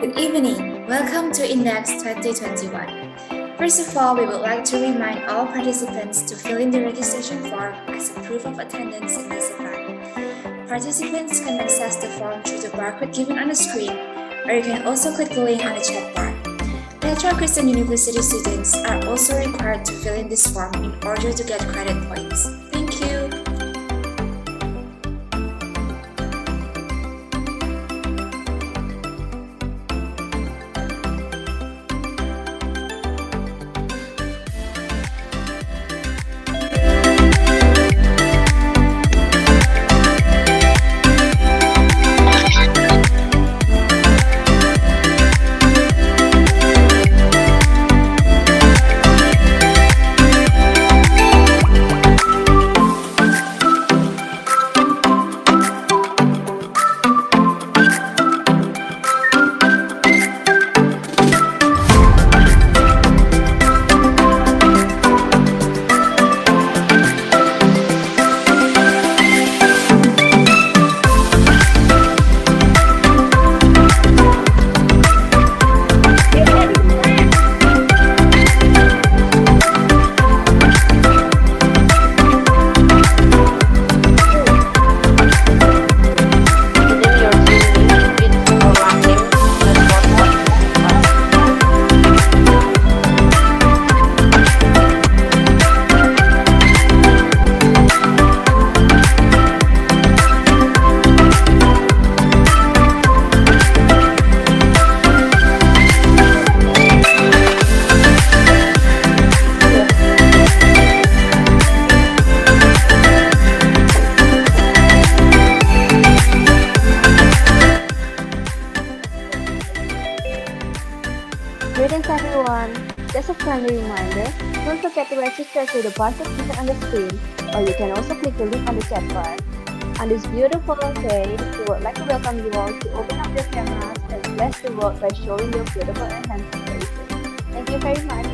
Good evening. Welcome to Index 2021. First of all, we would like to remind all participants to fill in the registration form as a proof of attendance in this event. Participants can access the form through the barcode given on the screen, or you can also click the link on the chat bar. Petra Christian University students are also required to fill in this form in order to get credit points. Thank you. Greetings everyone! Just a friendly reminder, don't forget to register through the barcode given on the screen, or you can also click the link on the chat bar. On this beautiful day, we would like to welcome you all to open up your cameras and bless the world by showing your beautiful and handsome faces. Thank you very much.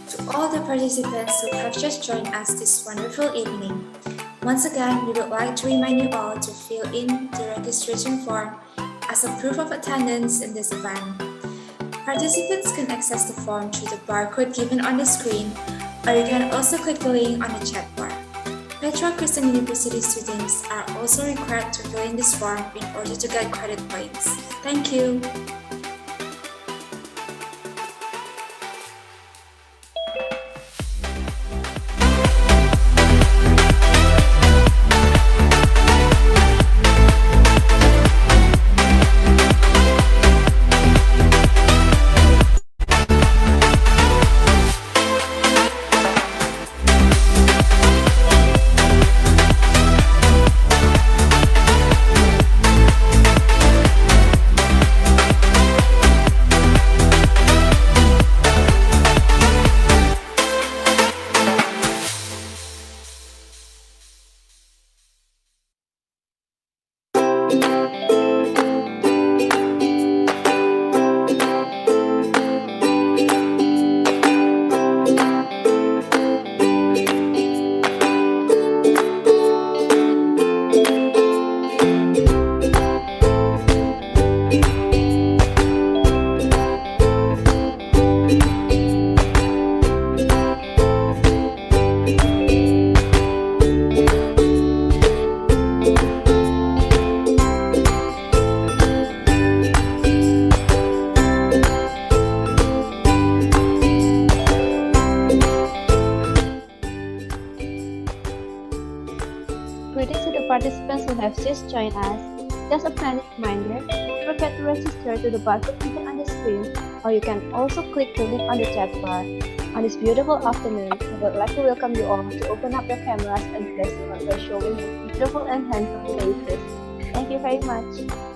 To all the participants who have just joined us this wonderful evening, once again, we would like to remind you all to fill in the registration form as a proof of attendance in this event. Participants can access the form through the barcode given on the screen, or you can also click the link on the chat bar. Petra Christian University students are also required to fill in this form in order to get credit points. Thank you. participants who have just joined us, just a friendly reminder, don't forget to register to the barcode given on the screen, or you can also click the link on the chat bar. On this beautiful afternoon, I would like to welcome you all to open up your cameras and press record by showing your beautiful and handsome faces. Thank you very much.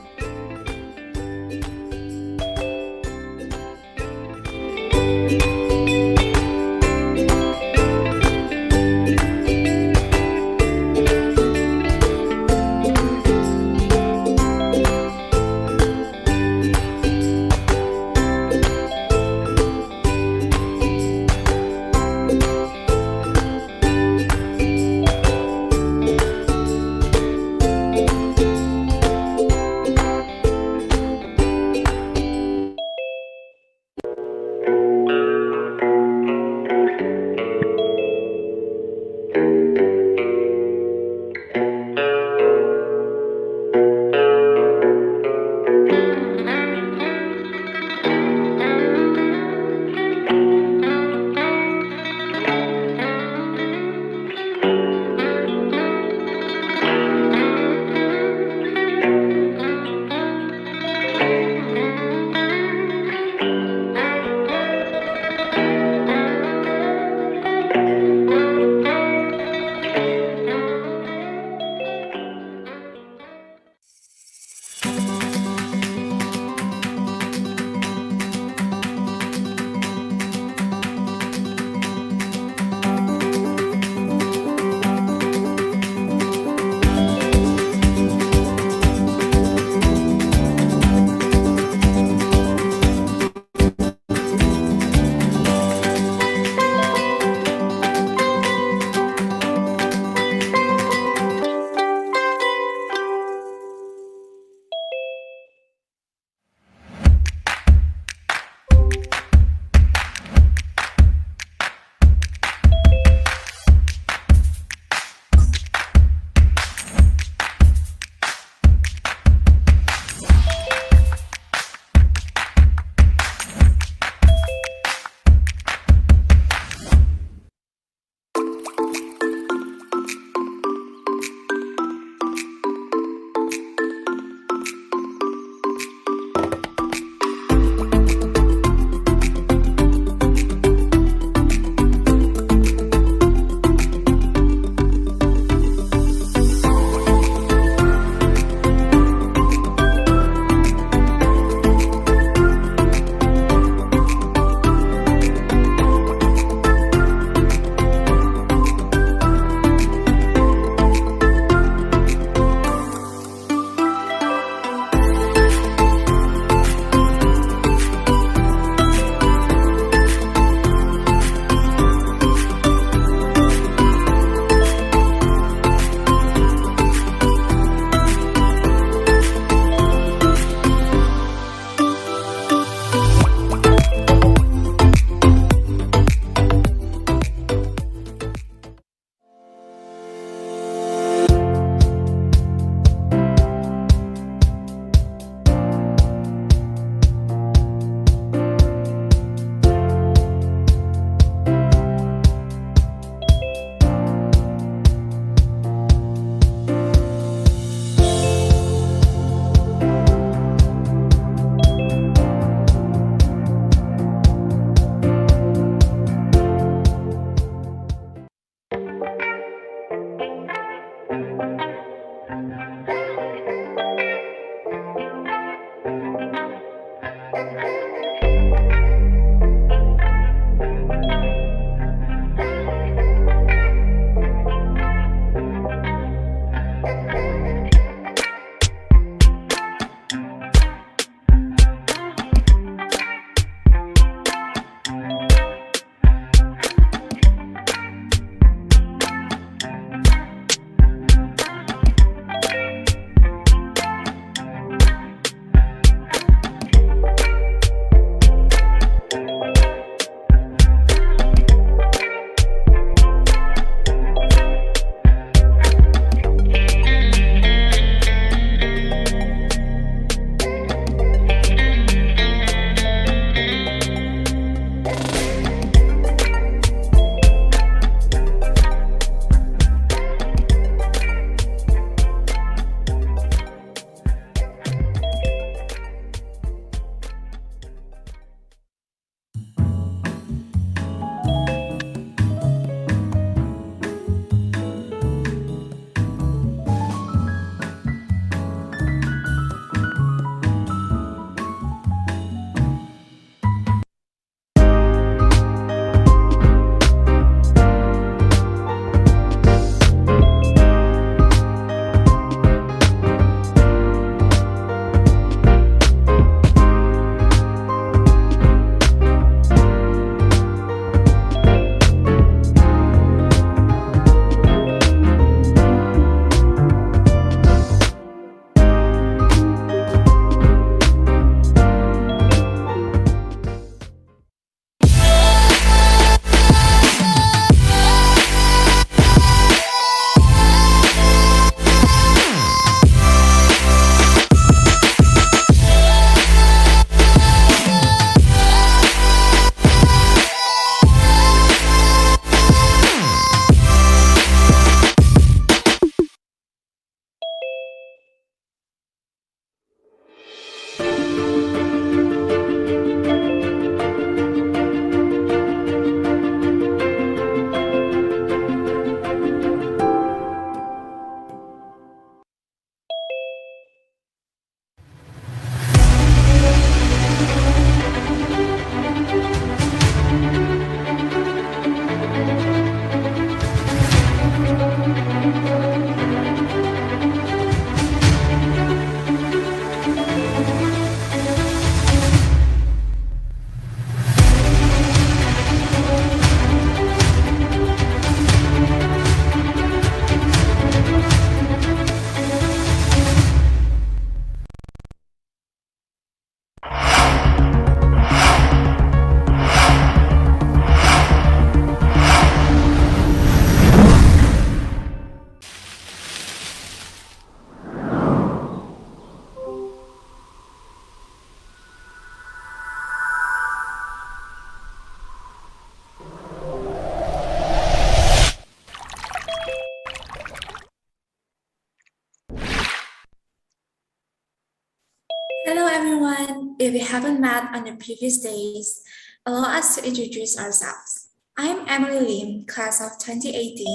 If we haven't met on the previous days, allow us to introduce ourselves. I'm Emily Lim, class of 2018.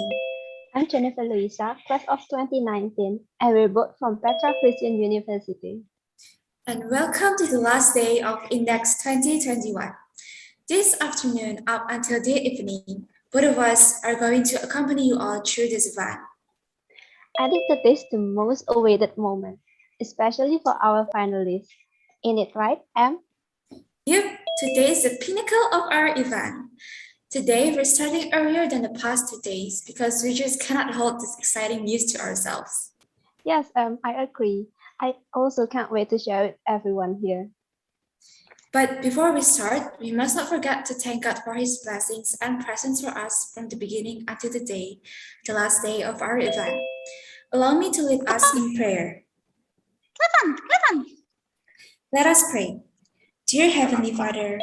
I'm Jennifer Luisa, class of 2019, and we're both from Petra Christian University. And welcome to the last day of Index 2021. This afternoon up until the evening, both of us are going to accompany you all through this event. I think that is the most awaited moment, especially for our finalists. Ain't it right, Em? Yep, today is the pinnacle of our event. Today we're starting earlier than the past 2 days because we just cannot hold this exciting news to ourselves. Yes, I agree. I also can't wait to share with everyone here. But before we start, we must not forget to thank God for His blessings and presence for us from the beginning until the day, the last day of our event. Allow me to lead us in prayer. Let us pray. Dear Heavenly Father,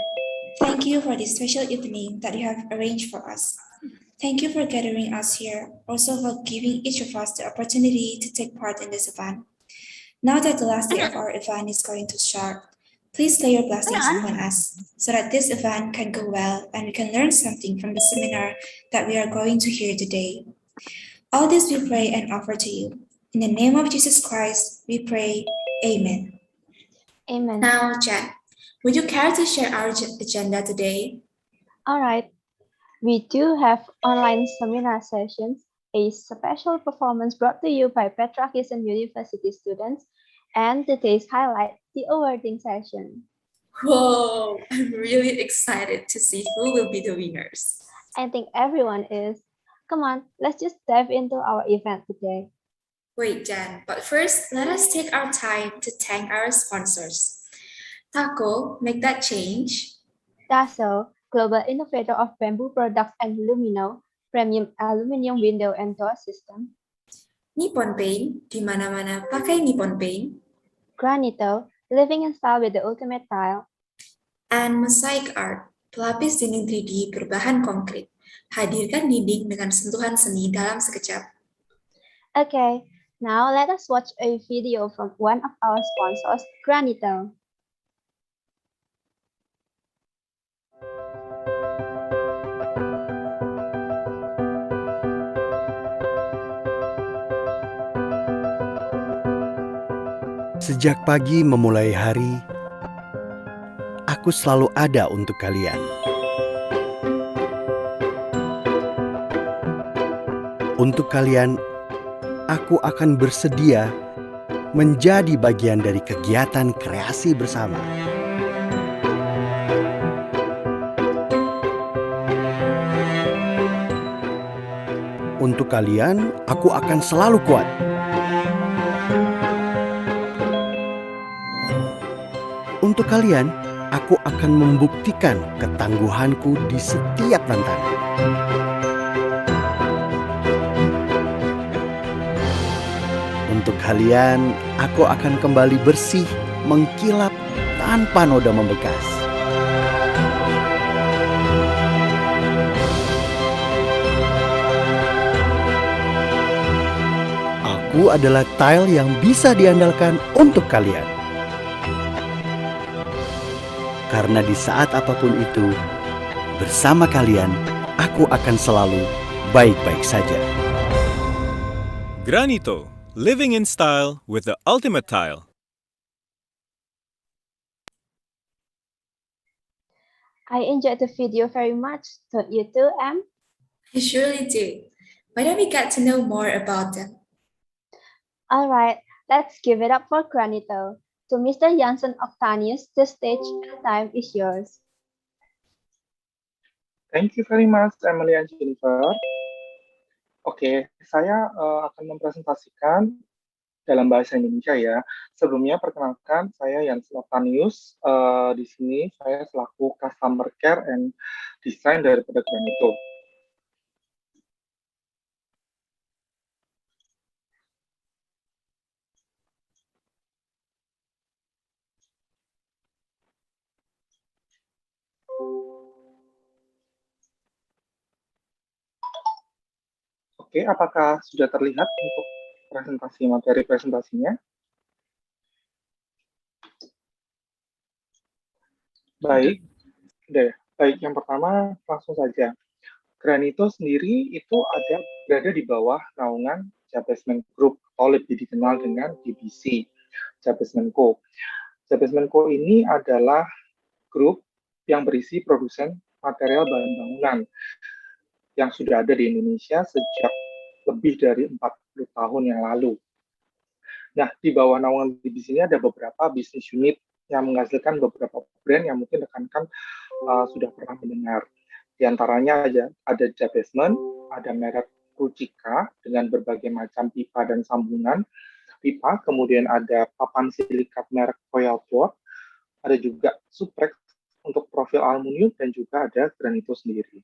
thank you for this special evening that you have arranged for us. Thank you for gathering us here, also for giving each of us the opportunity to take part in this event. Now that the last day of our event is going to start, please lay your blessings upon us so that this event can go well and we can learn something from the seminar that we are going to hear today. All this we pray and offer to you. In the name of Jesus Christ, we pray. Amen. Amen. Now, Jen, would you care to share our agenda today? All right. We do have online seminar sessions, a special performance brought to you by Petra Christian University students, and today's highlight, the awarding session. Whoa, I'm really excited to see who will be the winners. I think everyone is. Come on, let's just dive into our event today. Wait, Jen, but first, let us take our time to thank our sponsors. Taco, make that change. Daso, global innovator of bamboo products and Lumino, premium aluminum window and door system. Nippon Paint, di mana-mana pakai Nippon Paint. Granito, living in style with the ultimate tile. And Mosaic Art, pelapis dinding 3D berbahan konkret. Hadirkan dinding dengan sentuhan seni dalam sekejap. Okay, now let us watch a video from one of our sponsors, Granito. Sejak pagi memulai hari, aku selalu ada untuk kalian. Untuk kalian, aku akan bersedia menjadi bagian dari kegiatan kreasi bersama. Untuk kalian, aku akan selalu kuat. Untuk kalian, aku akan membuktikan ketangguhanku di setiap tantangan. Untuk kalian, aku akan kembali bersih, mengkilap, tanpa noda membekas. Aku adalah tile yang bisa diandalkan untuk kalian. Karena di saat apapun itu, bersama kalian, aku akan selalu baik-baik saja. Granito, living in style with the ultimate tile. I enjoyed the video very much, don't you too, Em? I surely do. Why don't we get to know more about them? All right, let's give it up for Granito. To Mr. Jansen Octanius, the stage and time is yours. Thank you very much, Emily and Jennifer. Oke, saya akan mempresentasikan dalam bahasa Indonesia ya. Sebelumnya perkenalkan, saya Jansen Octanius. Di sini saya selaku Customer Care and Design daripada Granito. Oke, apakah sudah terlihat untuk materi presentasinya? Baik, baik. Yang pertama langsung saja. Granito sendiri itu berada di bawah naungan Jabasment Group atau lebih dikenal dengan DBC, Jabasment Co. Jabasment Co ini adalah grup yang berisi produsen material bahan bangunan yang sudah ada di Indonesia sejak lebih dari 40 tahun yang lalu. Nah, di bawah naungan di sini ada beberapa bisnis unit yang menghasilkan beberapa brand yang mungkin rekan-rekan sudah pernah mendengar. Di antaranya ada Jabasment, ada merek Rucika dengan berbagai macam pipa dan sambungan pipa, kemudian ada papan silikat merek Royal Board, ada juga Suprex untuk profil aluminium, dan juga ada Granito sendiri.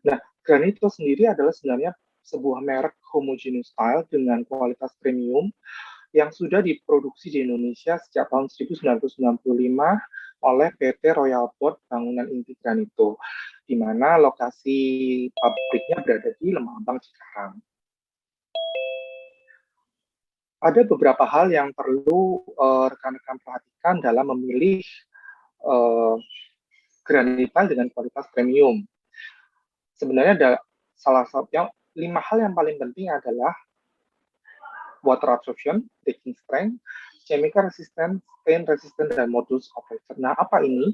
Nah, Granito sendiri adalah sebenarnya sebuah merek homogeneous style dengan kualitas premium yang sudah diproduksi di Indonesia sejak tahun 1995 oleh PT Royal Board Bangunan Inti Granito, di mana lokasi pabriknya berada di Lembang, Cikarang. Ada beberapa hal yang perlu rekan-rekan perhatikan dalam memilih granita dengan kualitas premium. Sebenarnya ada salah satu yang 5 hal yang paling penting adalah water absorption, breaking strength, chemical resistance, stain resistant, dan modulus operator. Nah, apa ini?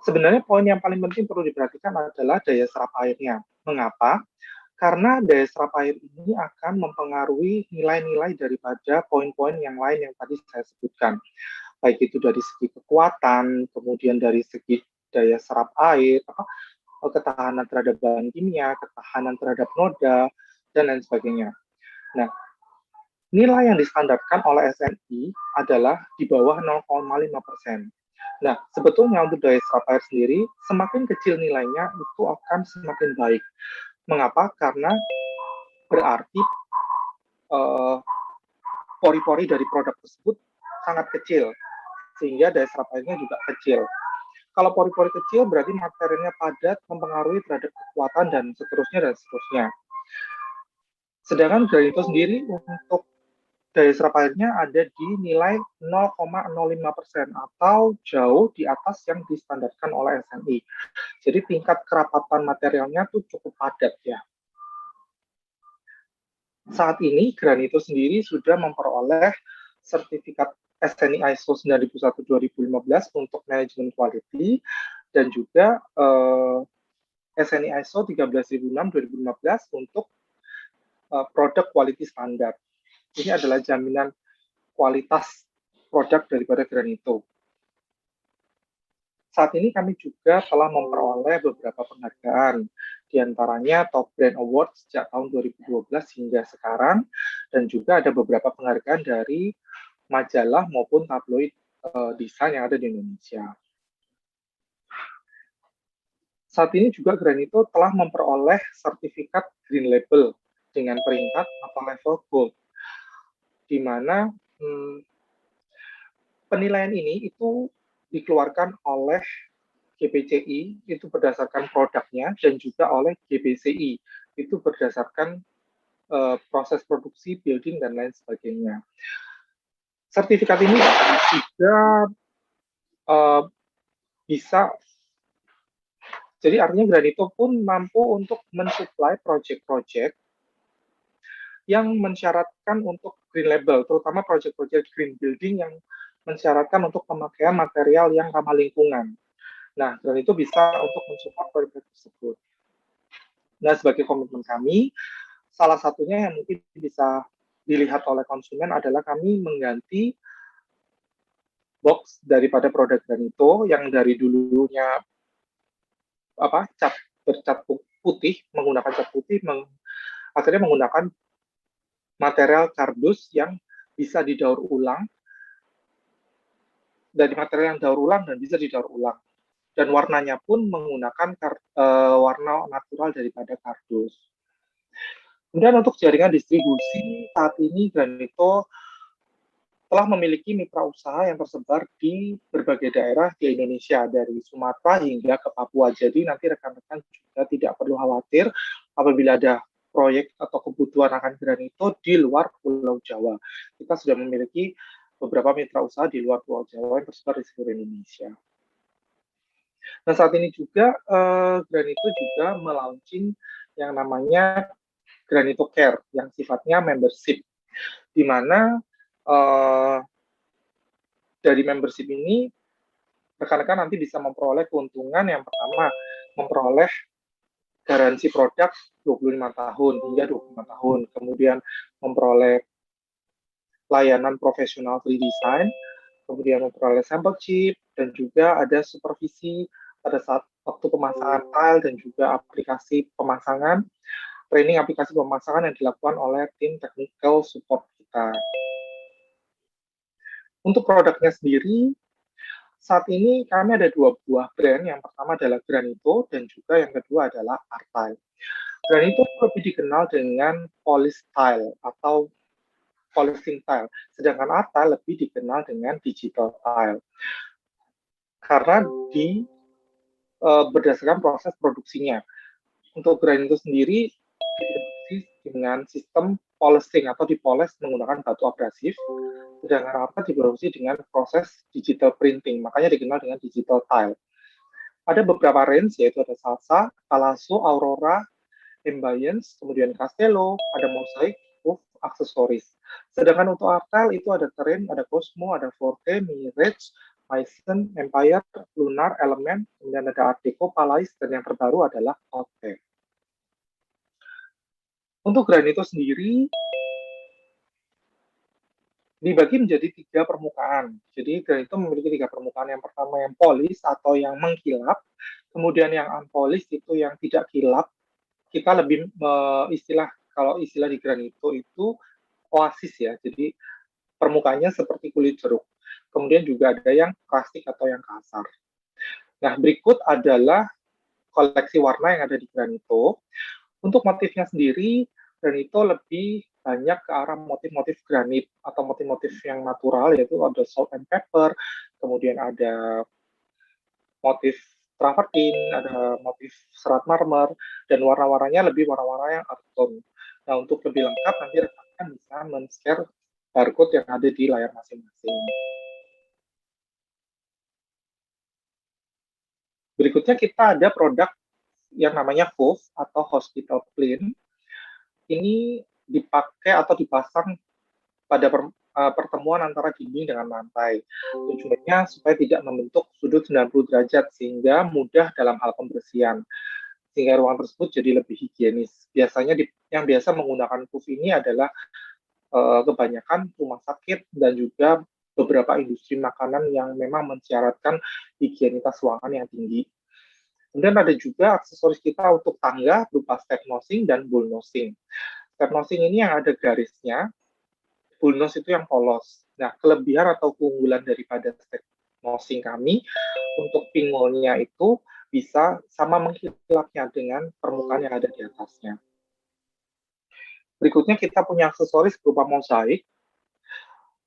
Sebenarnya poin yang paling penting perlu diperhatikan adalah daya serap airnya. Mengapa? Karena daya serap air ini akan mempengaruhi nilai-nilai daripada poin-poin yang lain yang tadi saya sebutkan. Baik itu dari segi kekuatan, kemudian dari segi daya serap air, ketahanan terhadap bahan kimia, ketahanan terhadap noda, dan lain sebagainya. Nah, nilai yang distandarkan oleh SNI adalah di bawah 0,5%. Nah, sebetulnya untuk daya serap air sendiri, semakin kecil nilainya itu akan semakin baik. Mengapa? Karena berarti pori-pori dari produk tersebut sangat kecil, sehingga daya serap airnya juga kecil. Kalau pori-pori kecil berarti materialnya padat, mempengaruhi terhadap kekuatan, dan seterusnya. Sedangkan Granito sendiri untuk daya serap airnya ada di nilai 0,05% atau jauh di atas yang distandarkan oleh SNI. Jadi tingkat kerapatan materialnya tuh cukup padat ya. Saat ini Granito sendiri sudah memperoleh sertifikat SNI ISO 9001-2015 untuk manajemen quality, dan juga SNI ISO 13006-2015 untuk produk quality standard. Ini adalah jaminan kualitas produk daripada Granito. Saat ini kami juga telah memperoleh beberapa penghargaan, diantaranya Top Brand Award sejak tahun 2012 hingga sekarang, dan juga ada beberapa penghargaan dari majalah maupun tabloid desain yang ada di Indonesia. Saat ini juga Granito telah memperoleh sertifikat Green Label dengan peringkat atau level Gold, di mana penilaian ini itu dikeluarkan oleh GPCI itu berdasarkan produknya, dan juga oleh GBCI itu berdasarkan proses produksi, building, dan lain sebagainya. Sertifikat ini juga bisa, jadi artinya Granito pun mampu untuk mensuplai proyek-proyek yang mensyaratkan untuk green label, terutama proyek-proyek green building yang mensyaratkan untuk pemakaian material yang ramah lingkungan. Nah, Granito bisa untuk mensupport proyek tersebut. Nah, sebagai komitmen kami, salah satunya yang mungkin bisa dilihat oleh konsumen adalah kami mengganti box daripada produk Granito yang dari dulunya bercat putih, menggunakan cat putih, akhirnya menggunakan material kardus yang bisa didaur ulang, dari material yang daur ulang dan bisa didaur ulang, dan warnanya pun menggunakan warna natural daripada kardus. Kemudian untuk jaringan distribusi, saat ini Granito telah memiliki mitra usaha yang tersebar di berbagai daerah di Indonesia, dari Sumatera hingga ke Papua. Jadi nanti rekan-rekan juga tidak perlu khawatir apabila ada proyek atau kebutuhan akan Granito di luar Pulau Jawa. Kita sudah memiliki beberapa mitra usaha di luar Pulau Jawa yang tersebar di seluruh Indonesia. Nah, saat ini juga Granito juga melaunching yang namanya Granito Care yang sifatnya membership, di mana dari membership ini rekan-rekan nanti bisa memperoleh keuntungan. Yang pertama, memperoleh garansi produk 25 tahun hingga 25 tahun, kemudian memperoleh layanan profesional free design, kemudian memperoleh sampel chip, dan juga ada supervisi pada saat waktu pemasangan tile dan juga aplikasi pemasangan, training aplikasi pemasangan yang dilakukan oleh tim technical support kita. Untuk produknya sendiri, saat ini kami ada 2 buah brand. Yang pertama adalah Granito dan juga yang kedua adalah Artile. Granito lebih dikenal dengan polish tile atau polishing tile, sedangkan Artile lebih dikenal dengan digital tile. Karena berdasarkan proses produksinya. Untuk Granito sendiri diproduksi dengan sistem polishing atau dipoles menggunakan batu abrasif, sedangkan Artile diproduksi dengan proses digital printing, makanya dikenal dengan digital tile. Ada beberapa range, yaitu ada Salsa, Palazzo, Aurora, Ambience, kemudian Castello, ada Mosaic, Roof, aksesoris. Sedangkan untuk Artile itu ada Terrain, ada Cosmo, ada Forte, Mirage, Maison, Empire, Lunar, Element, kemudian ada Art Deco, Palais, dan yang terbaru adalah Hotel. Untuk Granito sendiri dibagi menjadi 3 permukaan. Jadi Granito memiliki 3 permukaan. Yang pertama yang polis atau yang mengkilap, kemudian yang unpolished itu yang tidak kilap. Kita lebih kalau istilah di Granito itu oasis ya, jadi permukaannya seperti kulit jeruk. Kemudian juga ada yang plastik atau yang kasar. Nah, berikut adalah koleksi warna yang ada di Granito. Untuk motifnya sendiri, Granito lebih banyak ke arah motif-motif granit atau motif-motif yang natural, yaitu ada salt and pepper, kemudian ada motif travertin, ada motif serat marmer, dan warna-warnanya lebih warna-warna yang earth tone. Nah, untuk lebih lengkap nanti rekan-rekan bisa men-share barcode yang ada di layar masing-masing. Berikutnya kita ada produk yang namanya HOV atau Hospital Plane. Ini dipakai atau dipasang pada pertemuan antara dinding dengan lantai. Tujuannya supaya tidak membentuk sudut 90 derajat sehingga mudah dalam hal pembersihan, sehingga ruang tersebut jadi lebih higienis. Biasanya yang biasa menggunakan PUF ini adalah kebanyakan rumah sakit dan juga beberapa industri makanan yang memang mensyaratkan higienitas ruangan yang tinggi. Kemudian ada juga aksesoris kita untuk tangga berupa step nosing dan bull nosing. Step nosing ini yang ada garisnya, bull nose itu yang polos. Nah, kelebihan atau keunggulan daripada step nosing kami untuk pinggulnya itu bisa sama mengkilapnya dengan permukaan yang ada di atasnya. Berikutnya kita punya aksesoris berupa mosaik.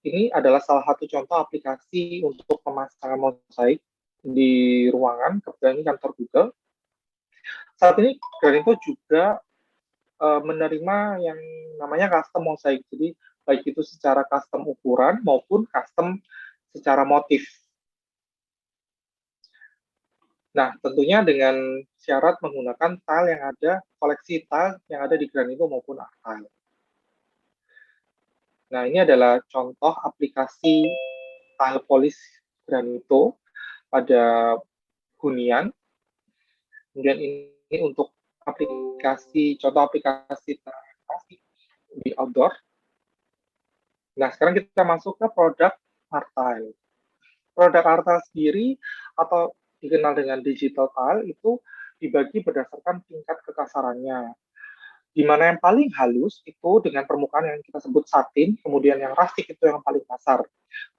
Ini adalah salah satu contoh aplikasi untuk pemasangan mosaik di ruangan, kebetulan ini kantor Google. Saat ini Granito juga menerima yang namanya custom mosaik, jadi baik itu secara custom ukuran maupun custom secara motif. Nah, tentunya dengan syarat menggunakan tile yang ada, koleksi tile yang ada di Granito maupun Artile. Nah, ini adalah contoh aplikasi tile polish Granito pada hunian. Kemudian ini untuk contoh aplikasi di outdoor. Nah, sekarang kita masuk ke produk Artile. Produk Artile sendiri atau dikenal dengan digital tile itu dibagi berdasarkan tingkat kekasarannya. Di mana yang paling halus itu dengan permukaan yang kita sebut satin, kemudian yang rustic itu yang paling kasar.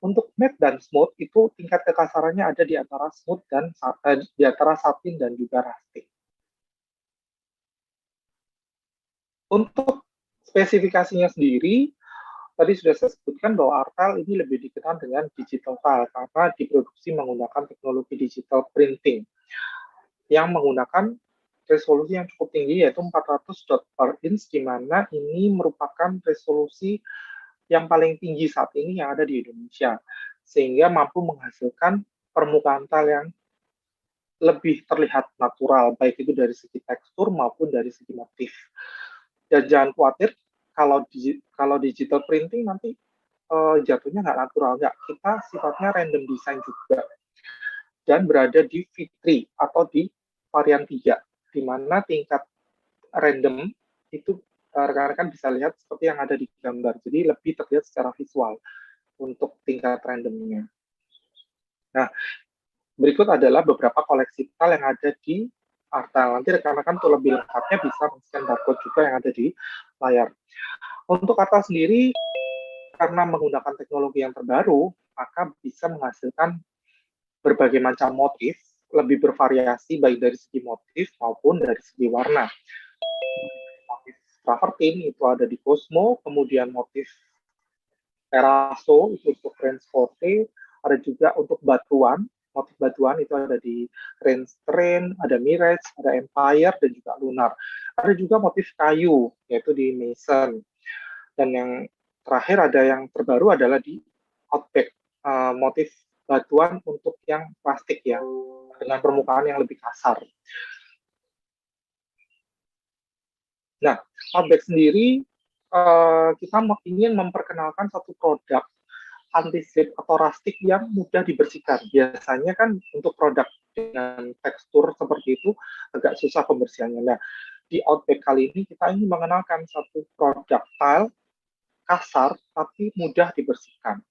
Untuk matte dan smooth itu tingkat kekasarannya ada di antara smooth dan di antara satin dan juga rustic. Untuk spesifikasinya sendiri, tadi sudah saya sebutkan bahwa Artile ini lebih dikenal dengan digital tile karena diproduksi menggunakan teknologi digital printing yang menggunakan resolusi yang cukup tinggi, yaitu 400 dot per inch, di mana ini merupakan resolusi yang paling tinggi saat ini yang ada di Indonesia, sehingga mampu menghasilkan permukaan tile yang lebih terlihat natural, baik itu dari segi tekstur maupun dari segi motif. Dan jangan khawatir kalau digital printing nanti jatuhnya nggak natural, nggak. Kita sifatnya random design juga dan berada di V3 atau di varian 3, di mana tingkat random itu rekan-rekan bisa lihat seperti yang ada di gambar, jadi lebih terlihat secara visual untuk tingkat randomnya. Nah, berikut adalah beberapa koleksi tile yang ada di Artel. Nanti rekan-rekan untuk lebih lengkapnya bisa men-scan barcode juga yang ada di layar. Untuk Artel sendiri, karena menggunakan teknologi yang terbaru, maka bisa menghasilkan berbagai macam motif, lebih bervariasi baik dari segi motif maupun dari segi warna. Motif travertin itu ada di Cosmo, kemudian motif Terrazzo itu untuk Range Forte, ada juga untuk batuan, motif batuan itu ada di Range Terrain, ada Mirage, ada Empire, dan juga Lunar. Ada juga motif kayu, yaitu di Mason. Dan yang terakhir ada yang terbaru adalah di Outback, motif batuan untuk yang plastik ya, dengan permukaan yang lebih kasar. Nah, Outback sendiri kita ingin memperkenalkan satu produk anti-slip atau rustic yang mudah dibersihkan. Biasanya kan untuk produk dengan tekstur seperti itu agak susah pembersihannya. Nah, di Outback kali ini kita ingin mengenalkan satu produk tile kasar tapi mudah dibersihkan.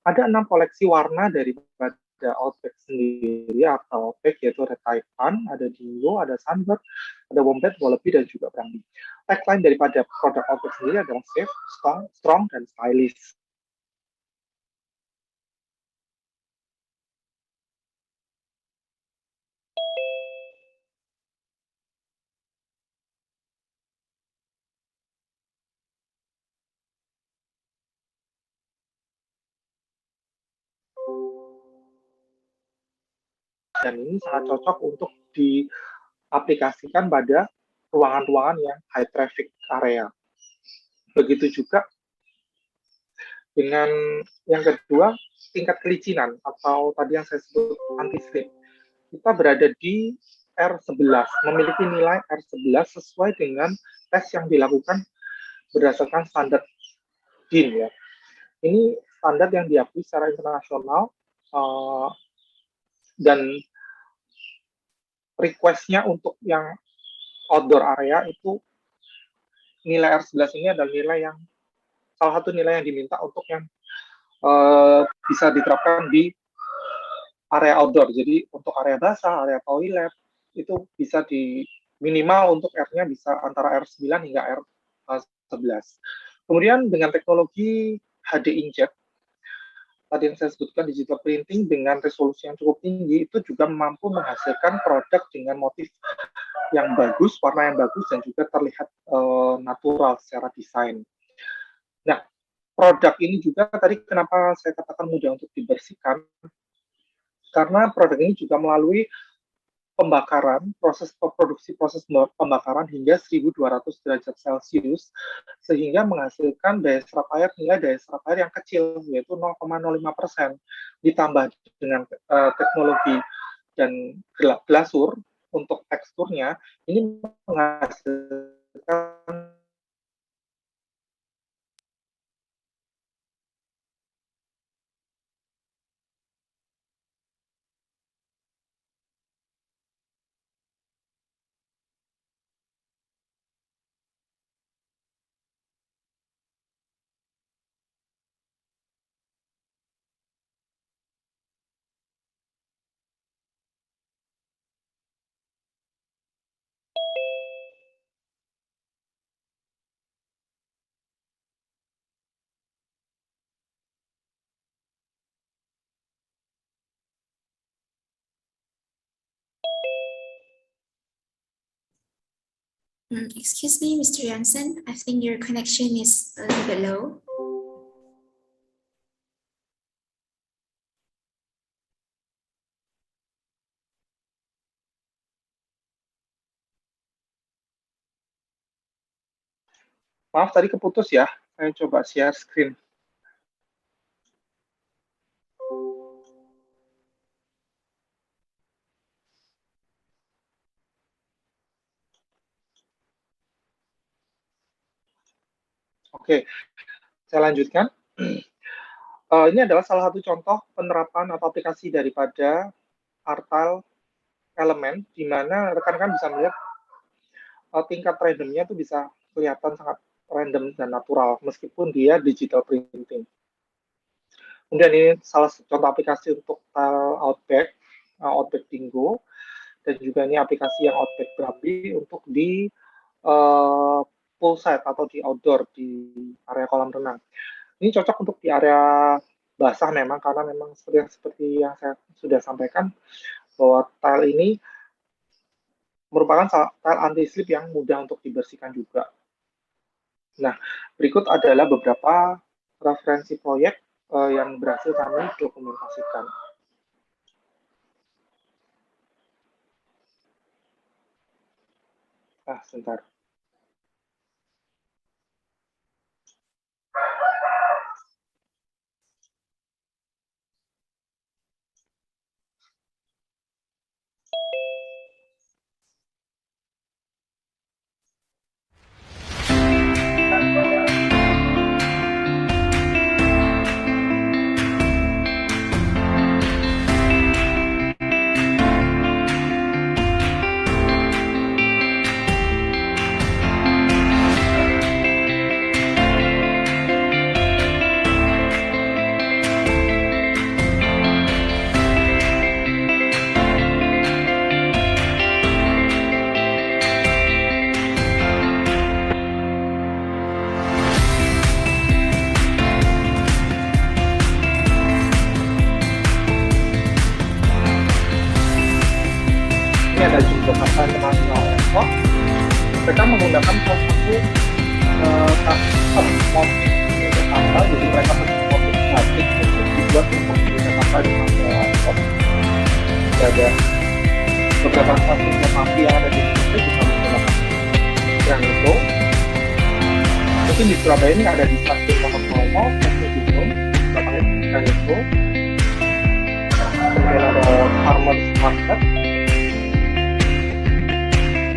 Ada 6 koleksi warna daripada Outback sendiri atau Outback, yaitu Red Taipan, ada Dingo, ada Sunbird, ada Wombat, Wallaby, dan juga Brandy. Tagline daripada produk Outback sendiri adalah safe, strong, dan stylish. Dan ini sangat cocok untuk diaplikasikan pada ruangan-ruangan yang high traffic area. Begitu juga dengan yang kedua, tingkat kelicinan atau tadi yang saya sebut anti-slip. Kita berada di R11, memiliki nilai R11 sesuai dengan tes yang dilakukan berdasarkan standar DIN ya. Ini standar yang diakui secara internasional dan request-nya untuk yang outdoor area itu nilai R11 ini adalah nilai yang salah satu nilai yang diminta untuk yang bisa diterapkan di area outdoor. Jadi untuk area basah, area toilet itu bisa di minimal untuk R-nya bisa antara R9 hingga R11. Kemudian dengan teknologi HD inkjet tadi yang saya sebutkan digital printing dengan resolusi yang cukup tinggi itu juga mampu menghasilkan produk dengan motif yang bagus, warna yang bagus, dan juga terlihat natural secara desain. Nah, produk ini juga tadi kenapa saya katakan mudah untuk dibersihkan, karena produk ini juga melalui pembakaran, proses pembakaran hingga 1200 derajat Celcius, sehingga menghasilkan daya serap air nilai daya serap air yang kecil, yaitu 0,05%, ditambah dengan teknologi dan glasur untuk teksturnya, ini menghasilkan Excuse me, Mr. Jansen. I think your connection is a little bit low. maaf tadi keputus ya. Saya coba share screen. Oke, saya lanjutkan. Ini adalah salah satu contoh penerapan atau aplikasi daripada artal elemen, di mana rekan-rekan bisa melihat tingkat randomnya itu bisa kelihatan sangat random dan natural, meskipun dia digital printing. Kemudian ini salah satu contoh aplikasi untuk tile Outback Dingo, dan juga ini aplikasi yang Outback Brabi untuk di poolside atau di outdoor, di area kolam renang. Ini cocok untuk di area basah memang, karena memang seperti yang saya sudah sampaikan, bahwa tile ini merupakan tile anti-slip yang mudah untuk dibersihkan juga. Nah, berikut adalah beberapa referensi proyek yang berhasil kami dokumentasikan. Sebentar. Ini ada juga Jakarta International Airport. Mereka menggunakan salah satu custom motif di Jakarta, jadi mereka pakai motif batik untuk dibuat untuk di Jakarta International Airport. Ada beberapa stasiun kereta api yang ada di Indonesia bisa menggunakan brand itu. Mungkin di Surabaya ini ada di stasiun Monotomo, stasiun Gunung, kita pakai brand itu. Kemudian ada Farmers Market.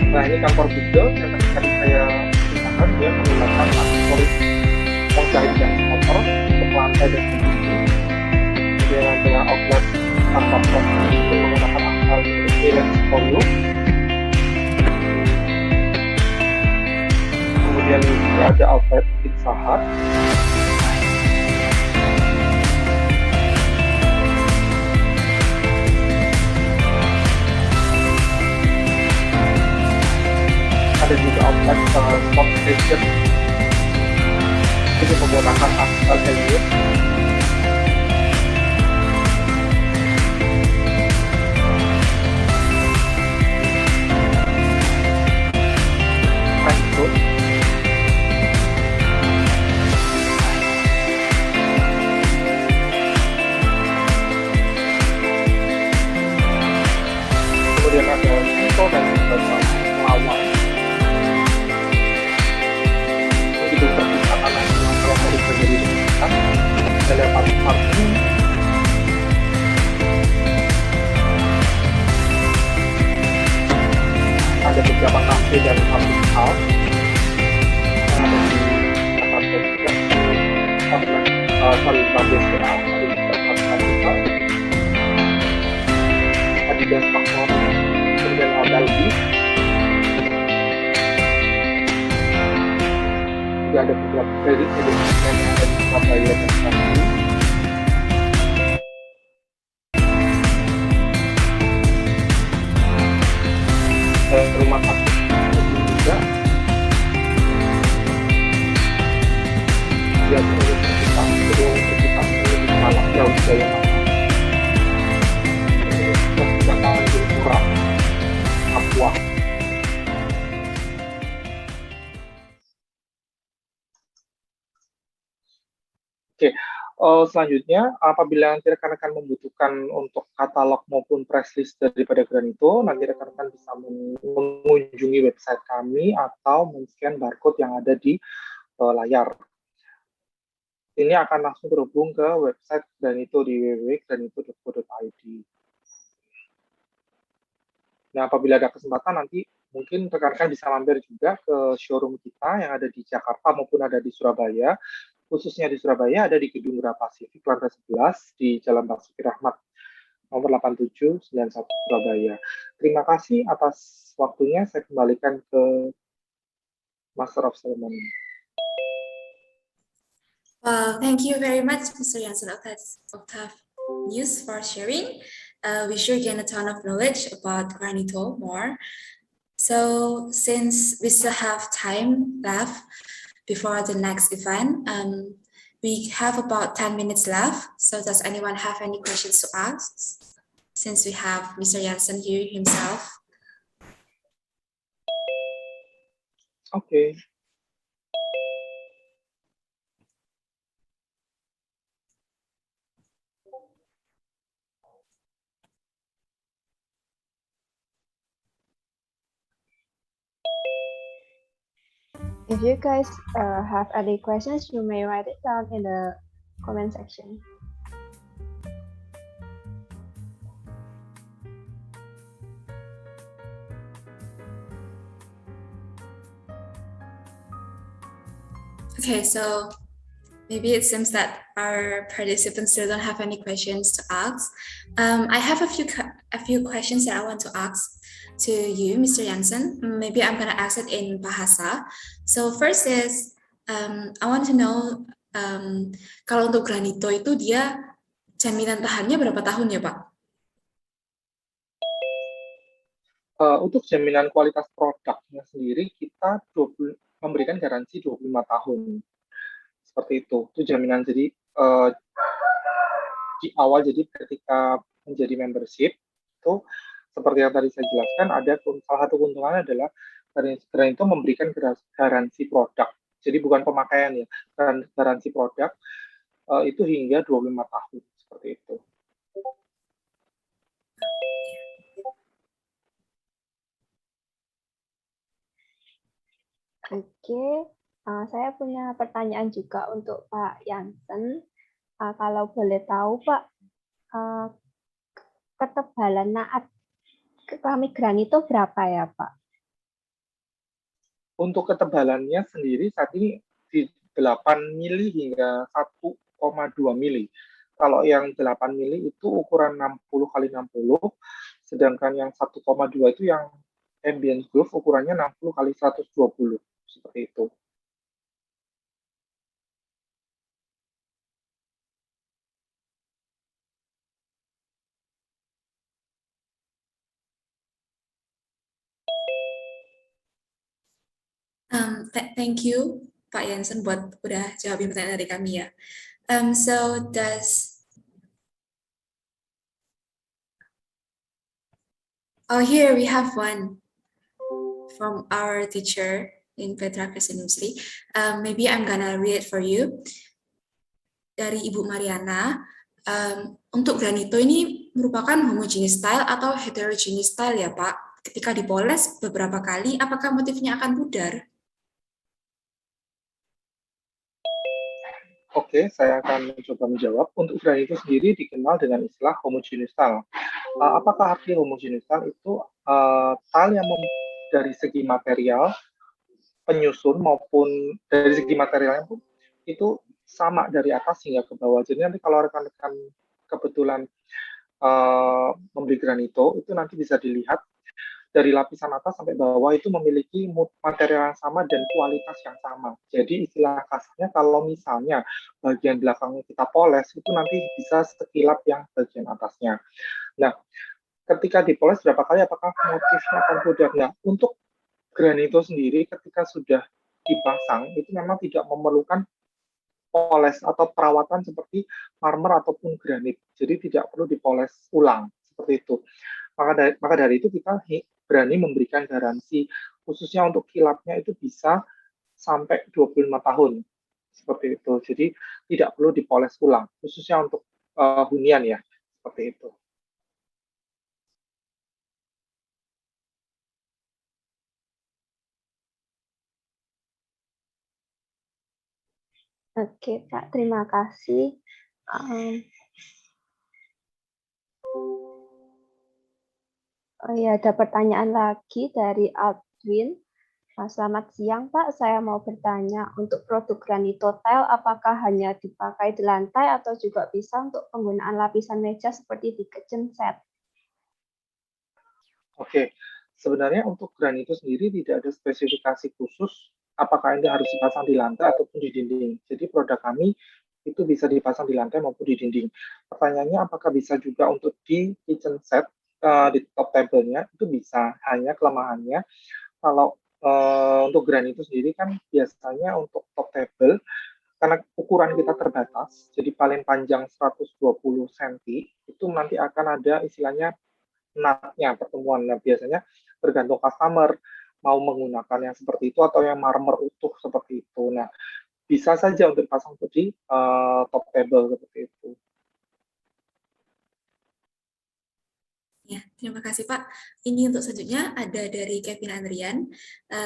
Nah, ini kantor Google yang tadi saya ceritakan, dia menggunakan aksesoris mozaik yang kotor untuk lantai dan dinding. Kemudian ada outlet tanpa plastik itu menggunakan akal lens folio. Kemudian juga ada outlet Pizza Hut. Ada juga outlet sport station, ini menggunakan aspal helium. Lanjut. Kemudian ada Sento dan beberapa lawan. Itu perpustakaan nasional kalau mau terjadi dengan ada parking, ada beberapa kafe dan public house yang ada di Jakarta juga. Sorry, BSDA ada di Jakarta juga. Adidas Factory, kemudian Modal Bis. Juga ada beberapa kredit yang ada di Surabaya dan Bandung. Rumah sakit juga. Dia universitas, kedua universitas di Malang, jauh Jaya Malang. Perpustakaan di Pura, Papua. Oke, selanjutnya apabila nanti rekan-rekan membutuhkan untuk katalog maupun press list daripada grant itu, nanti rekan-rekan bisa mengunjungi website kami atau men-scan barcode yang ada di layar. ini akan langsung terhubung ke website Granito di www.granito.co.id. Nah, apabila ada kesempatan nanti mungkin rekan-rekan bisa mampir juga ke showroom kita yang ada di Jakarta maupun ada di Surabaya. Khususnya di Surabaya ada di Gedung Gera Pasifik lantai 11 di Jalan Basuki Rahmat nomor 8791 Surabaya. Terima kasih atas waktunya. Saya kembalikan ke Master of Ceremony. Well, thank you very much, Mr. Jansen Octave News for sharing. We sure gain a ton of knowledge about Granito more. So since we still have time left before the next event, we have about 10 minutes left. So does anyone have any questions to ask? Since we have Mr. Jansen here himself. Okay. If you guys have any questions, you may write it down in the comment section. Okay, so maybe it seems that our participants still don't have any questions to ask. I have a few questions that I want to ask to you, Mr. Jansen. Maybe I'm gonna ask it in Bahasa. So first is, I want to know, kalau untuk Granito itu dia jaminan tahannya berapa tahun ya, Pak? Untuk jaminan kualitas produknya sendiri, kita memberikan garansi 25 tahun. Seperti itu jaminan. Jadi di awal, jadi ketika menjadi membership, itu seperti yang tadi saya jelaskan, ada salah satu keuntungannya adalah Granito memberikan garansi produk. Jadi bukan pemakaian ya, garansi produk itu hingga 25 tahun, seperti itu. Oke, saya punya pertanyaan juga untuk Pak Jansen. Kalau boleh tahu Pak, ketebalan naat keramik Granito berapa ya Pak? Untuk ketebalannya sendiri saat ini di 8 mili hingga 1,2 mili. Kalau yang 8 mili itu ukuran 60 kali 60, sedangkan yang 1,2 itu yang ambient groove ukurannya 60 kali 120, seperti itu. Thank you Pak Jansen buat udah jawabin pertanyaan dari kami ya. Oh, here we have one from our teacher in Petra University. Maybe I'm gonna read it for you. Dari Ibu Mariana, untuk Granito ini merupakan homogeneous style atau heterogeneous style ya Pak? Ketika dipoles beberapa kali, apakah motifnya akan pudar? Oke, saya akan mencoba menjawab. Untuk Granito sendiri dikenal dengan istilah homogeneous style. Apakah arti homogeneous style? Itu style yang dari segi material, penyusun maupun dari segi materialnya pun itu sama dari atas hingga ke bawah. Jadi nanti kalau rekan-rekan kebetulan membeli Granito, itu nanti bisa dilihat dari lapisan atas sampai bawah itu memiliki material yang sama dan kualitas yang sama. Jadi istilah kasarnya kalau misalnya bagian belakangnya kita poles, itu nanti bisa sekilap yang bagian atasnya. Nah, ketika dipoles berapa kali apakah motifnya akan pudar? Nah, untuk Granito sendiri ketika sudah dipasang itu memang tidak memerlukan poles atau perawatan seperti marmer ataupun granit. Jadi tidak perlu dipoles ulang seperti itu. Maka dari itu kita berani memberikan garansi khususnya untuk kilapnya itu bisa sampai 25 tahun seperti itu. Jadi tidak perlu dipoles ulang khususnya untuk hunian ya, seperti itu. Oke, Kak, terima kasih. Oh ya, ada pertanyaan lagi dari Aldwin. Selamat siang, Pak. Saya mau bertanya, untuk produk granito tile, apakah hanya dipakai di lantai atau juga bisa untuk penggunaan lapisan meja seperti di kitchen set? Oke, sebenarnya untuk granito sendiri tidak ada spesifikasi khusus apakah ini harus dipasang di lantai ataupun di dinding. Jadi produk kami itu bisa dipasang di lantai maupun di dinding. Pertanyaannya apakah bisa juga untuk di kitchen set, di top table-nya, itu bisa. Hanya kelemahannya kalau untuk granito sendiri kan biasanya untuk top table, karena ukuran kita terbatas, jadi paling panjang 120 cm, itu nanti akan ada istilahnya nutnya pertemuan. Nah, biasanya tergantung customer mau menggunakan yang seperti itu atau yang marmer utuh seperti itu. Nah, bisa saja untuk dipasang di top table seperti itu. Ya, terima kasih Pak. Ini untuk selanjutnya ada dari Kevin Andrian.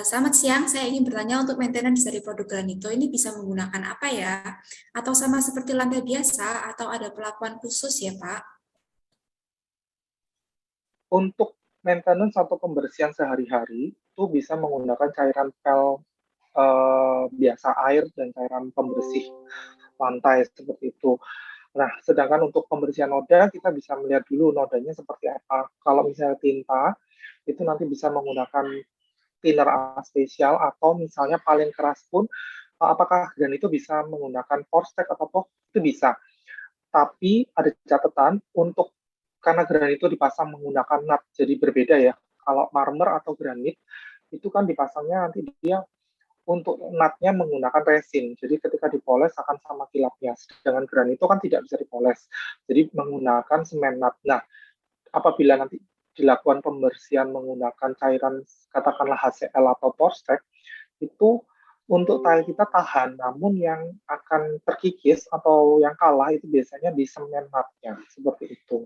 Selamat siang, saya ingin bertanya untuk maintenance dari produk granito ini bisa menggunakan apa ya? Atau sama seperti lantai biasa atau ada perlakuan khusus ya Pak? Untuk maintenance atau pembersihan sehari-hari itu bisa menggunakan cairan pel biasa air dan cairan pembersih lantai seperti itu. Nah, sedangkan untuk pembersihan noda kita bisa melihat dulu nodanya seperti apa. Kalau misalnya tinta itu nanti bisa menggunakan thinner spesial atau misalnya paling keras pun apakah granito bisa menggunakan forstek atau apa itu bisa. Tapi ada catatan untuk karena granito dipasang menggunakan nut, jadi berbeda ya. Kalau marmer atau granit itu kan dipasangnya nanti dia untuk nutnya menggunakan resin. Jadi ketika dipoles akan sama kilapnya. Sedangkan granito kan tidak bisa dipoles. Jadi menggunakan semen nut. Nah, apabila nanti dilakukan pembersihan menggunakan cairan katakanlah HCl atau Porstek, itu untuk tile kita tahan, namun yang akan terkikis atau yang kalah itu biasanya di semen nutnya, seperti itu.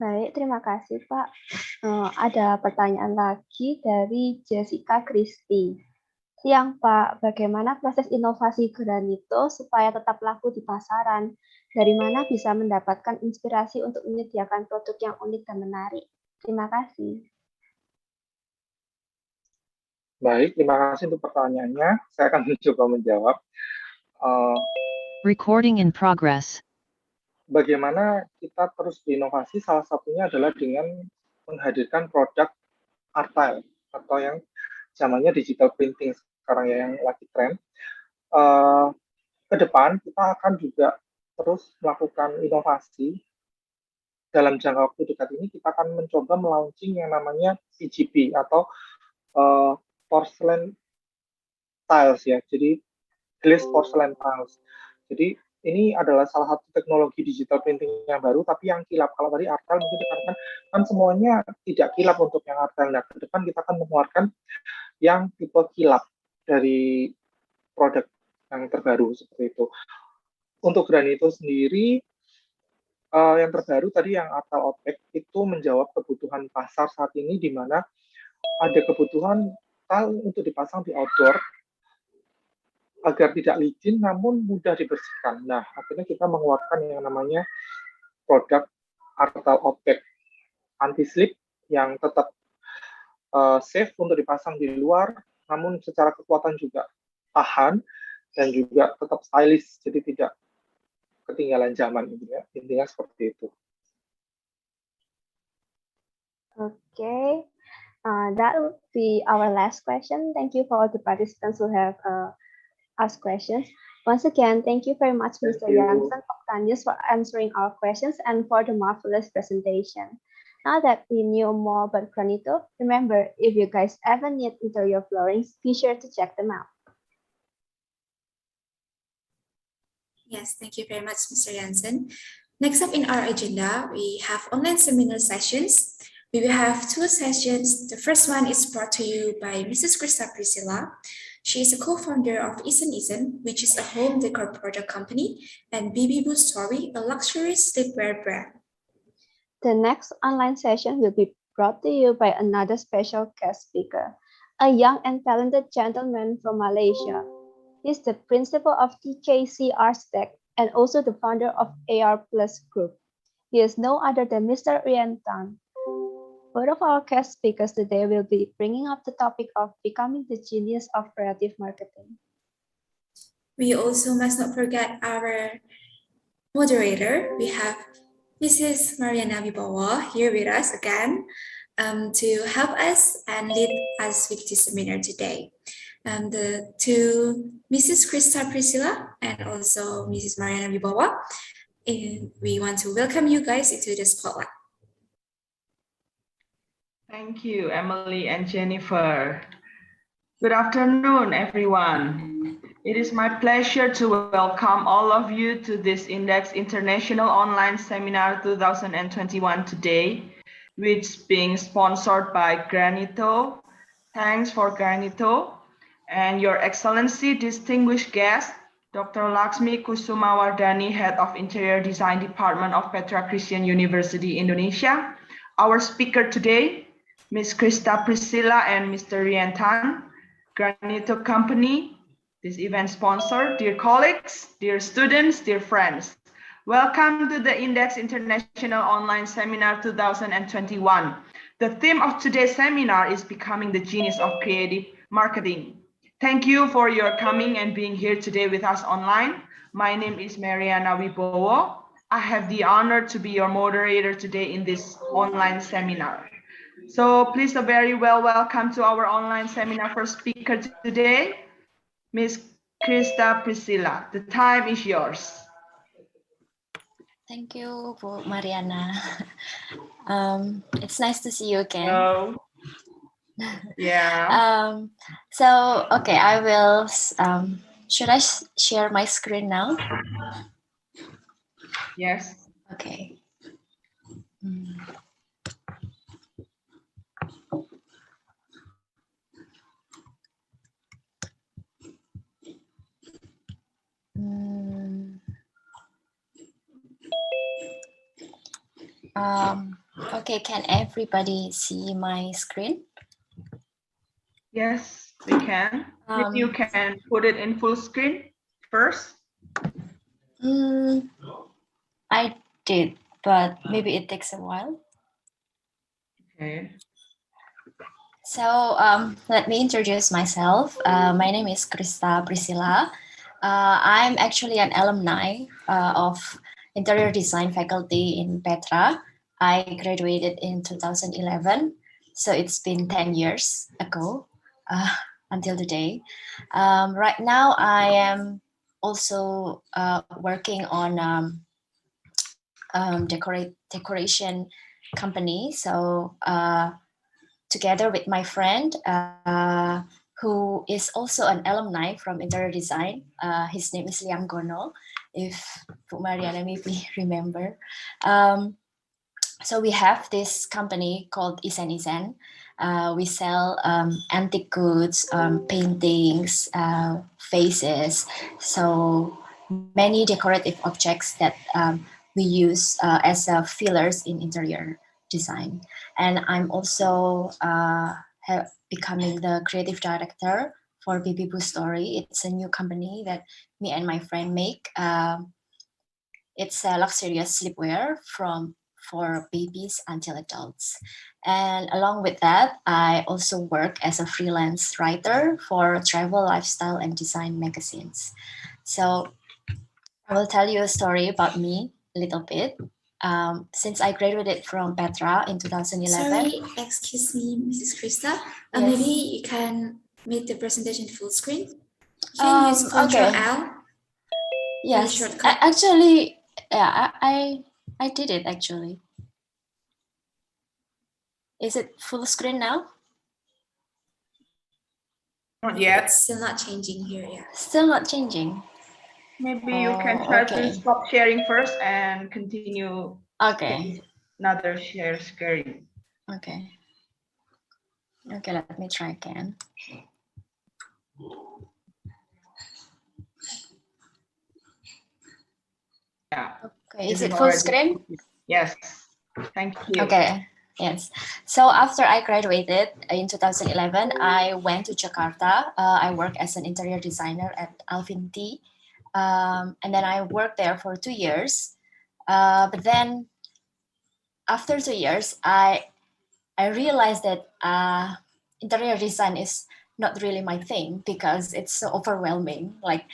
Baik, terima kasih Pak. Ada pertanyaan lagi dari Jessica Christie. Siang Pak, bagaimana proses inovasi granito supaya tetap laku di pasaran? Dari mana bisa mendapatkan inspirasi untuk menyediakan produk yang unik dan menarik? Terima kasih. Baik, terima kasih untuk pertanyaannya. Saya akan mencoba menjawab. Recording in progress. Bagaimana kita terus berinovasi, salah satunya adalah dengan menghadirkan produk art tile atau yang zamannya digital printing sekarang ya, yang lagi tren. Ke depan kita akan juga terus melakukan inovasi. Dalam jangka waktu dekat ini kita akan mencoba melaunching yang namanya PGP atau porcelain tiles ya. Jadi glass porcelain tiles. Jadi ini adalah salah satu teknologi digital printing yang baru, tapi yang kilap. Kalau tadi art tile mungkin dikatakan kan semuanya tidak kilap untuk yang art tile. Nah, ke depan kita akan mengeluarkan yang tipe kilap dari produk yang terbaru seperti itu. Untuk granito sendiri, yang terbaru tadi yang Atal Opek itu menjawab kebutuhan pasar saat ini, di mana ada kebutuhan tile untuk dipasang di outdoor agar tidak licin namun mudah dibersihkan. Nah, akhirnya kita mengeluarkan yang namanya produk Atal Opek anti-slip yang tetap safe untuk dipasang di luar, namun secara kekuatan juga tahan dan juga tetap stylish, jadi tidak ketinggalan zaman intinya seperti itu. Okay, that would be our last question. Thank you for all the participants who have asked questions. Once again, thank you very much, Mr. Jansen Octanius, for answering our questions and for the marvelous presentation. Now that we knew more about granito, remember, if you guys ever need interior floorings, be sure to check them out. Yes, thank you very much, Mr. Jansen. Next up in our agenda, we have online seminar sessions. We will have 2 sessions. The first one is brought to you by Mrs. Krista Priscilla. She is a co-founder of Isen, which is a home decor product company, and Bibi Boo Story, a luxury sleepwear brand. The next online session will be brought to you by another special guest speaker, a young and talented gentleman from Malaysia. He's the principal of TKC Architect and also the founder of AR Plus Group. He is no other than Mr. Rian Tan. Both of our guest speakers today will be bringing up the topic of becoming the genius of creative marketing. We also must not forget our moderator. We have Mrs. Mariana Wibowo here with us again to help us and lead us with this seminar today. To Mrs. Krista Priscilla and also Mrs. Mariana Wibowo, and we want to welcome you guys into the spotlight. Thank you, Emily and Jennifer. Good afternoon, everyone. It is my pleasure to welcome all of you to this Index International Online Seminar 2021 today, which is being sponsored by Granito. Thanks for Granito. And Your Excellency, distinguished guest, Dr. Laksmi Kusumawardhani, Head of Interior Design Department of Petra Christian University, Indonesia. Our speaker today, Ms. Krista Priscilla and Mr. Rian Tan, Granito Company, this event sponsor, dear colleagues, dear students, dear friends. Welcome to the Index International Online Seminar 2021. The theme of today's seminar is Becoming the Genius of Creative Marketing. Thank you for your coming and being here today with us online. My name is Mariana Wibowo. I have the honor to be your moderator today in this online seminar. So please a very welcome to our online seminar first speaker today, Ms. Krista Priscilla. The time is yours. Thank you, Bu Mariana. It's nice to see you again. Hello. Yeah. Okay, I will, should I share my screen now? Yes. Okay. Okay, can everybody see my screen? Yes, we can. Maybe you can put it in full screen first. I did, but maybe it takes a while. Okay. So let me introduce myself. My name is Krista Priscilla. I'm actually an alumni of interior design faculty in Petra. I graduated in 2011, so it's been 10 years ago until today. Right now, I am also working on decoration company. So together with my friend, who is also an alumni from interior design. His name is Liam Gono, if Bu Mariana maybe remember. So we have this company called Isen Isen. We sell antique goods, paintings, vases, so many decorative objects that we use as fillers in interior design. And I'm also becoming the creative director for Baby Boo Story. It's a new company that me and my friend make. It's a luxurious sleepwear for babies until adults. And along with that, I also work as a freelance writer for travel, lifestyle, and design magazines. So I will tell you a story about me a little bit. Since I graduated from Petra in 2011. Sorry, excuse me, Mrs. Krista. Yes. Maybe you can make the presentation full screen. You can use Ctrl L. Yes, actually, yeah, I did it actually. Is it full screen now? Not yet. It's still not changing here, yeah. Still not changing. Maybe you can try to stop sharing first and continue. Okay. Another share screen. Okay. Okay, let me try again. Yeah. Okay, is it full screen? Yes. Thank you. Okay. Yes. So after I graduated in 2011, I went to Jakarta. I worked as an interior designer at Alvin T. And then I worked there for 2 years. But then after 2 years, I realized that interior design is not really my thing because it's so overwhelming. Like,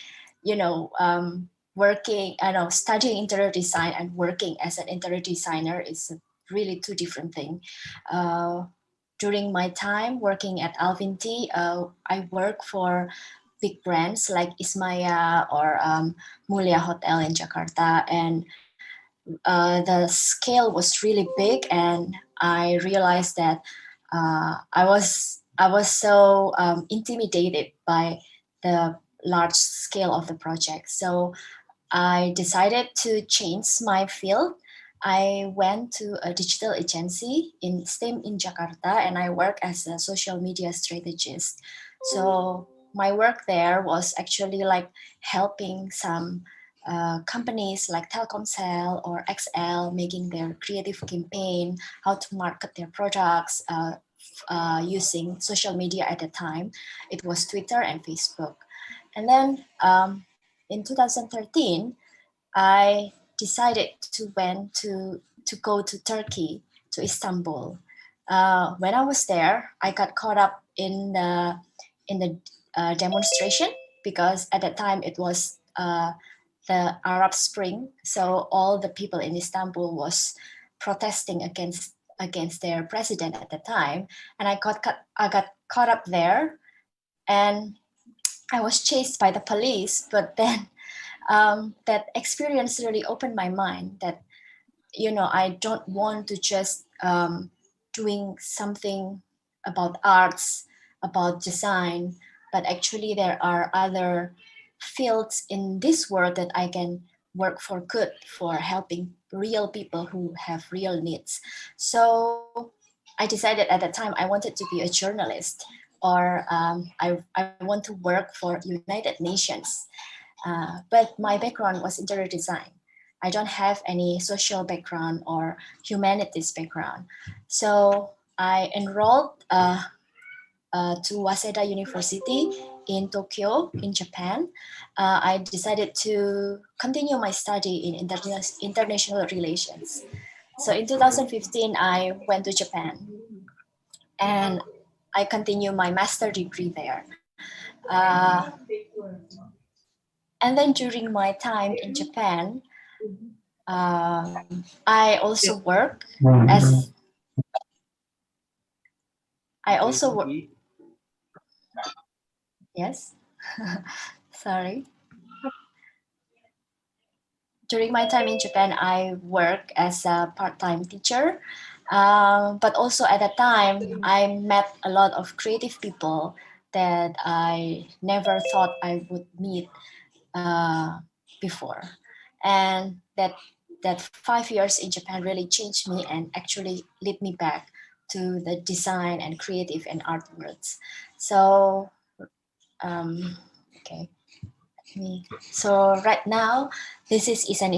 studying interior design and working as an interior designer is really two different things. During my time working at Alvin T, I work for big brands like Ismaya or Mulia Hotel in Jakarta, and the scale was really big, and I realized that I was so intimidated by the large scale of the project. So I decided to change my field. I went to a digital agency in STEM in Jakarta, and I work as a social media strategist. So my work there was actually like helping some companies like Telkomsel or XL making their creative campaign, how to market their products using social media at the time. It was Twitter and Facebook. And then in 2013, I decided to go to Turkey, to Istanbul. When I was there, I got caught up in the demonstration because at that time it was the Arab Spring. So all the people in Istanbul was protesting against their president at the time, and I got caught up there, and I was chased by the police. But then that experience really opened my mind that I don't want to just doing something about arts, about design, but actually there are other fields in this world that I can work for good, for helping real people who have real needs. So I decided at that time I wanted to be a journalist, or I want to work for United Nations. But my background was interior design. I don't have any social background or humanities background. So I enrolled to Waseda University in Tokyo, in Japan. I decided to continue my study in international relations. So in 2015, I went to Japan, and I continue my master degree there. Uh, and then during my time in Japan, I also work as I also work. Yes, sorry. During my time in Japan, I work as a part-time teacher. But also at that time, I met a lot of creative people that I never thought I would meet before, and that 5 years in Japan really changed me and actually lead me back to the design and creative and art worlds. So okay, so right now this is Isan.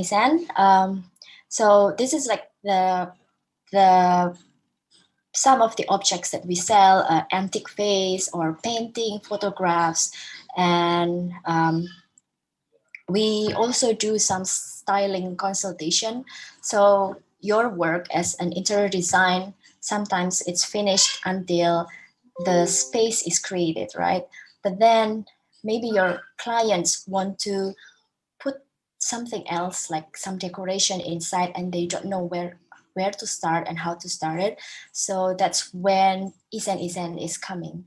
So this is like the some of the objects that we sell, antique vase or painting, photographs, and we also do some styling consultation. So your work as an interior design, sometimes it's finished until the space is created, right? But then maybe your clients want to put something else, like some decoration inside, and they don't know where to start and how to start it. So that's when Isen is coming.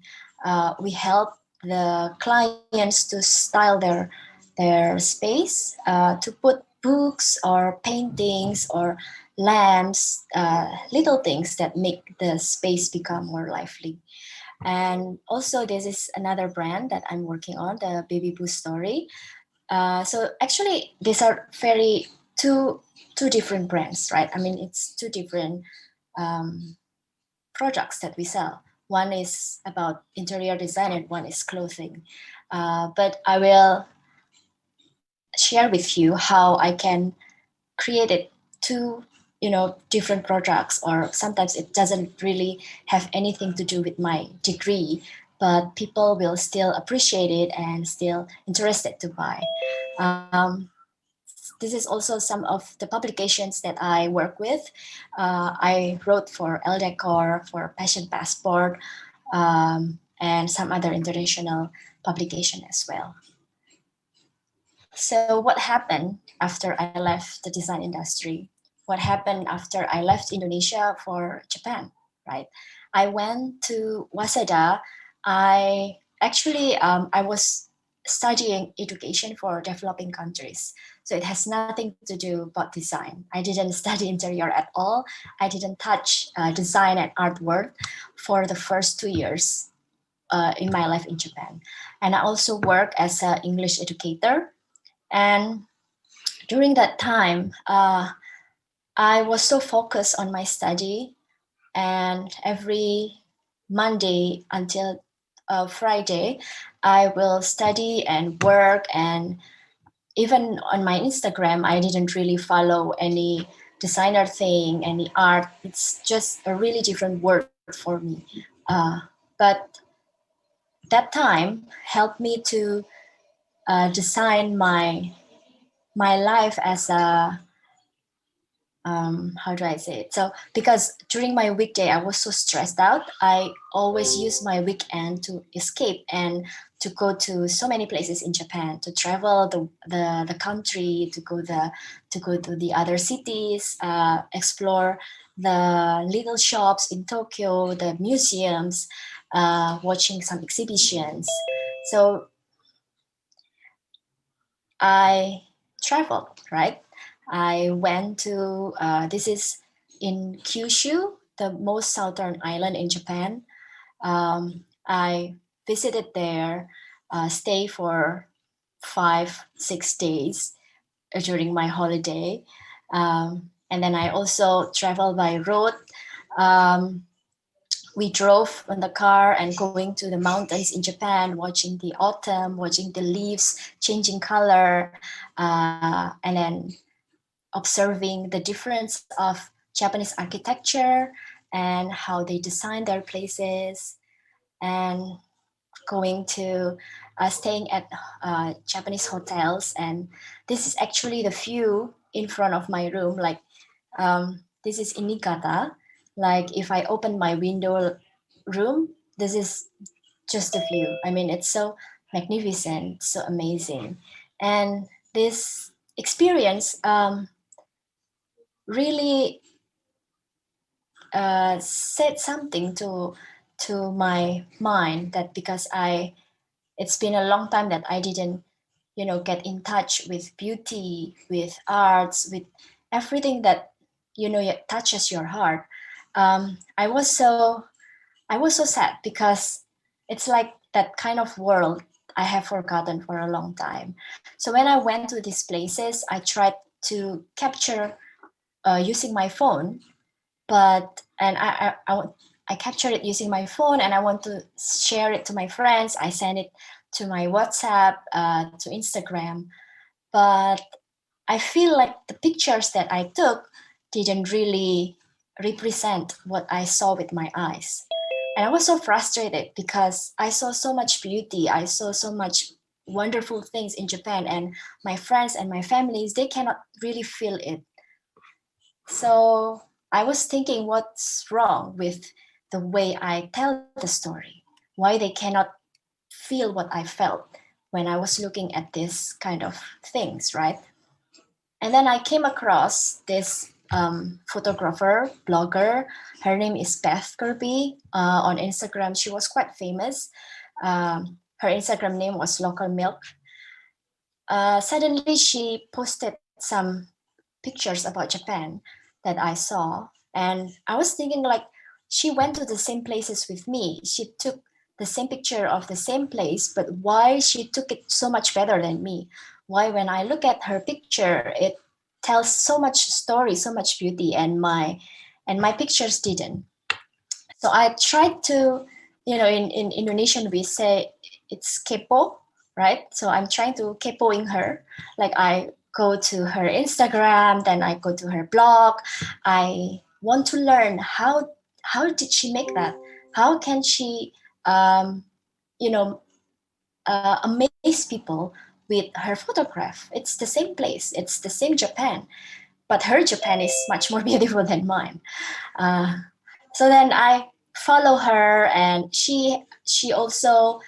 We help the clients to style their space, to put books or paintings or lamps, little things that make the space become more lively. And also this is another brand that I'm working on, the Baby Boo Story. So actually these are two different brands, right? I mean, it's two different products that we sell. One is about interior design and one is clothing. But I will share with you how I can create it two different projects, or sometimes it doesn't really have anything to do with my degree, but people will still appreciate it and still interested to buy. This is also some of the publications that I work with. I wrote for El Decor, for Passion Passport, and some other international publication as well. So what happened after I left the design industry? What happened after I left Indonesia for Japan, right? I went to Waseda. I actually, I was studying education for developing countries. So it has nothing to do about design. I didn't study interior at all. I didn't touch design and artwork for the first 2 years in my life in Japan. And I also work as an English educator. And during that time, I was so focused on my study, and every Monday until Friday, I will study and work. And even on my Instagram, I didn't really follow any designer thing, any art. It's just a really different world for me. But that time helped me to design my life as a how do I say it? So because during my weekday I was so stressed out, I always use my weekend to escape and to go to so many places in Japan, to travel the country, to go to the other cities, explore the little shops in Tokyo, the museums, watching some exhibitions. So I traveled, right? I went to, this is in Kyushu, the most southern island in Japan. I visited there, stay for 5-6 days during my holiday. And then I also traveled by road. We drove on the car and going to the mountains in Japan, watching the autumn, watching the leaves changing color, and then observing the difference of Japanese architecture and how they design their places, and going to staying at Japanese hotels. And this is actually the view in front of my room. Like this is in Niigata. Like if I open my window room, this is just the view. I mean, it's so magnificent, so amazing. And this experience really said something to my mind, that because it's been a long time that I didn't get in touch with beauty, with arts, with everything that touches your heart. I was so sad, because it's like that kind of world I have forgotten for a long time. So when I went to these places, I tried to capture using my phone, and I captured it using my phone, and I want to share it to my friends. I send it to my WhatsApp, to Instagram, but I feel like the pictures that I took didn't really represent what I saw with my eyes. And I was so frustrated, because I saw so much beauty. I saw so much wonderful things in Japan, and my friends and my families, they cannot really feel it. So I was thinking, what's wrong with the way I tell the story? Why they cannot feel what I felt when I was looking at this kind of things, right? And then I came across this photographer, blogger. Her name is Beth Kirby. On Instagram, she was quite famous. Her Instagram name was Local Milk. Suddenly, she posted some pictures about Japan that I saw. And I was thinking, like, she went to the same places with me. She took the same picture of the same place, but why she took it so much better than me? Why, when I look at her picture, it tells so much story, so much beauty, and my pictures didn't. So I tried to, in Indonesian we say it's kepo, right? So I'm trying to kepoing her. Like I go to her Instagram, then I go to her blog. I want to learn how did she make that? How can she, you know, amaze people with her photograph? It's the same place, it's the same Japan, but her Japan is much more beautiful than mine. Uh, so then I follow her, and she also,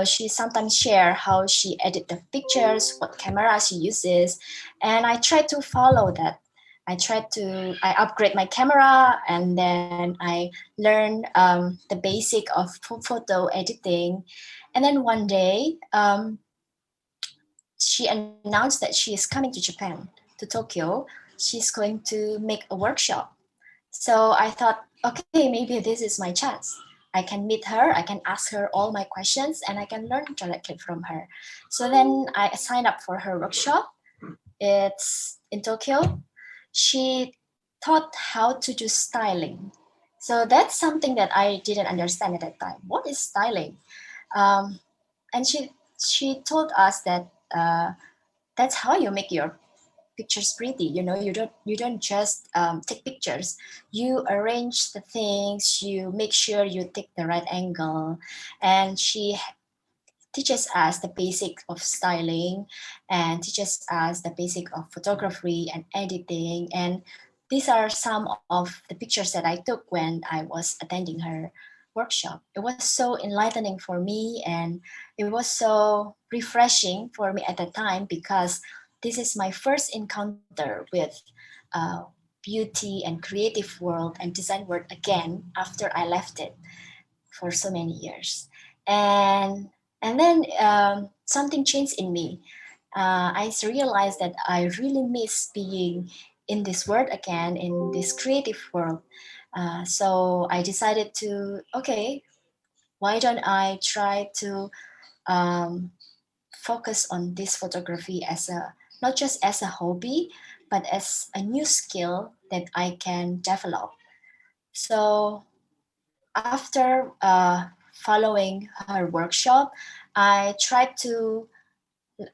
she sometimes share how she edit the pictures, what camera she uses, and I try to follow that. I upgrade my camera, and then I learn the basic of photo editing. And then one day, she announced that she is coming to Japan, to Tokyo. She's going to make a workshop. So I thought, okay, maybe this is my chance. I can meet her, I can ask her all my questions, and I can learn directly from her. So then I signed up for her workshop. It's in Tokyo. She taught how to do styling. So that's something that I didn't understand at that time. What is styling? Um, and she told us that that's how you make your pictures pretty. You don't just take pictures. You arrange the things, you make sure you take the right angle. And she teaches us the basic of styling, and teaches us the basic of photography and editing. And these are some of the pictures that I took when I was attending her workshop. It was so enlightening for me, and it was so refreshing for me at the time, because this is my first encounter with uh, beauty and creative world and design world again after I left it for so many years. And then something changed in me. I realized that I really miss being in this world again, in this creative world. So I decided to, okay, why don't I try to um, focus on this photography as a, not just as a hobby, but as a new skill that I can develop. So after following her workshop, I tried to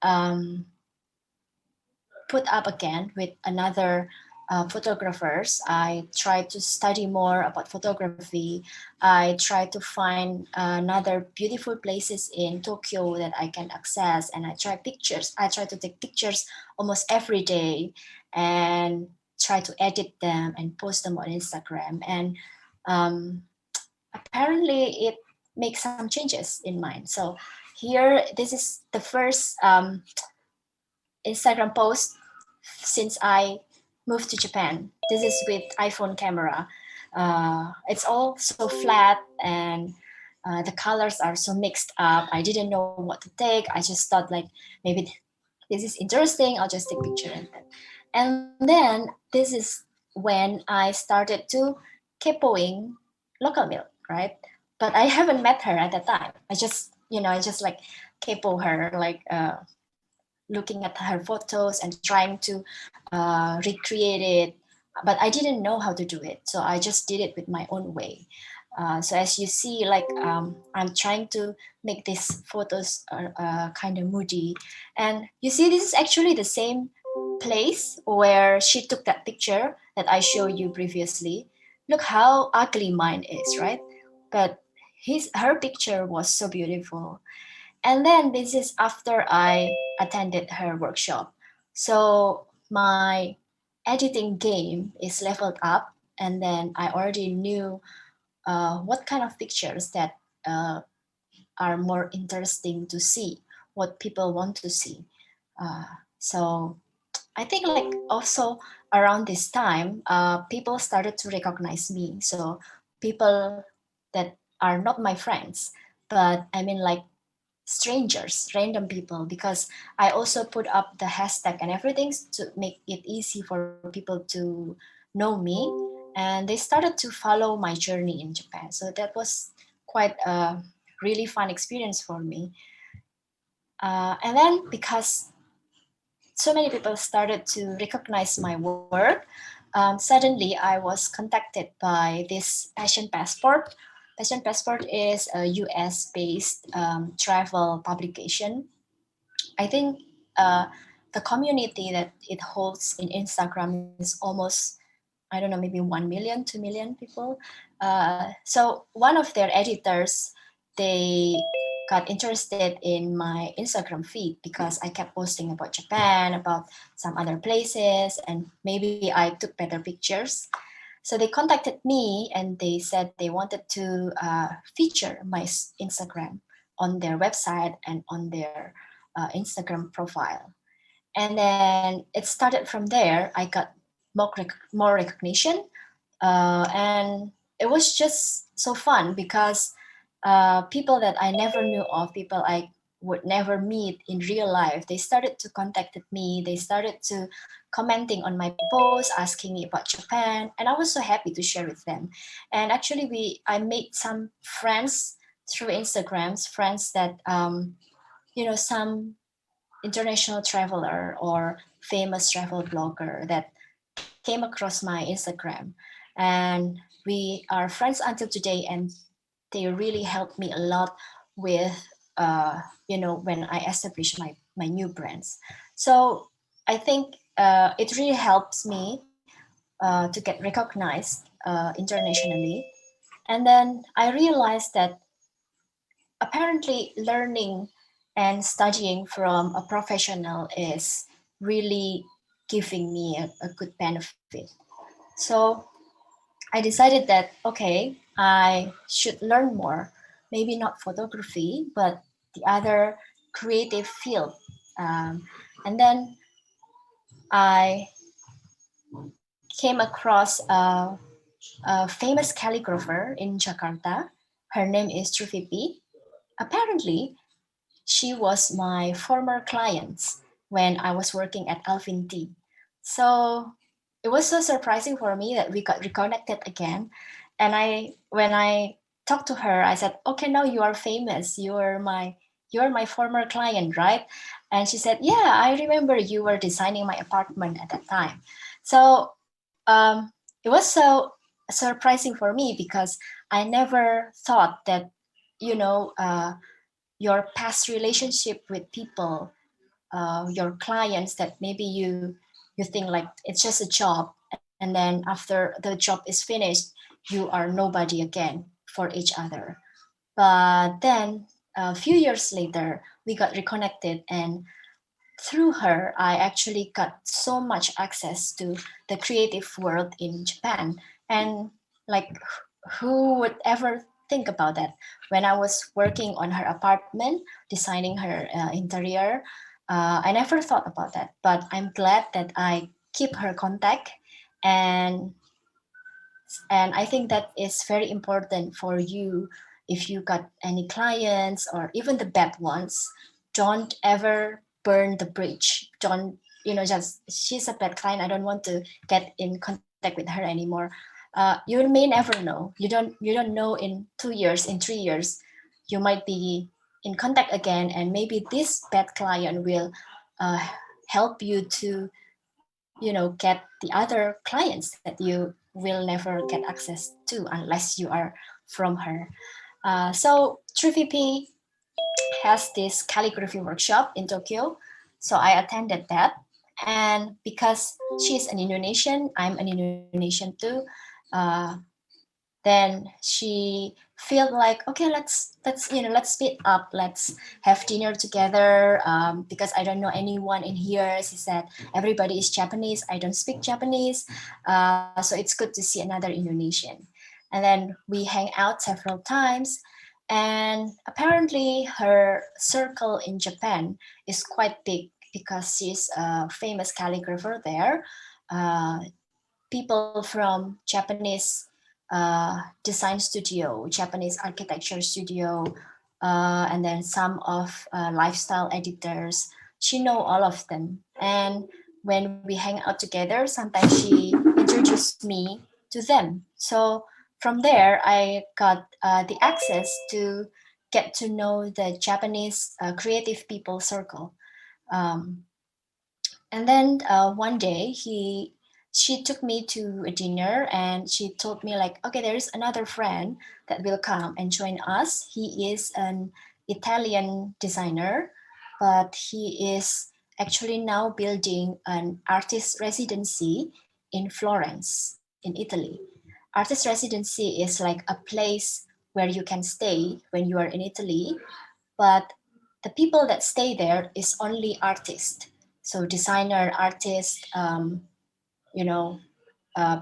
um, put up again with another photographers. I tried to study more about photography. I tried to find another beautiful places in Tokyo that I can access, and I try to take pictures almost every day, and try to edit them and post them on Instagram. And um, apparently it makes some changes in mine. So here, this is the first Instagram post since I moved to Japan. This is with iPhone camera. It's all so flat, and the colors are so mixed up. I didn't know what to take. I just thought like, maybe this is interesting. I'll just take a picture and then this is when I started to kepoing local milk, right? But I haven't met her at that time. I just like kepo her, like looking at her photos and trying to recreate it. But I didn't know how to do it, so I just did it with my own way. So as you see, like I'm trying to make these photos kind of moody, and you see this is actually the same place where she took that picture that I showed you previously. Look how ugly mine is, right? But her picture was so beautiful. And then this is after I attended her workshop. So my editing game is leveled up, and then I already knew what kind of pictures that are more interesting to see, what people want to see. So I think like also around this time, people started to recognize me. So people that are not my friends, but I mean like strangers, random people, because I also put up the hashtag and everything to make it easy for people to know me. And they started to follow my journey in Japan. So that was quite a really fun experience for me. And then because so many people started to recognize my work, suddenly I was contacted by this Passion Passport. Passion Passport is a US based travel publication. I think the community that it holds in Instagram is almost, I don't know, maybe 1 million, 2 million people. So one of their editors, they got interested in my Instagram feed because I kept posting about Japan, about some other places, and maybe I took better pictures. So they contacted me and they said they wanted to feature my Instagram on their website and on their Instagram profile. And then it started from there. I got more recognition, and it was just so fun because people that I never knew of, people I would never meet in real life, they started to contact me. They started to commenting on my posts, asking me about Japan, and I was so happy to share with them. And actually, I made some friends through Instagrams, friends that some international traveler or famous travel blogger that came across my Instagram. And we are friends until today, and they really helped me a lot with, when I established my new brands. So I think it really helps me to get recognized internationally. And then I realized that apparently learning and studying from a professional is really giving me a good benefit. So I decided that, okay, I should learn more, maybe not photography, but the other creative field. And then I came across a famous calligrapher in Jakarta. Her name is Truvipi. Apparently, she was my former client when I was working at Alvin T. So it was so surprising for me that we got reconnected again. And when I talked to her, I said, "Okay, now you are famous. You are my former client, right?" And she said, "Yeah, I remember you were designing my apartment at that time." So it was so surprising for me because I never thought that you know. Your past relationship with people, your clients that maybe you think like it's just a job, and then after the job is finished, you are nobody again for each other. But then a few years later, we got reconnected, and through her, I actually got so much access to the creative world in Japan. And like, who would ever think about that? When I was working on her apartment, designing her interior, I never thought about that. But I'm glad that I keep her contact, and I think that is very important for you. If you got any clients or even the bad ones, don't ever burn the bridge. Don't, just she's a bad client, I don't want to get in contact with her anymore. You may never know. You don't know in 2 years, in 3 years, you might be in contact again, and maybe this bad client will uh, help you to get the other clients that you will never get access to unless you are from her. So True VP has this calligraphy workshop in Tokyo. So I attended that. And because she's an Indonesian, I'm an Indonesian too. Uh, then she felt like, okay, let's meet up, let's have dinner together, because I don't know anyone in here. She said everybody is Japanese, I don't speak Japanese, so it's good to see another Indonesian. And then we hang out several times, and apparently her circle in Japan is quite big because she's a famous calligrapher there. uh, People from Japanese design studio, Japanese architecture studio, and then some of lifestyle editors. She know all of them, and when we hang out together, sometimes she introduced me to them. So from there, I got the access to get to know the Japanese creative people circle. Um, and then one day she took me to a dinner, and she told me like, okay, there is another friend that will come and join us. He is an Italian designer, but he is actually now building an artist residency in Florence, in Italy. Artist residency is like a place where you can stay when you are in Italy, but the people that stay there is only artists. So designer, artists, you know,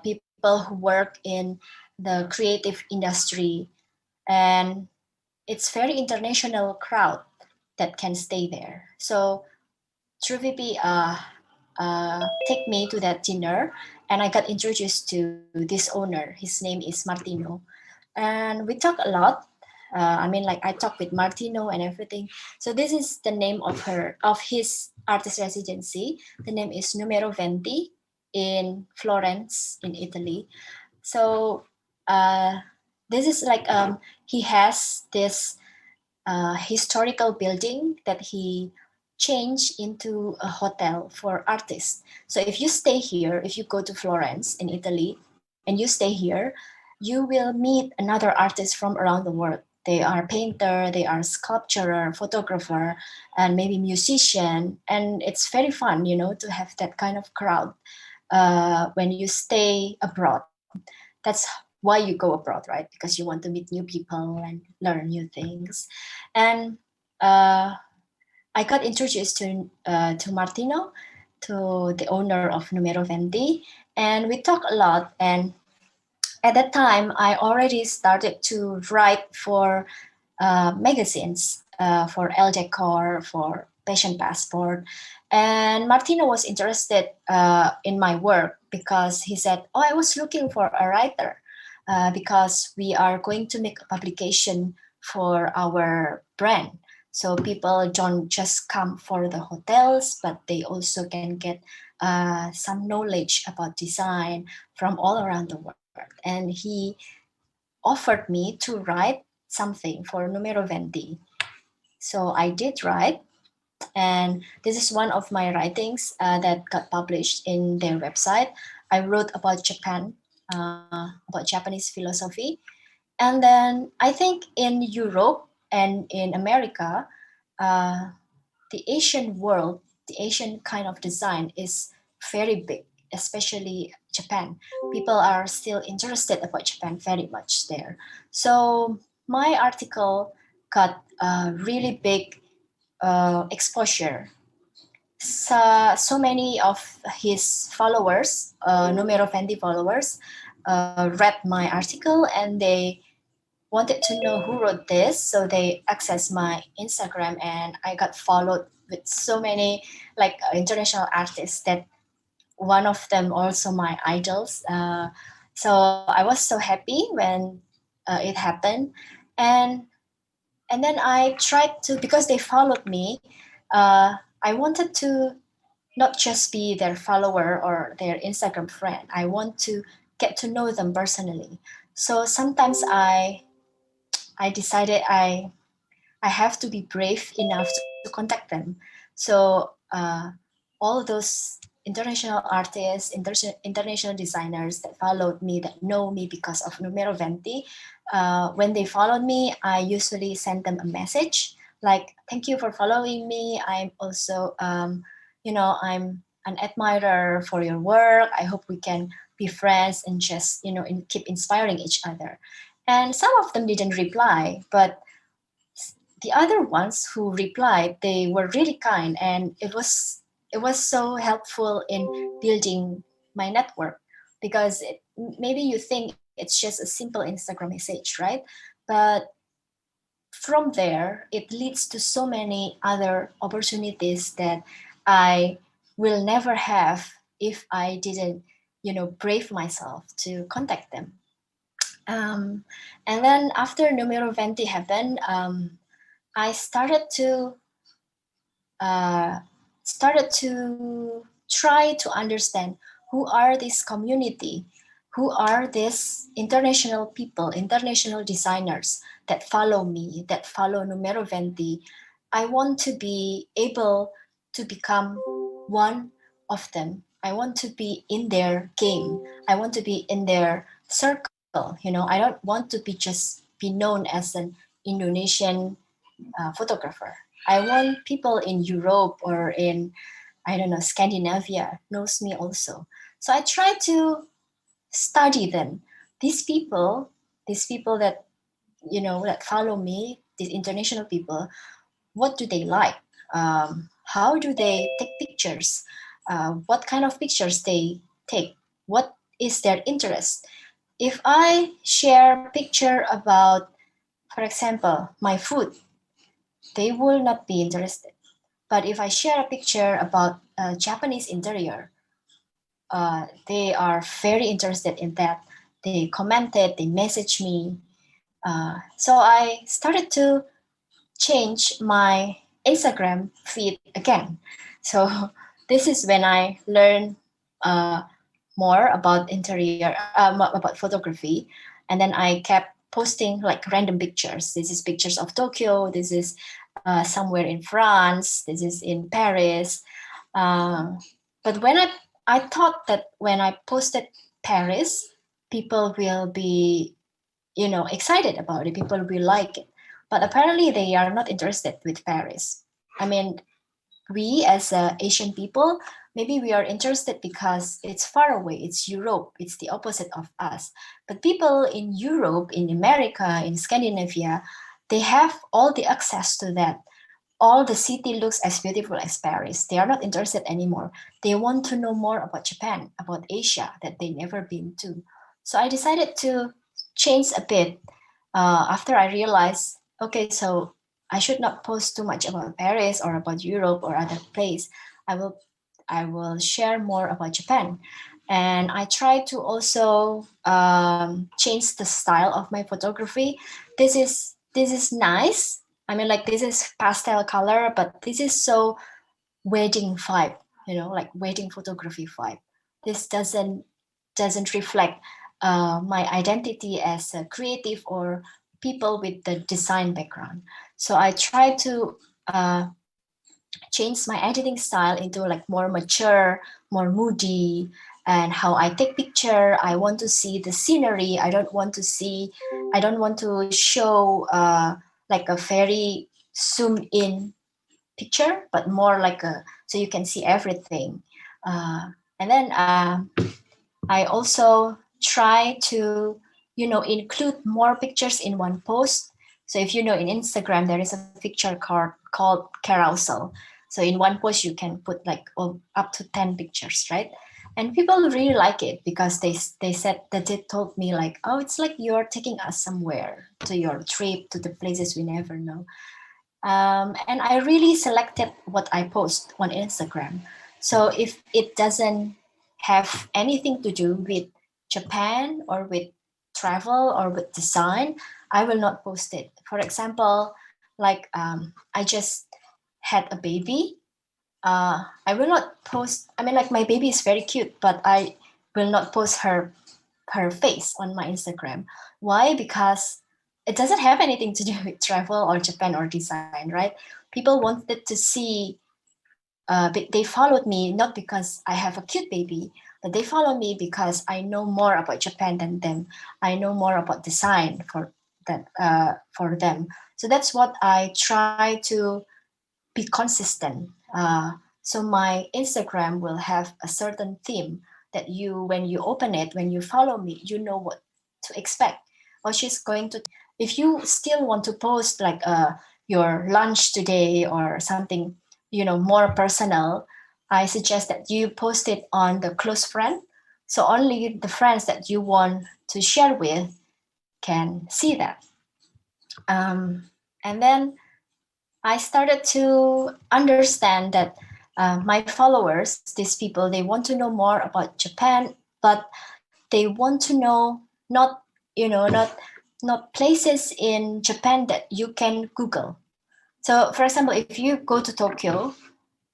people who work in the creative industry, and it's very international crowd that can stay there. So True VP take me to that dinner, and I got introduced to this owner. His name is Martino, and we talk a lot. I mean, like I talk with Martino and everything. So this is the name of his artist residency. The name is Numero Venti in Florence, in Italy. So uh, this is like he has this historical building that he changed into a hotel for artists. So if you stay here, if you go to Florence in Italy and you stay here, you will meet another artist from around the world. They are painter, they are sculptor, photographer, and maybe musician. And it's very fun, you know, to have that kind of crowd when you stay abroad. That's why you go abroad, right? Because you want to meet new people and learn new things. And uh, I got introduced to Martino, to the owner of Numero Venti, and we talked a lot. And at that time, I already started to write for magazines, for El Decor, for Passion Passport. And Martino was interested in my work because he said, "Oh, I was looking for a writer because we are going to make a publication for our brand. So people don't just come for the hotels, but they also can get some knowledge about design from all around the world." And he offered me to write something for Numero Venti. So I did write, and this is one of my writings that got published in their website. I wrote about Japan, about Japanese philosophy. And then I think in Europe and in America, uh, the Asian world, the Asian kind of design is very big, especially Japan. People are still interested about Japan very much there. So my article got a really big exposure. So many of his followers, Numero Fendi followers, read my article and they wanted to know who wrote this. So they accessed my Instagram and I got followed with so many like international artists that one of them also my idols. So I was so happy when it happened. And and then I tried to, because they followed me, I wanted to not just be their follower or their Instagram friend. I want to get to know them personally. So sometimes I decided I have to be brave enough to contact them. So all those international artists, international designers that followed me, that know me because of Numero Venti, when they followed me, I usually send them a message like, "Thank you for following me. I'm also, I'm an admirer for your work. I hope we can be friends and just, keep inspiring each other." And some of them didn't reply, but the other ones who replied, they were really kind, and it was so helpful in building my network, because maybe you think it's just a simple Instagram message, right? But from there it leads to so many other opportunities that I will never have if I didn't, brave myself to contact them. um, and then after Numero Venti happened, I uh, started to try to understand who are this community, who are these international people, international designers that follow me, that follow Numero Venti. I want to be able to become one of them. I want to be in their game. I want to be in their circle. I don't want to be known as an Indonesian photographer. I want people in Europe or in I don't know, Scandinavia knows me also. So I try to study them. These people that, you know, that follow me, these international people, what do they like? How do they take pictures? What kind of pictures they take? What is their interest? If I share a picture about, for example, my food, they will not be interested. But if I share a picture about Japanese interior, they are very interested in that. They commented, they message me. So I started to change my Instagram feed again. So this is when I learned uh, more about interior, about photography, and then I kept posting like random pictures. This is pictures of Tokyo. This is somewhere in France. This is in Paris. Uh, but when I thought that when I posted Paris, people will be, you know, excited about it. People will like it. But apparently they are not interested with Paris. I mean, we as Asian people, maybe we are interested because it's far away. It's Europe. It's the opposite of us. But people in Europe, in America, in Scandinavia, they have all the access to that. All the city looks as beautiful as Paris. They are not interested anymore. They want to know more about Japan, about Asia that they never been to. So I decided to change a bit after I realized, okay, so I should not post too much about Paris or about Europe or other place. I will share more about Japan, and I try to also change the style of my photography. This is nice. I mean, like this is pastel color, but this is so wedding vibe, you know, like wedding photography vibe. This doesn't reflect my identity as a creative or people with the design background. So I try to change my editing style into like more mature, more moody, and how I take picture. I want to see the scenery. I don't want to show like a very zoomed in picture, but more like a, so you can see everything. And then I also try to, you know, include more pictures in one post. So if you know in Instagram, there is a picture called carousel. So in one post, you can put like up to 10 pictures, right? And people really like it because they said that they told me like, oh, it's like you're taking us somewhere to your trip to the places we never know. And I really selected what I post on Instagram. So if it doesn't have anything to do with Japan or with travel or with design, I will not post it. For example, like I just had a baby. I will not post. I mean, like my baby is very cute, but I will not post her face on my Instagram. Why? Because it doesn't have anything to do with travel or Japan or design, right? People wanted to see, they followed me not because I have a cute baby, but they follow me because I know more about Japan than them. I know more about design for them. So that's what I try to be consistent. So my Instagram will have a certain theme that you, when you open it, when you follow me, you know what to expect. Or she's going to. If you still want to post like your lunch today or something, you know, more personal, I suggest that you post it on the close friend. So only the friends that you want to share with can see that. And then I started to understand that my followers, these people, they want to know more about Japan, but they want to know not, you know, not places in Japan that you can Google. So, for example, if you go to Tokyo,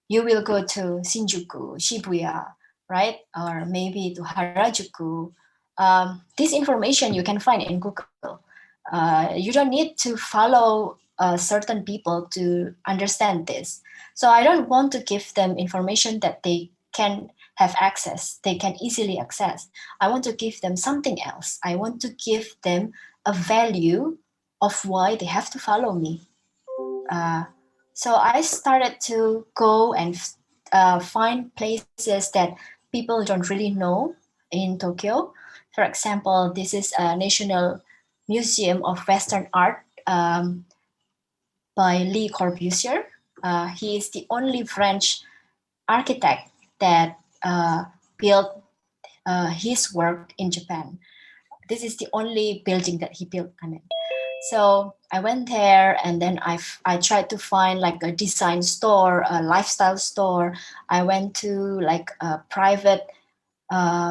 you will go to Shinjuku, Shibuya, right? Or maybe to Harajuku. This information you can find in Google. You don't need to follow certain people to understand this. So I don't want to give them information that they can have access, they can easily access. I want to give them something else. I want to give them a value of why they have to follow me. So I started to go and find places that people don't really know in Tokyo. For example, this is a National Museum of Western Art by Le Corbusier. He is the only French architect that built his work in Japan. This is the only building that he built. I mean, so I went there, and then I tried to find like a design store, a lifestyle store. I went to like a private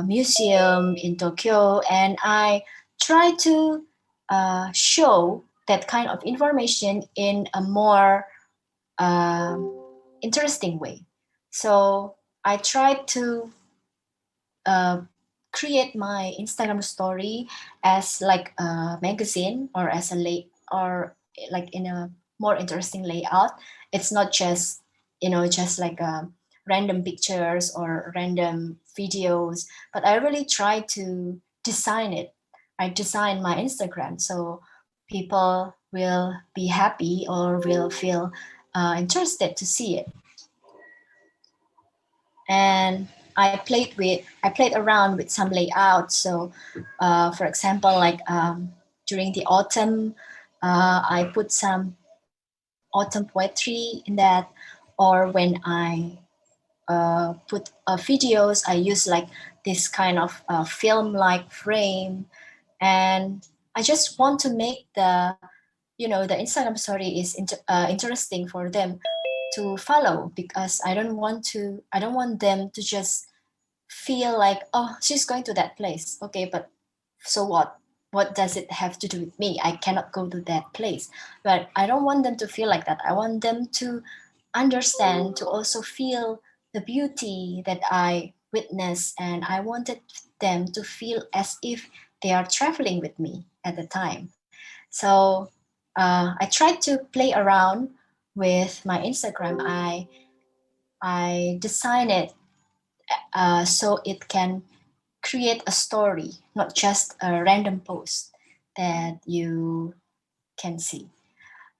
museum in Tokyo, and I tried to show that kind of information in a more interesting way. So I tried to uh, create my Instagram story as like a magazine, or as a or like in a more interesting layout. It's not just, just like random pictures or random videos, but I really try to design it. I design my Instagram so people will be happy or will feel interested to see it. And I played around with some layouts. So, for example, like during the autumn, I put some autumn poetry in that, or when I put videos, I use like this kind of film-like frame, and I just want to make the Instagram story is interesting for them to follow, because I don't want them to just feel like, oh, she's going to that place. Okay, but so what? What does it have to do with me? I cannot go to that place. But I don't want them to feel like that. I want them to understand, to also feel the beauty that I witness, and I wanted them to feel as if they are traveling with me at the time. So I tried to play around with my Instagram. I design it so it can create a story, not just a random post that you can see.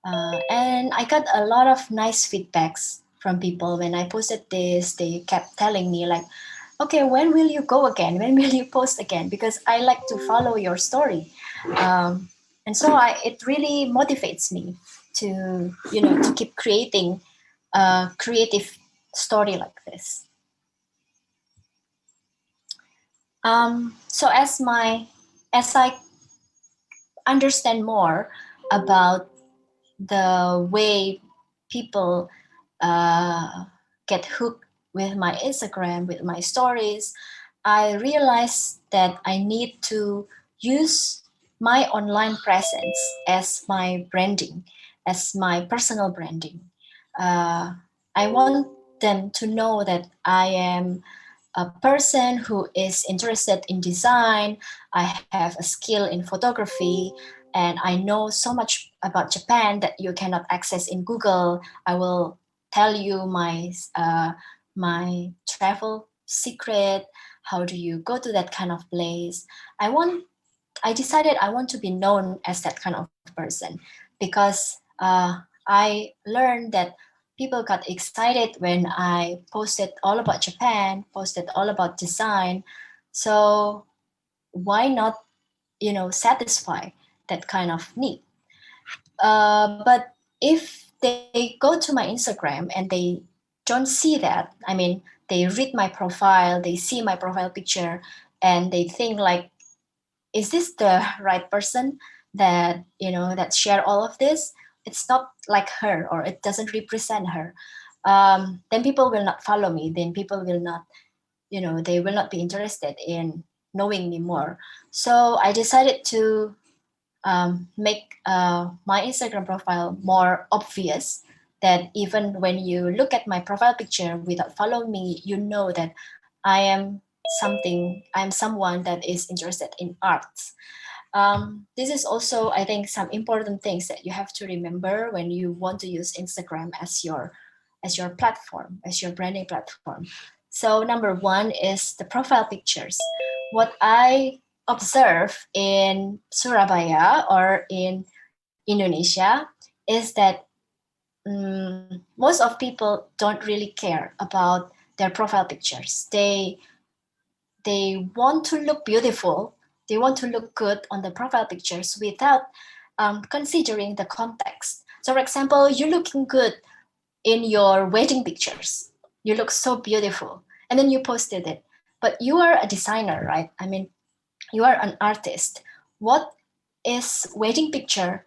And I got a lot of nice feedbacks from people when I posted this. They kept telling me like, okay, when will you go again? When will you post again? Because I like to follow your story. And so it really motivates me to, to keep creating a creative story like this. So as I understand more about the way people get hooked with my Instagram, with my stories, I realized that I need to use my online presence as my branding, as my personal branding. I want them to know that I am a person who is interested in design. I have a skill in photography, and I know so much about Japan that you cannot access in Google. I will tell you my travel secret. How do you go to that kind of place? I decided I want to be known as that kind of person, because I learned that people got excited when I posted all about Japan, posted all about design. So why not, satisfy that kind of need? But if they go to my Instagram and they don't see that, I mean, they read my profile, they see my profile picture, and they think like, is this the right person that that share all of this? It's not like her, or it doesn't represent her. Then people will not follow me, then people will not, they will not be interested in knowing me more. So I decided to make my Instagram profile more obvious, that even when you look at my profile picture without following me, you know that I'm someone that is interested in arts. This is also, I think, some important things that you have to remember when you want to use Instagram as your platform, as your branding platform. So number one is the profile pictures. What I observe in Surabaya or in Indonesia is that most of people don't really care about their profile pictures. They want to look beautiful. They want to look good on the profile pictures without considering the context. So for example, you're looking good in your wedding pictures. You look so beautiful. And then you posted it. But you are a designer, right? I mean, you are an artist. What is wedding picture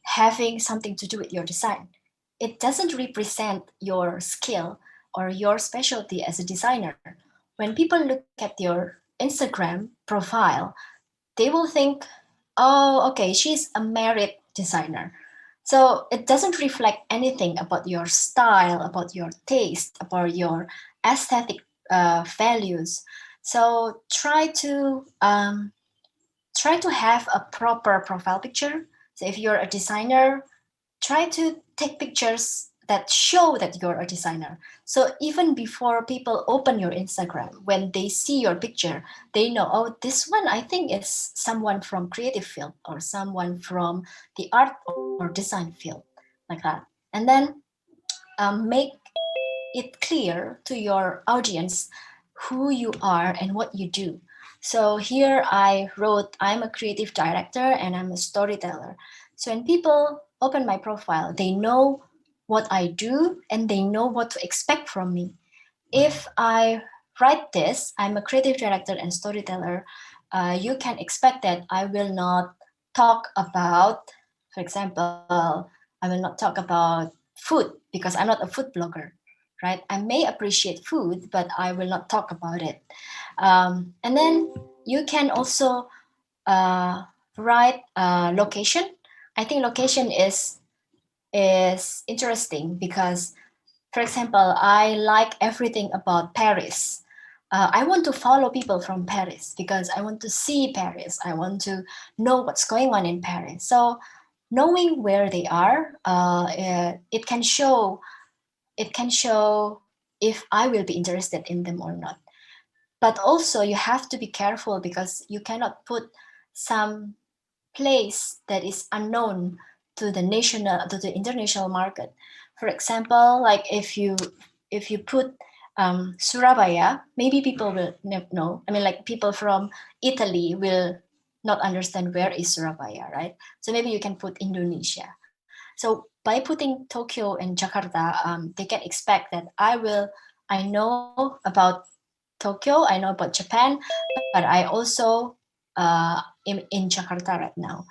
having something to do with your design? It doesn't represent your skill or your specialty as a designer. When people look at your Instagram profile, they will think, oh, okay, she's a married designer. So it doesn't reflect anything about your style, about your taste, about your aesthetic values. So try to have a proper profile picture. So if you're a designer, try to take pictures that show that you're a designer. So even before people open your Instagram, when they see your picture, they know, oh, this one I think is someone from creative field or someone from the art or design field, like that. And then make it clear to your audience who you are and what you do. So here I wrote, I'm a creative director and I'm a storyteller. So when people open my profile, they know what I do and they know what to expect from me. If I write this, I'm a creative director and storyteller, you can expect that I will not talk about, for example, I will not talk about food because I'm not a food blogger, right? I may appreciate food, but I will not talk about it. And then you can also write location. I think location is interesting because, for example, I like everything about Paris. I want to follow people from Paris because I want to see Paris. I want to know what's going on in Paris. So knowing where they are, it can show if I will be interested in them or not. But also you have to be careful because you cannot put some place that is unknown to the national to the international market. For example, like if you put Surabaya, maybe people will not know. I mean, like people from Italy will not understand where is Surabaya, right? So maybe you can put Indonesia. So by putting Tokyo and Jakarta, they can expect that I know about Tokyo, I know about Japan, but I also in Jakarta right now.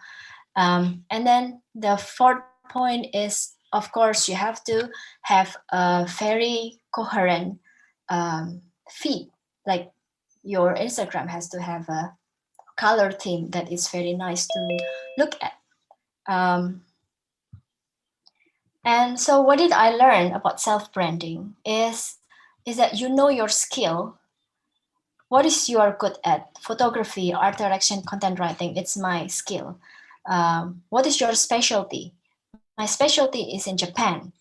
And then the fourth point is, of course, you have to have a very coherent feed. Like your Instagram has to have a color theme that is very nice to look at. And so what did I learn about self-branding is that you know your skill. What is you are good at? Photography, art direction, content writing. It's my skill. What is your specialty? My specialty is in Japan.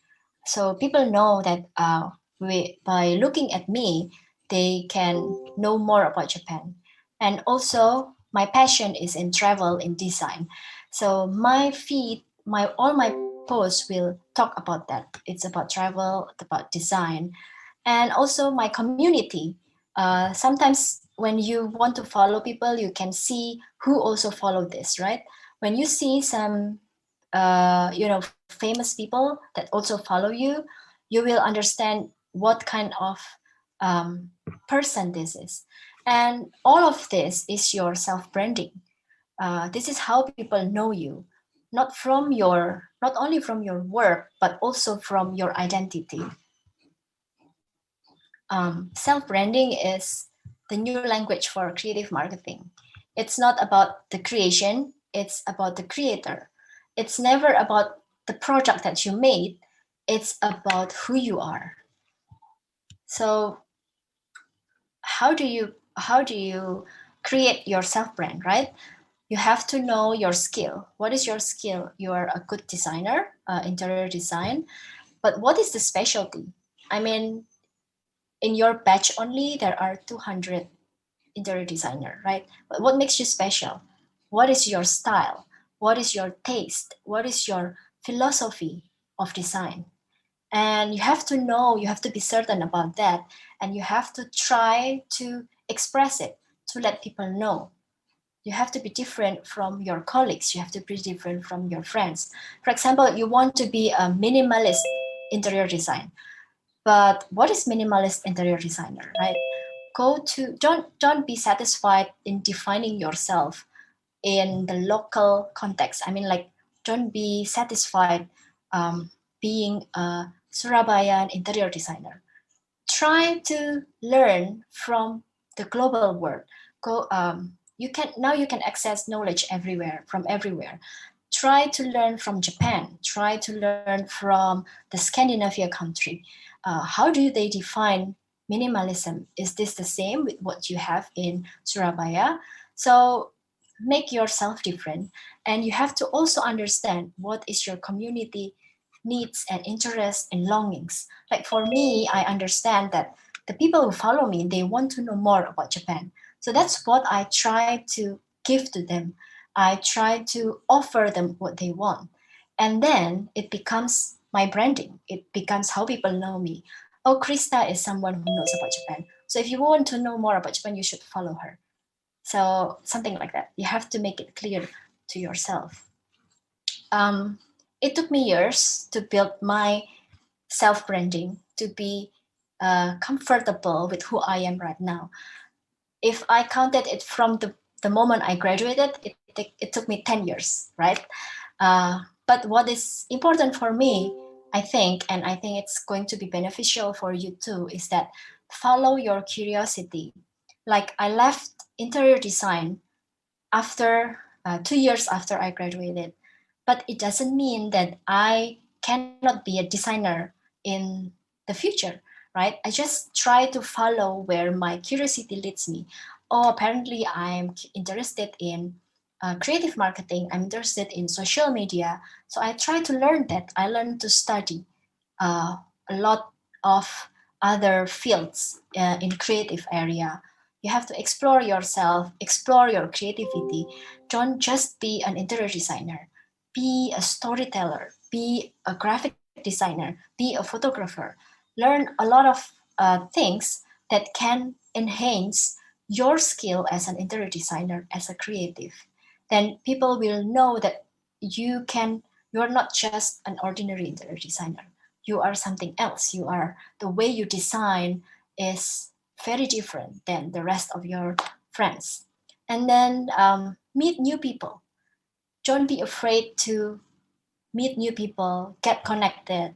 So people know that by looking at me, they can know more about Japan. And also, my passion is in travel, in design. So my feed, all my posts will talk about that. It's about travel, it's about design, and also my community. Sometimes when you want to follow people, you can see who also follow this, right? When you see some famous people that also follow you will understand what kind of person this is. And all of this is your self-branding. This is how people know you, not only from your work, but also from your identity. Self-branding is the new language for creative marketing. It's not about the creation, it's about the creator. It's never about the project that you made, it's about who you are. So how do you create your self-brand, right? You have to know your skill. What is your skill? You are a good designer, interior design, but what is the specialty? I mean, in your batch only, there are 200 interior designer, right? But what makes you special? What is your style? What is your taste? What is your philosophy of design? And you have to know, you have to be certain about that, and you have to try to express it to let people know. You have to be different from your colleagues. You have to be different from your friends. For example, you want to be a minimalist interior design. But what is minimalist interior designer, right? Don't be satisfied in defining yourself in the local context. I mean, like, don't be satisfied being a Surabayan interior designer. Try to learn from the global world. You can access knowledge everywhere, from everywhere. Try to learn from Japan. Try to learn from the Scandinavia country. How do they define minimalism? Is this the same with what you have in Surabaya? So make yourself different, and you have to also understand what is your community needs and interests and longings. Like for me, I understand that the people who follow me, they want to know more about Japan. So that's what I try to give to them. I try to offer them what they want. And then it becomes my branding. It becomes how people know me. Oh, Krista is someone who knows about Japan. So if you want to know more about Japan, you should follow her. So something like that. You have to make it clear to yourself. It took me years to build my self-branding, to be comfortable with who I am right now. If I counted it from the moment I graduated, it took me 10 years, right? But what is important for me, I think, and I think it's going to be beneficial for you too, is that follow your curiosity. Like I left interior design after 2 years after I graduated, but it doesn't mean that I cannot be a designer in the future, right? I just try to follow where my curiosity leads me. Oh, apparently I'm interested in creative marketing. I'm interested in social media. So I try to learn that. I learned to study uh, a lot of other fields in creative area. You have to explore yourself, explore your creativity. Don't just be an interior designer. Be a storyteller, be a graphic designer, be a photographer. Learn a lot of things that can enhance your skill as an interior designer, as a creative. Then people will know that you're not just an ordinary interior designer. You are something else. The way you design is very different than the rest of your friends. And then meet new people. Don't be afraid to meet new people, get connected.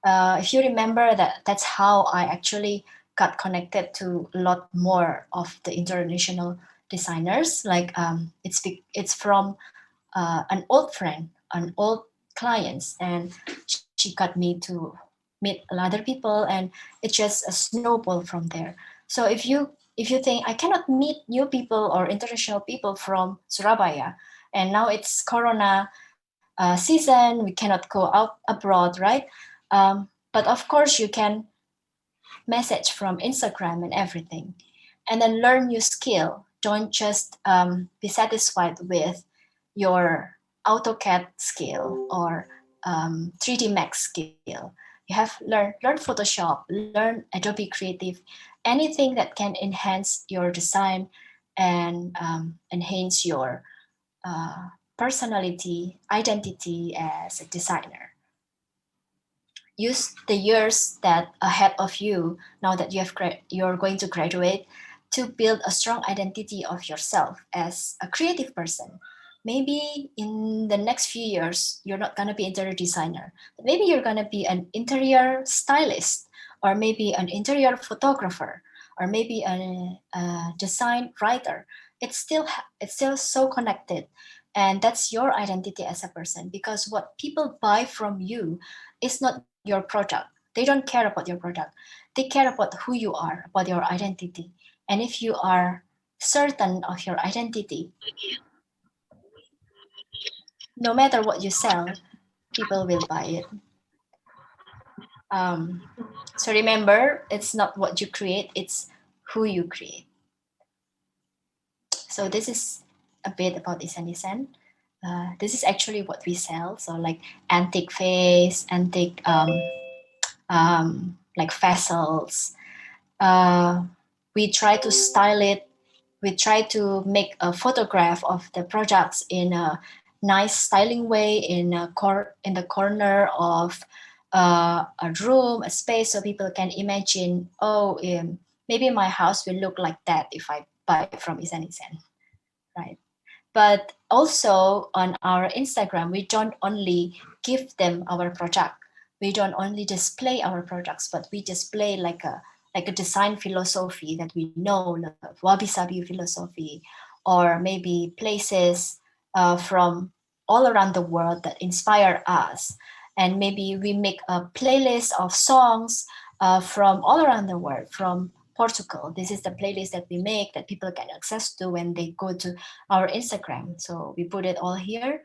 If you remember that's how I actually got connected to a lot more of the international designers. Like it's from an old friend, an old clients, and she got me to meet other people, and it's just a snowball from there. So if you think I cannot meet new people or international people from Surabaya, and now it's Corona season, we cannot go out abroad, right? But of course, you can message from Instagram and everything, and then learn new skill. Don't just be satisfied with your AutoCAD skill or 3D Max skill. You have learn Photoshop, learn Adobe Creative, anything that can enhance your design and enhance your personality, identity as a designer. Use the years that ahead of you, now that you're going to graduate, to build a strong identity of yourself as a creative person. Maybe in the next few years you're not going to be interior designer, but maybe you're going to be an interior stylist, or maybe an interior photographer, or maybe a design writer. It's still so connected, and that's your identity as a person, because what people buy from you is not your product. They don't care about your product. They care about who you are, about your identity. And if you are certain of your identity, no matter what you sell, people will buy it. So remember, it's not what you create, it's who you create. So this is a bit about design. This is actually what we sell. So like antique vase, antique like vessels. We try to style it. We try to make a photograph of the projects in a nice styling way in the corner of a room, a space, so people can imagine, oh, maybe my house will look like that if I buy it from Isen Isen, right? But also on our Instagram, we don't only give them our product. We don't only display our products, but we display like a design philosophy that we know, like wabi sabi philosophy, or maybe places from all around the world that inspire us. And maybe we make a playlist of songs from all around the world, from Portugal. This is the playlist that we make that people can access to when they go to our Instagram. So we put it all here.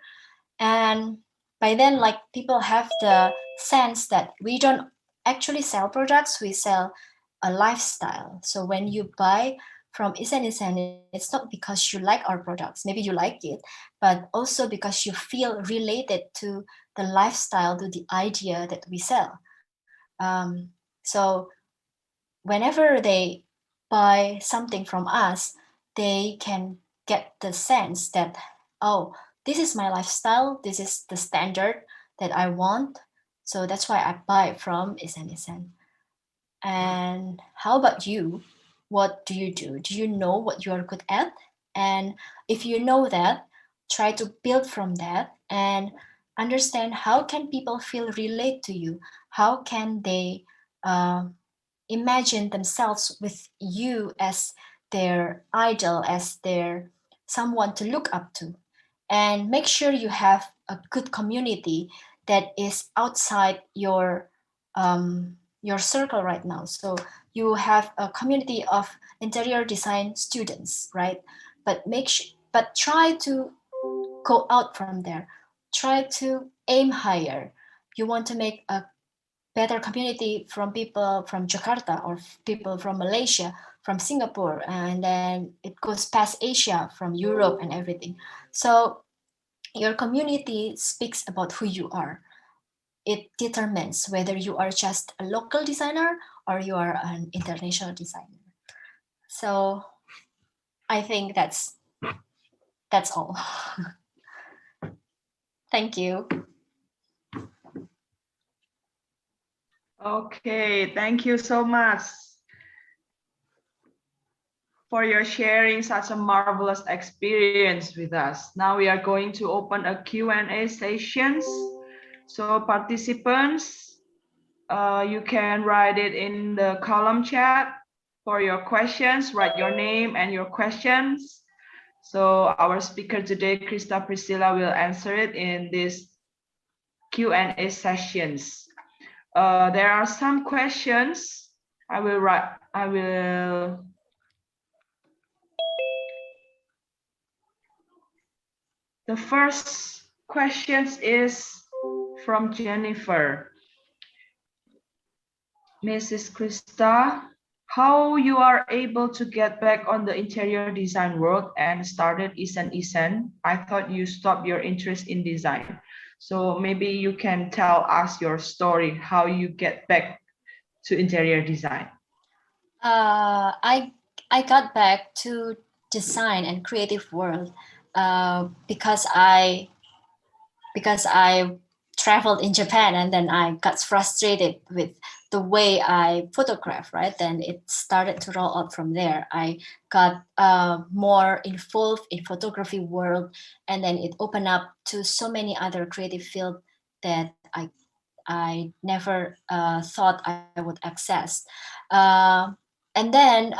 And by then, like, people have the sense that we don't actually sell products, we sell a lifestyle. So when you buy from Isen Isen, it's not because you like our products, maybe you like it, but also because you feel related to the lifestyle, to the idea that we sell. So whenever they buy something from us, they can get the sense that, oh, this is my lifestyle, this is the standard that I want. So that's why I buy from Isen Isen. And how about you? What do you do? Do you know what you are good at? And if you know that, try to build from that and understand how can people feel relate to you? How can they imagine themselves with you as their idol, as their someone to look up to? And make sure you have a good community that is outside your circle right now. So you have a community of interior design students, right? But but try to go out from there. Try to aim higher. You want to make a better community from people from Jakarta or people from Malaysia, from Singapore, and then it goes past Asia, from Europe and everything. So your community speaks about who you are. It determines whether you are just a local designer or you are an international designer. So I think that's all. Thank you. Okay, thank you so much for your sharing such a marvelous experience with us. Now we are going to open a Q&A sessions. So participants, you can write it in the column chat for your questions, write your name and your questions. So our speaker today, Krista Priscilla, will answer it in this Q&A sessions. There are some questions. The first question is from Jennifer. Mrs. Krista, how you are able to get back on the interior design world and started Isen Isen? I thought you stopped your interest in design. So maybe you can tell us your story, how you get back to interior design. I got back to design and creative world because I traveled in Japan, and then I got frustrated with the way I photograph, right? Then it started to roll out from there. I got more involved in photography world, and then it opened up to so many other creative fields that I never thought I would access. And then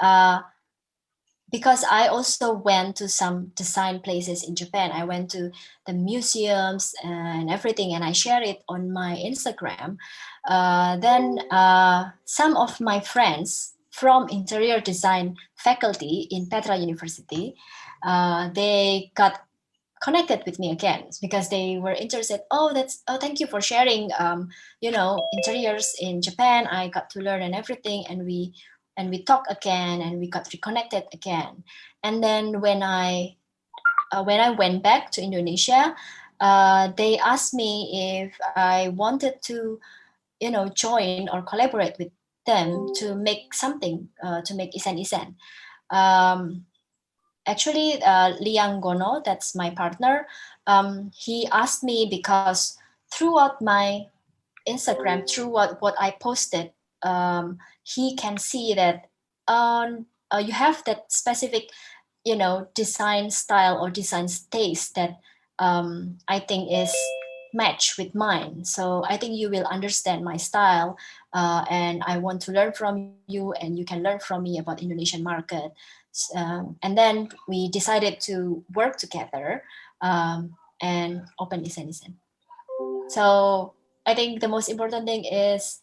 because I also went to some design places in Japan. I went to the museums and everything, and I share it on my Instagram. Then some of my friends from interior design faculty in Petra University, they got connected with me again because they were interested. Oh, thank you for sharing interiors in Japan. I got to learn and everything, and we talked again, and we got reconnected again. And then when I went back to Indonesia, they asked me if I wanted to join or collaborate with them to make something, to make isen. Um, Actually, Liang Gono, that's my partner, he asked me because throughout my Instagram, through what I posted, he can see that you have that specific, design style or design taste that I think is match with mine. So I think you will understand my style, and I want to learn from you, and you can learn from me about Indonesian market. And then we decided to work together, and open isen. So I think the most important thing is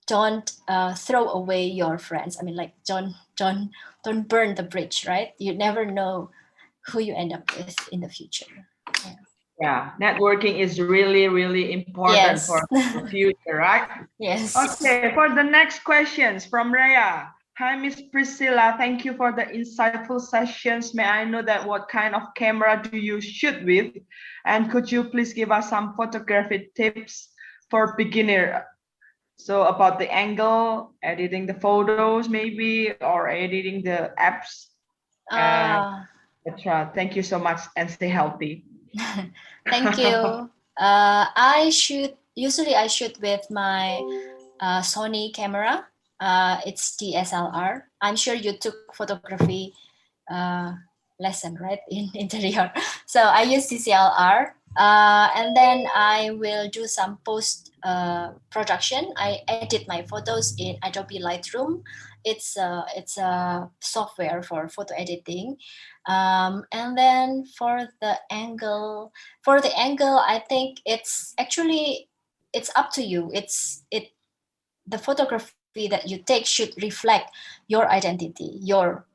don't throw away your friends. I mean, like don't burn the bridge, right? You never know who you end up with in the future. Yeah, networking is really, really important Yes. for the future, right? Yes. Okay, for the next questions from Rhea. Hi, Miss Priscilla. Thank you for the insightful sessions. May I know that what kind of camera do you shoot with? And could you please give us some photography tips for beginner? So about the angle, editing the photos maybe, or editing the apps, and Petra. Thank you so much and stay healthy. Thank you. Usually I shoot with my Sony camera. It's DSLR. I'm sure you took photography lesson, right, in interior. So I use DSLR, and then I will do some post production. I edit my photos in Adobe Lightroom. It's a software for photo editing. And then for the angle, I think it's actually it's up to you. The photography that you take should reflect your identity,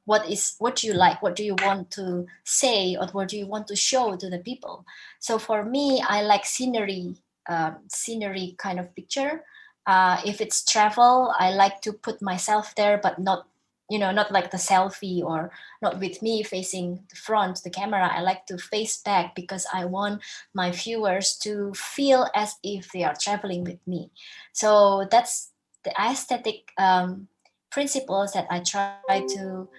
what you like, what do you want to say, or what do you want to show to the people. So for me, I like scenery kind of picture. If it's travel, I like to put myself there, but not like the selfie, or not with me facing the front the camera. I like to face back because I want my viewers to feel as if they are traveling with me. So that's the aesthetic principles that I try to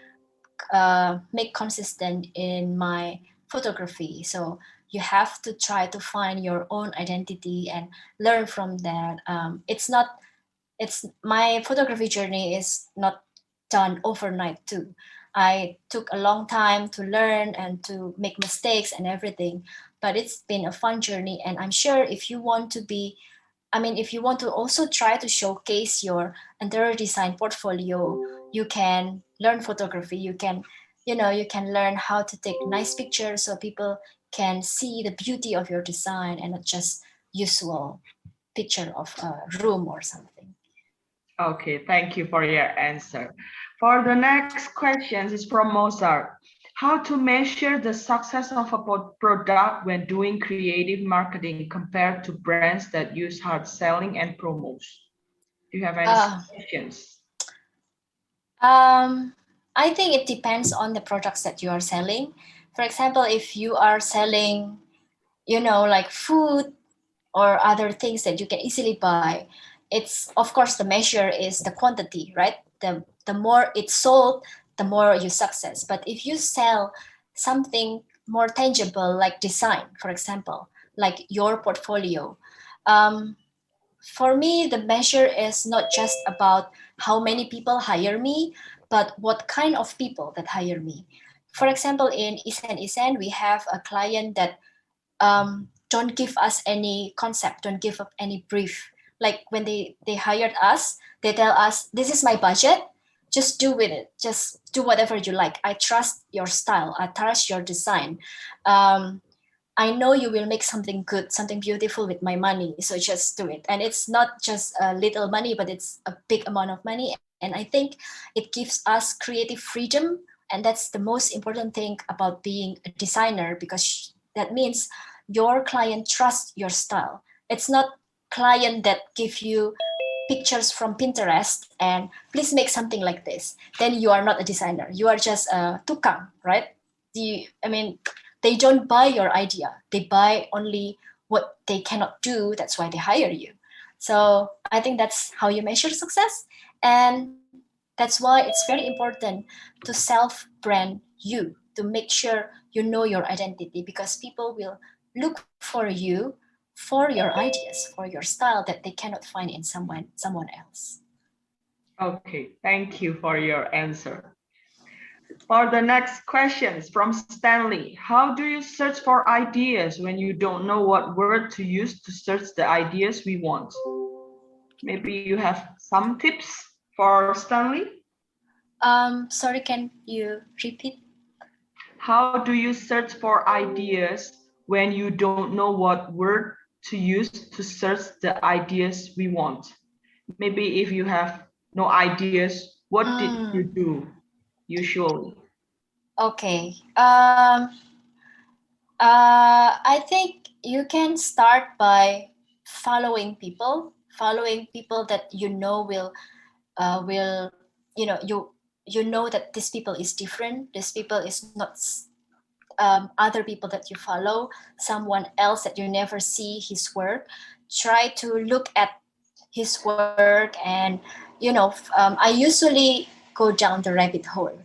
make consistent in my photography. So you have to try to find your own identity and learn from that. It's my photography journey is not done overnight too. I took a long time to learn and to make mistakes and everything, but it's been a fun journey. And I'm sure if you want to also try to showcase your interior design portfolio, you can learn photography. You can learn how to take nice pictures so people can see the beauty of your design and not just usual picture of a room or something. Okay, thank you for your answer. For the next questions is from Mozart. How to measure the success of a product when doing creative marketing compared to brands that use hard selling and promos? Do you have any suggestions? I think it depends on the products that you are selling. For example, if you are selling, like food or other things that you can easily buy, it's of course the measure is the quantity, right? The more it's sold, the more you success. But if you sell something more tangible, like design, for example, like your portfolio, for me, the measure is not just about how many people hire me, but what kind of people that hire me. For example, in Isen, we have a client that don't give us any concept, don't give up any brief. Like when they hired us, they tell us, this is my budget, just do with it, just do whatever you like. I trust your style, I trust your design. I know you will make something good, something beautiful with my money, so just do it. And it's not just a little money, but it's a big amount of money. And I think it gives us creative freedom, and that's the most important thing about being a designer, because that means your client trusts your style. It's not client that give you pictures from Pinterest and please make something like this. Then you are not a designer. You are just a tukang, right? They don't buy your idea. They buy only what they cannot do. That's why they hire you. So I think that's how you measure success. And that's why it's very important to self-brand you, to make sure you know your identity, because people will look for you for your ideas, for your style that they cannot find in someone else. Okay, thank you for your answer. For the next questions from Stanley, how do you search for ideas when you don't know what word to use to search the ideas we want? Maybe you have some tips for Stanley? Sorry, can you repeat? How do you search for ideas when you don't know what word to use to search the ideas we want? Maybe if you have no ideas, what did you do usually? Okay. I think you can start by following people that you know will you know that this people is different. This people is not other people that you follow, someone else that you never see his work. Try to look at his work, and I usually go down the rabbit hole.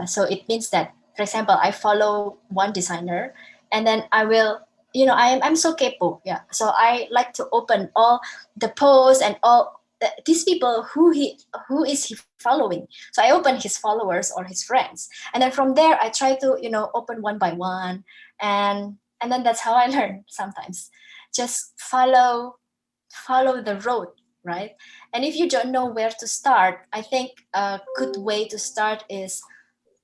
So it means that, for example, I follow one designer, and then I will, I'm so capo, yeah. So I like to open all the posts and all these people who is he following. So I open his followers or his friends, and then from there I try to open one by one, and then that's how I learn sometimes. Just follow the road, right? And if you don't know where to start, I think a good way to start is,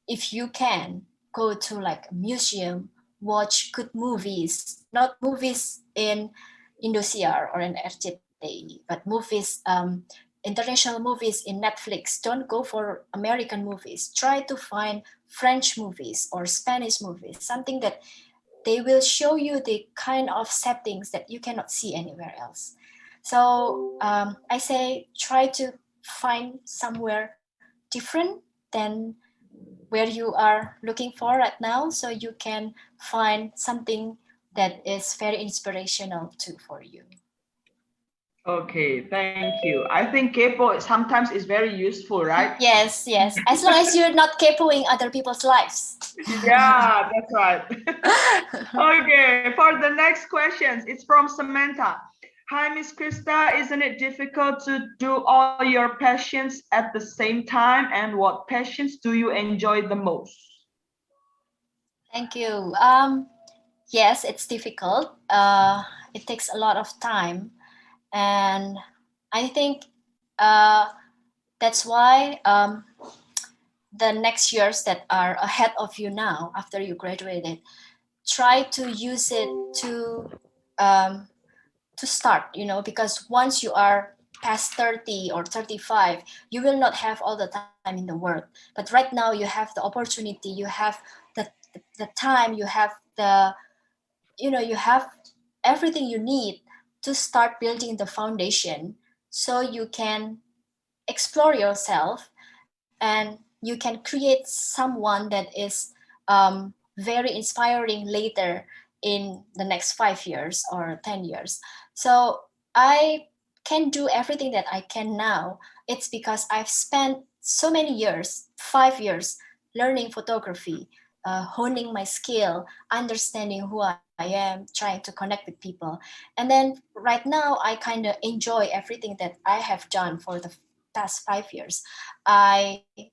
if you can, go to like a museum, watch good movies, not movies in Indosiar or in RCTI, but movies, international movies in Netflix. Don't go for American movies. Try to find French movies or Spanish movies, something that they will show you the kind of settings that you cannot see anywhere else. So I say try to find somewhere different than where you are looking for right now, so you can find something that is very inspirational too for you. Okay, thank you. I think capo sometimes is very useful, right? Yes, yes. As long as you're not capoing other people's lives. Yeah, that's right. Okay, for the next questions, it's from Samantha. Hi, Miss Krista. Isn't it difficult to do all your passions at the same time? And what passions do you enjoy the most? Thank you. Yes, it's difficult. It takes a lot of time, and I think uh, that's why the next years that are ahead of you now, after you graduated, try to use it um, to start. Because once you are past 30 or 35, you will not have all the time in the world. But right now you have the opportunity, you have the time, you have you have everything you need to start building the foundation, so you can explore yourself, and you can create someone that is very inspiring later in the next 5 years or 10 years. So I can do everything that I can now. It's because I've spent so many years, 5 years, learning photography, honing my skill, understanding who I am, trying to connect with people. And then right now, I kind of enjoy everything that I have done for the past 5 years.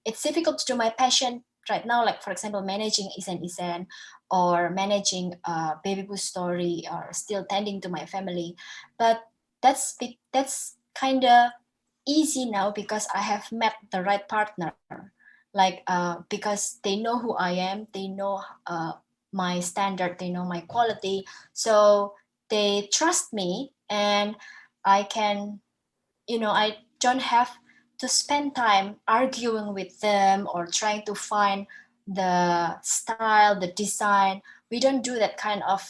It's difficult to do my passion right now, like for example, managing Isen or managing baby boo story, or still tending to my family. But that's kind of easy now, because I have met the right partner. Like because they know who I am, they know my standard, they know my quality, so they trust me, and I can, I don't have to spend time arguing with them or trying to find the style, the design. We don't do that kind of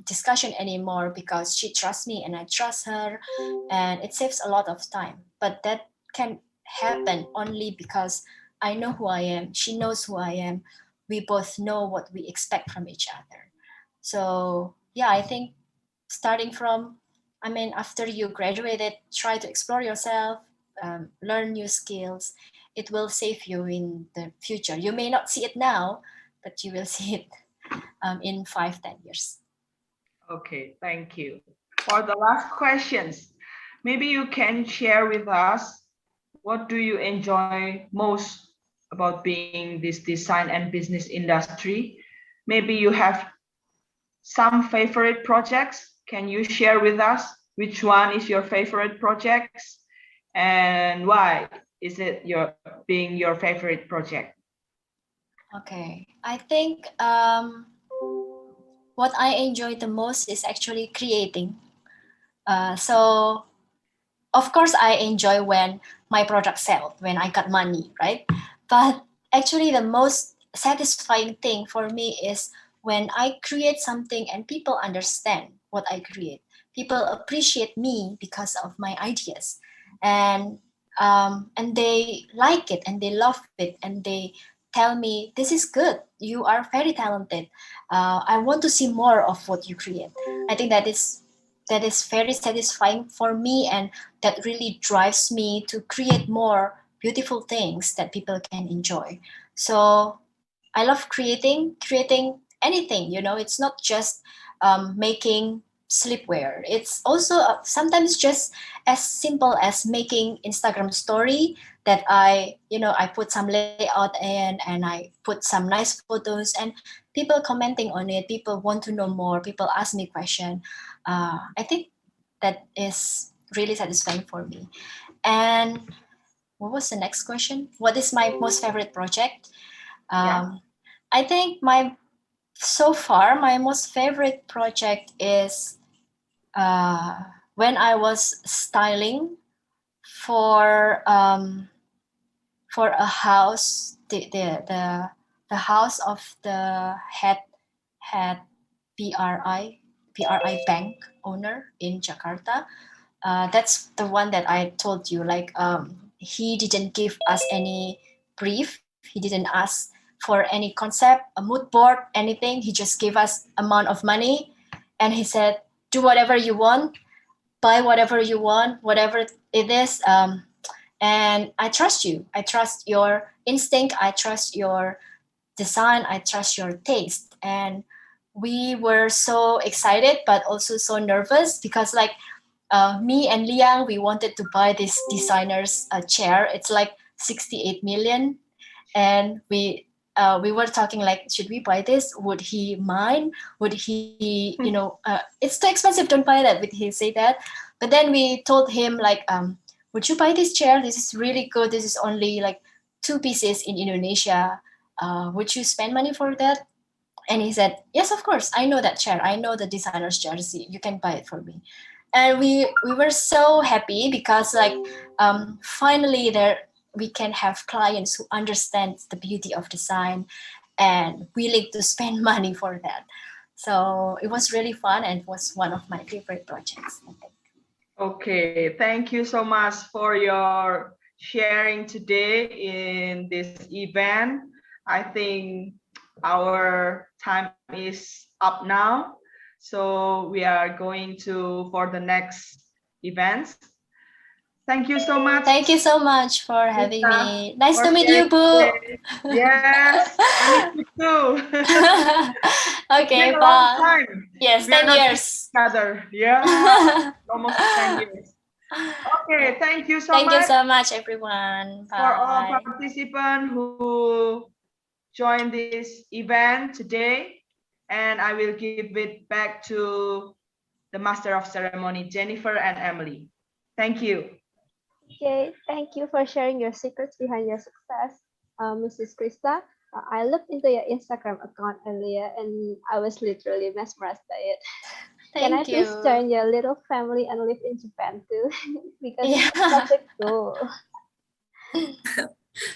discussion anymore, because she trusts me and I trust her, and it saves a lot of time. But that can happen only because I know who I am, she knows who I am, we both know what we expect from each other. So yeah, I think starting from I mean, after you graduated, try to explore yourself, learn new skills. It will save you in the future. You may not see it now, but you will see it in 5-10 years. Okay, thank you. For the last questions, maybe you can share with us what do you enjoy most about being this design and business industry? Maybe you have some favorite projects. Can you share with us which one is your favorite projects and why is it being your favorite project? Okay, I think what I enjoy the most is actually creating. So of course I enjoy when my product sell, when I got money, right? But actually the most satisfying thing for me is when I create something and people understand what I create. People appreciate me because of my ideas, and they like it and they love it and they tell me this is good. You are very talented. I want to see more of what you create. I think that is very satisfying for me, and that really drives me to create more beautiful things that people can enjoy. So I love creating anything, you know. It's not just making sleepwear. It's also sometimes just as simple as making Instagram story that I put some layout in and I put some nice photos, and people commenting on it, people want to know more, people ask me question. I think that is really satisfying for me. And what was the next question? What is my most favorite project? I think so far my most favorite project is when I was styling for a house, the house of the head BRI bank owner in Jakarta. That's the one that I told you. Like he didn't give us any brief. He didn't ask for any concept, a mood board, anything. He just gave us amount of money, and he said, "Do whatever you want, buy whatever you want, whatever it is." And I trust you. I trust your instinct. I trust your design. I trust your taste. And we were so excited, but also so nervous because like me and Liang, we wanted to buy this designer's chair. It's like 68 million. And we were talking like, should we buy this? Would he mind? Would he, it's too expensive, don't buy that. Would he say that? But then we told him like, would you buy this chair? This is really good. This is only like 2 pieces in Indonesia. Would you spend money for that? And he said, yes, of course. I know that chair. I know the designer's jersey. You can buy it for me. And we were so happy because like finally we can have clients who understand the beauty of design and willing to spend money for that. So it was really fun and was one of my favorite projects, I think. Okay, thank you so much for your sharing today in this event. I think our time is up now. So we are going for the next events. Thank you so much. Thank you so much for having me. Nice to meet you, Boo. Yes, I meet you too. Okay, bye. Long time. Yes, 10 years. Together. Yeah, almost 10 years. Okay, thank you so much. Thank you so much, everyone. Bye. For all participants who joined this event today, and I will give it back to the Master of Ceremony, Jennifer and Emily. Thank you. Okay, thank you for sharing your secrets behind your success, Mrs. Krista. I looked into your Instagram account earlier and I was literally mesmerized by it. Can I please join your little family and live in Japan too? Because it's such a cool.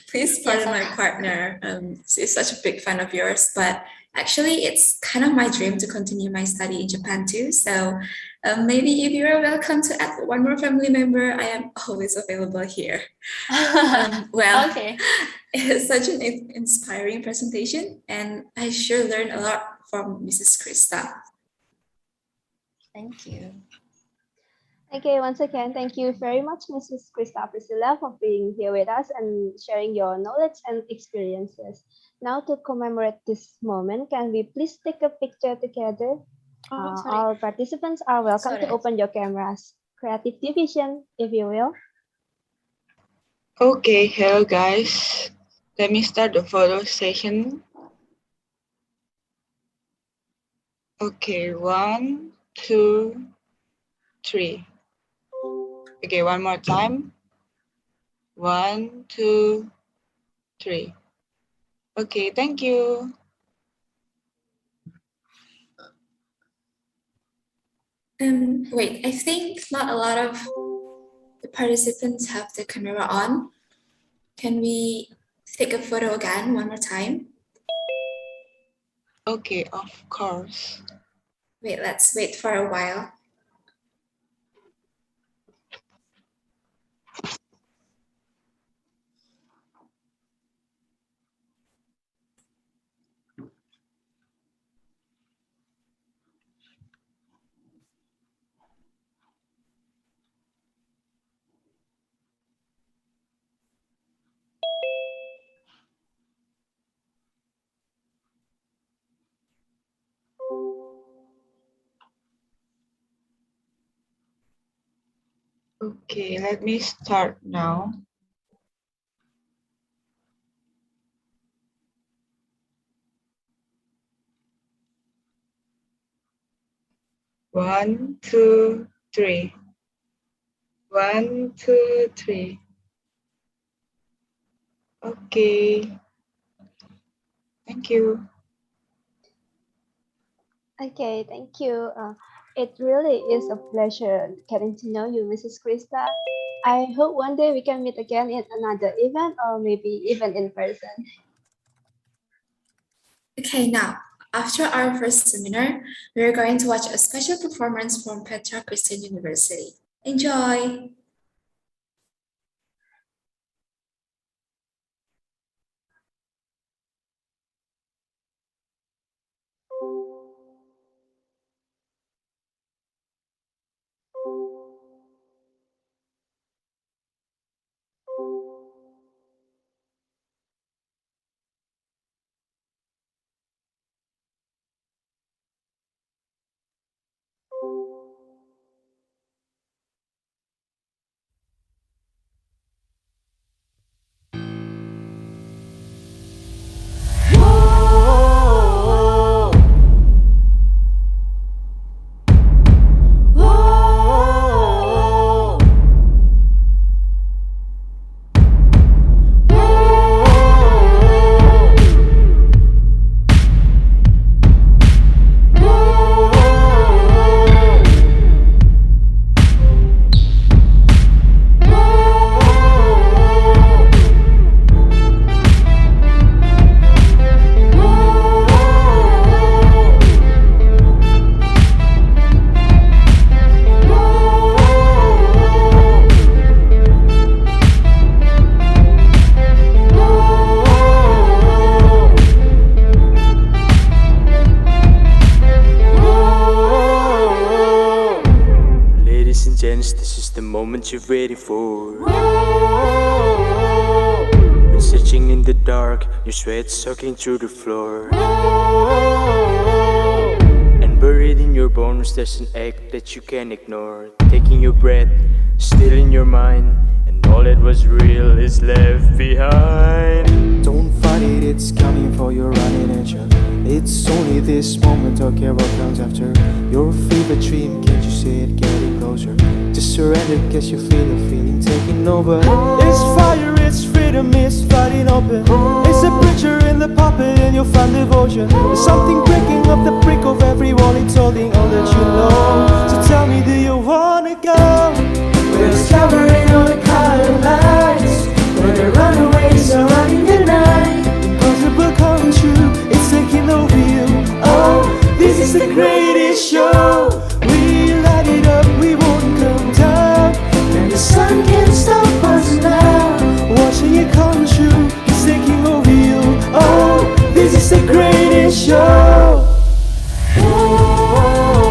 Please pardon my partner. She's such a big fan of yours, but actually it's kind of my dream to continue my study in Japan too. So maybe if you're welcome to add one more family member, I am always available here. Okay. It's such an inspiring presentation, and I sure learned a lot from Mrs. Krista. Thank you. Okay, once again, thank you very much, Mrs. Krista Priscilla, for being here with us and sharing your knowledge and experiences. Now, to commemorate this moment, can we please take a picture together? Oh, sorry. All participants are welcome to Sorry. open your cameras. Creative division, if you will. Okay, hello guys. Let me start the photo session. Okay, 1, 2, 3. Okay, one more time. 1, 2, 3. Okay, thank you. Wait, I think not a lot of the participants have the camera on. Can we take a photo again one more time? Okay, of course. Wait, let's wait for a while. Okay, let me start now. One, two, three. 1, 2, 3. Okay. Thank you. Okay, thank you. It really is a pleasure getting to know you, Mrs. Krista. I hope one day we can meet again in another event or maybe even in person. Okay, now, after our first seminar, we are going to watch a special performance from Petra Christian University. Enjoy! Ladies and gents, this is the moment you've waited for. Been searching in the dark, your sweat soaking through the floor. And buried in your bones, there's an ache that you can't ignore. Taking your breath, still in your mind, and all that was real is left behind. Don't fight it, it's coming for your running nature. It's only this moment, okay, what comes after. Your favorite dream, can't you see it getting closer? Just surrender, cause you feel the feeling taking over. It's fire, it's freedom, it's flooding open. It's a preacher in the puppet and you'll find devotion. There's something breaking up the brick of every wall, it's holding all that you know. So tell me, do you wanna go? We're discovering all the colored lights, where the runaways are running the night. Impossible come true, it's taking over you. Oh, this is the greatest show. We light it up, we won't come down, and the sun can't stop us now. Watching it come true, it's taking over you. Oh, this is the greatest show. Oh,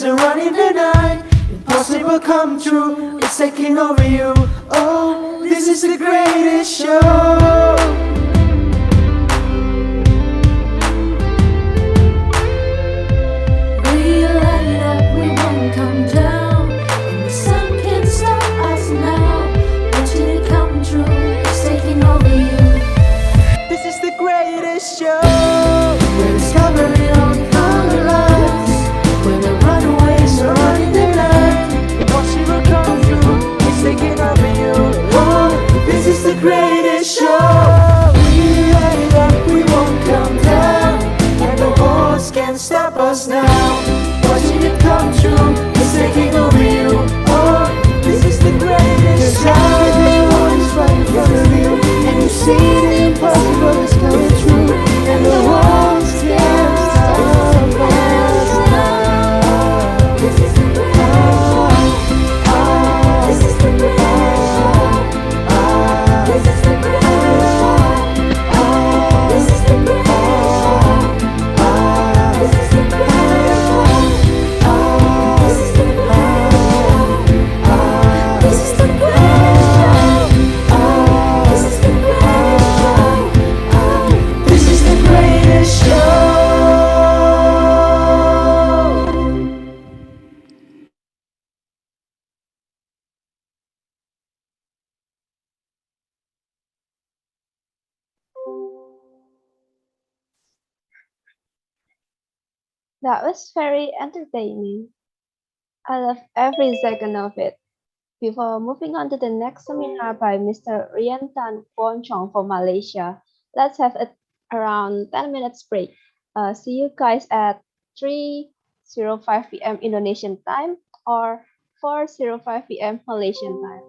are running the night. Impossible come true, it's taking over you. Oh, this is the greatest show. We light it up, we won't come down, and the sun can't stop us now. Watching it come true, it's taking over you. This is the greatest show. We're discovering all the color lights. When the runaways are running the night, impossible come true, it's taking over you. Oh, this is the greatest show. We light it up, we won't come down, and the walls can't stop us now. Watching it come true, it's taking over you. Oh, this is the greatest show. 'Cause everyone is right in front of you, and you see the impossible is coming true, and the walls can't stop us now. This is the greatest show. This is the greatest show. This is the greatest show. This is the greatest show. This is the greatest show. This is the greatest show. This is the greatest show. This is the greatest show. This is the greatest show. That was very entertaining. I love every second of it. Before moving on to the next seminar by Mr. Rian Tan Kwon Chong from Malaysia, let's have around 10 minutes break. See you guys at 3:05 p.m. Indonesian time or 4:05 p.m. Malaysian time.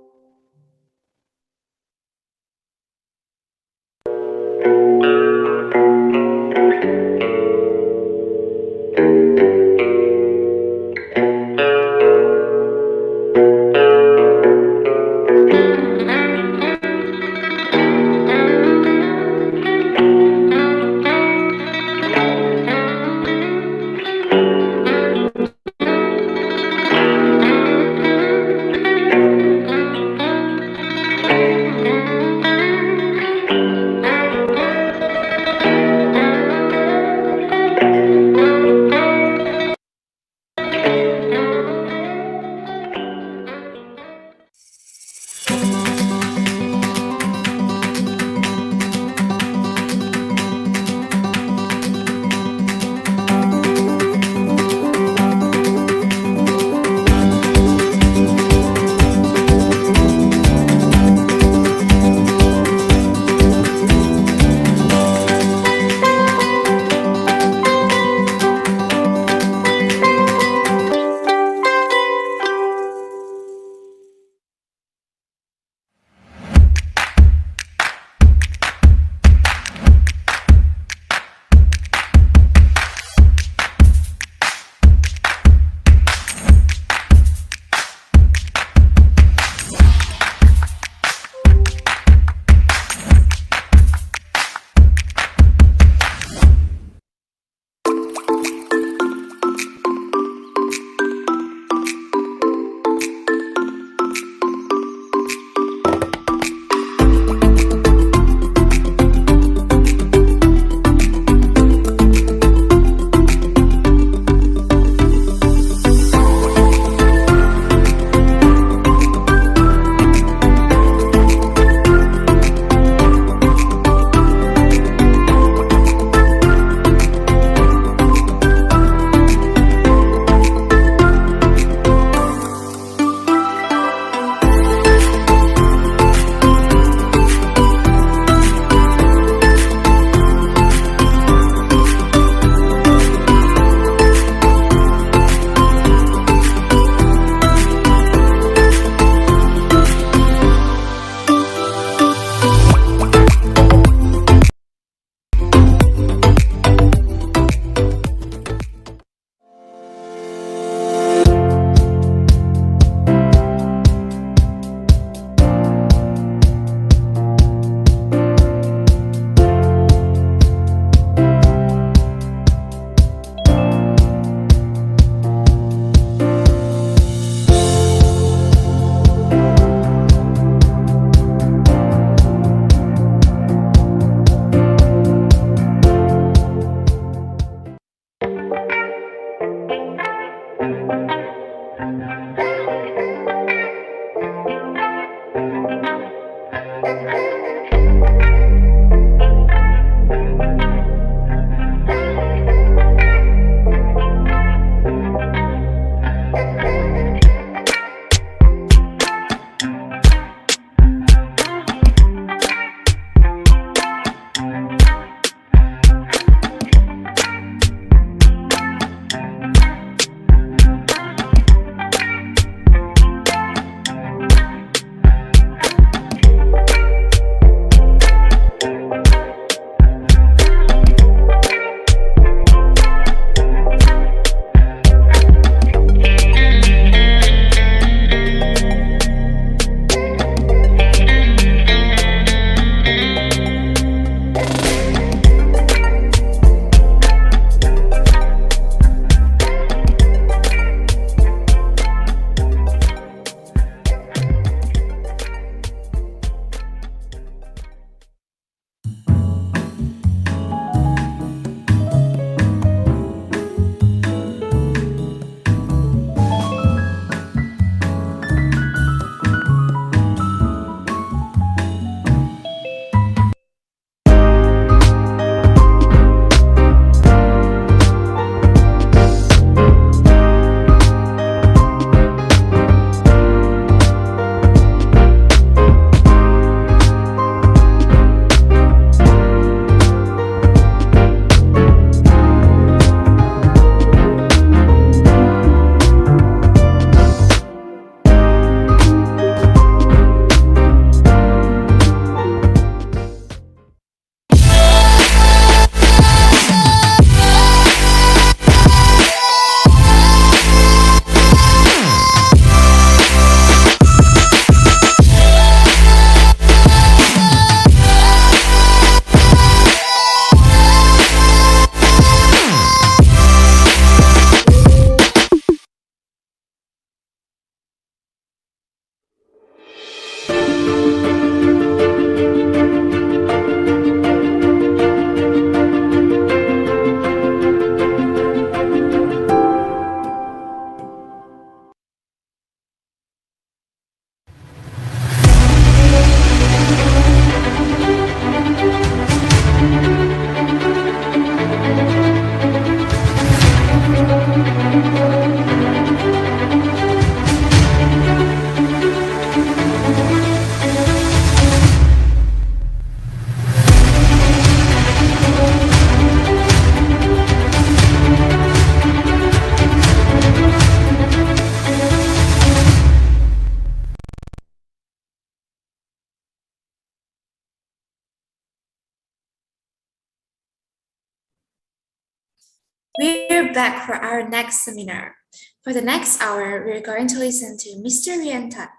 We're back for our next seminar. For the next hour, we're going to listen to Mr. Rianta,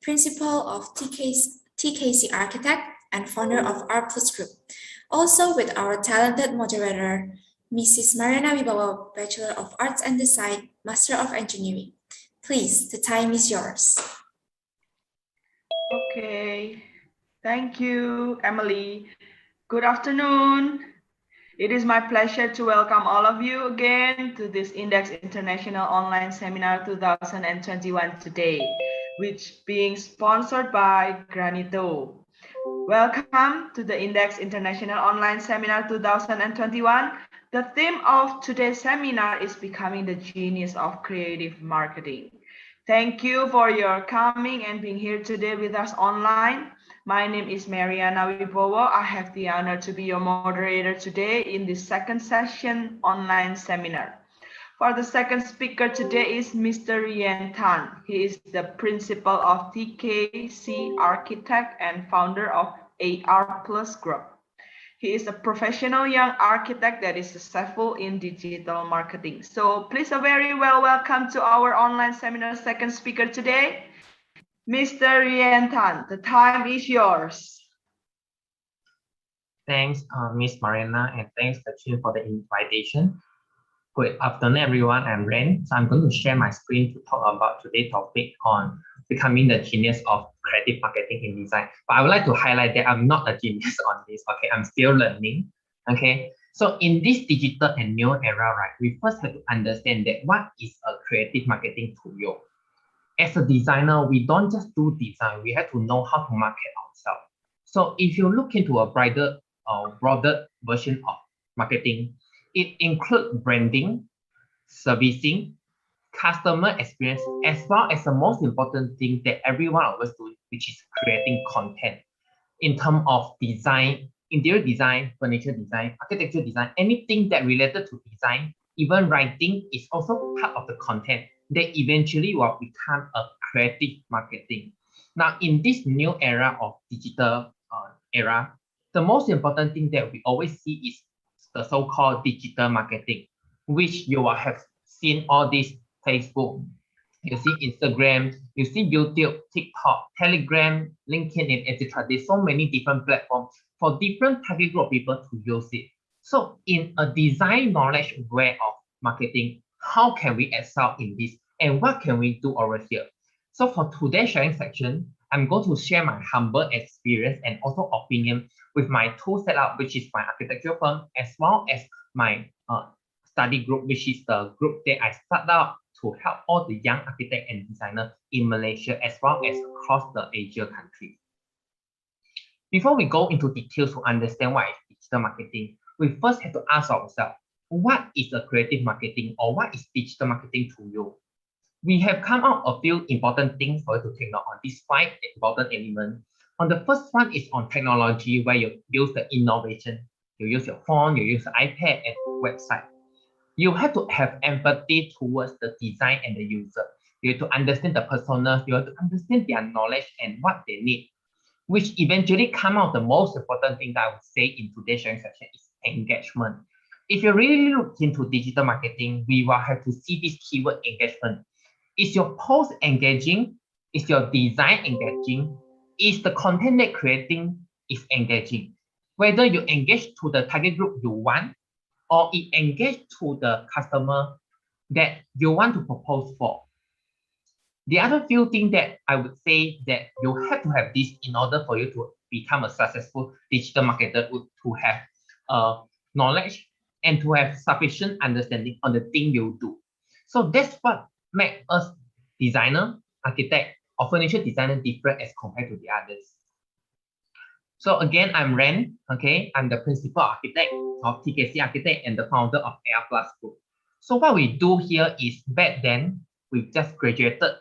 Principal of TKC Architect and founder of R Plus Group. Also with our talented moderator, Mrs. Mariana Wibawa, Bachelor of Arts and Design, Master of Engineering. Please, the time is yours. Okay, thank you, Emily. Good afternoon. It is my pleasure to welcome all of you again to this Index International Online Seminar 2021 today, which being sponsored by Granito. Welcome to the Index International Online Seminar 2021. The theme of today's seminar is Becoming the Genius of Creative Marketing. Thank you for your coming and being here today with us online. My name is Mariana Wibowo. I have the honor to be your moderator today in this second session online seminar. For the second speaker today is Mr. Rien Tan. He is the principal of TKC Architect and founder of AR Plus Group. He is a professional young architect that is successful in digital marketing. So please a very welcome to our online seminar second speaker today, Mr. Rien Tan. The time is yours. Thanks, Miss Marina, and thanks the team for the invitation. Good afternoon, everyone. I'm Ren. So I'm going to share my screen to talk about today's topic on becoming the genius of creative marketing in design. But I would like to highlight that I'm not a genius on this. Okay, I'm still learning. Okay, so in this digital and new era, right, we first have to understand that what is a creative marketing tool. As a designer, we don't just do design. We have to know how to market ourselves. So if you look into a broader version of marketing, it includes branding, servicing, customer experience, as well as the most important thing that every one of us do, which is creating content in terms of design, interior design, furniture design, architecture design, anything that related to design, even writing is also part of the content that eventually will become a creative marketing. Now, in this new era of digital era, the most important thing that we always see is the so-called digital marketing, which you will have seen all this Facebook, you see Instagram, you see YouTube, TikTok, Telegram, LinkedIn, etc. There's so many different platforms for different target group of people to use it. So in a design knowledge way of marketing, how can we excel in this and what can we do over here? So for today's sharing section, I'm going to share my humble experience and also opinion with my tool setup, which is my architecture firm, as well as my study group, which is the group that I started out to help all the young architects and designers in Malaysia, as well as across the Asia country. Before we go into details to understand what is digital marketing, we first have to ask ourselves, what is a creative marketing or what is digital marketing to you? We have come out a few important things for you to take note on these 5 important elements. On the first one is on technology, where you use the innovation. You use your phone, you use the iPad and website. You have to have empathy towards the design and the user. You have to understand the persona, you have to understand their knowledge and what they need, which eventually come out the most important thing that I would say in today's sharing session is engagement. If you really look into digital marketing, we will have to see this keyword engagement. Is your post engaging? Is your design engaging? Is the content that creating is engaging? Whether you engage to the target group you want, or it engage to the customer that you want to propose for. The other few things that I would say that you have to have this in order for you to become a successful digital marketer, to have knowledge and to have sufficient understanding on the thing you do. So that's what makes us designer, architect, or furniture designer different as compared to the others. So again, I'm Ren, okay? I'm the principal architect of TKC Architect and the founder of AR Plus Group. So what we do here is, back then, we just graduated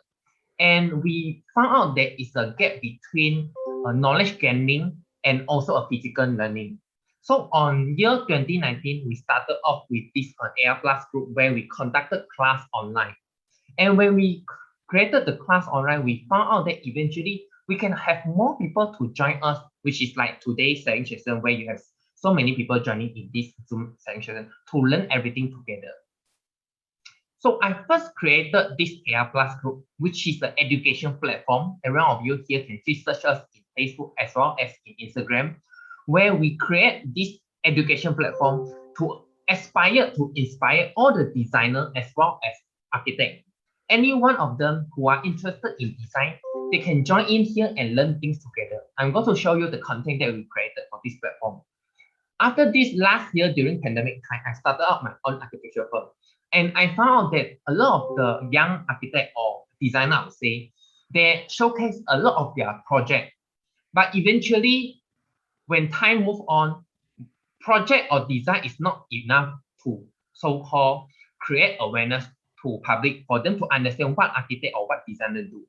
and we found out there is a gap between knowledge gaining and also a physical learning. So on year 2019, we started off with this AR Plus Group where we conducted class online. And when we created the class online, we found out that eventually we can have more people to join us, which is like today's sharing session where you have so many people joining in this Zoom session to learn everything together. So I first created this AR Plus group, which is the education platform. Every one of you here can see search us in Facebook as well as in Instagram, where we create this education platform to inspire all the designers as well as architects. Any one of them who are interested in design, they can join in here and learn things together. I'm going to show you the content that we created for this platform. After this last year during pandemic time, I started out my own architecture firm. And I found that a lot of the young architect or designer, I would say, they showcase a lot of their project. But eventually, when time moves on, project or design is not enough to so-called create awareness to public for them to understand what architect or what designer do.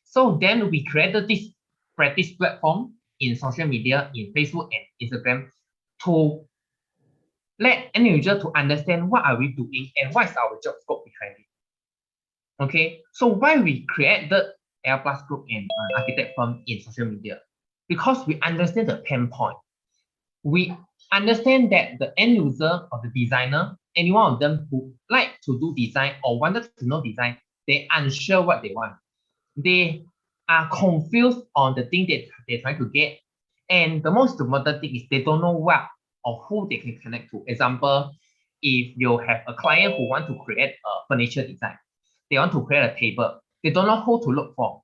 So then we created this practice platform in social media, in Facebook and Instagram, to let any user to understand what are we doing and what is our job scope behind it. Okay, so why we create the AR Plus group and architect firm in social media? Because we understand the pain point. We understand that the end user or the designer, any one of them who like to do design or wanted to know design, they unsure what they want. They are confused on the thing that they're trying to get. And the most important thing is they don't know what or who they can connect to. Example, if you have a client who want to create a furniture design, they want to create a table, they don't know who to look for.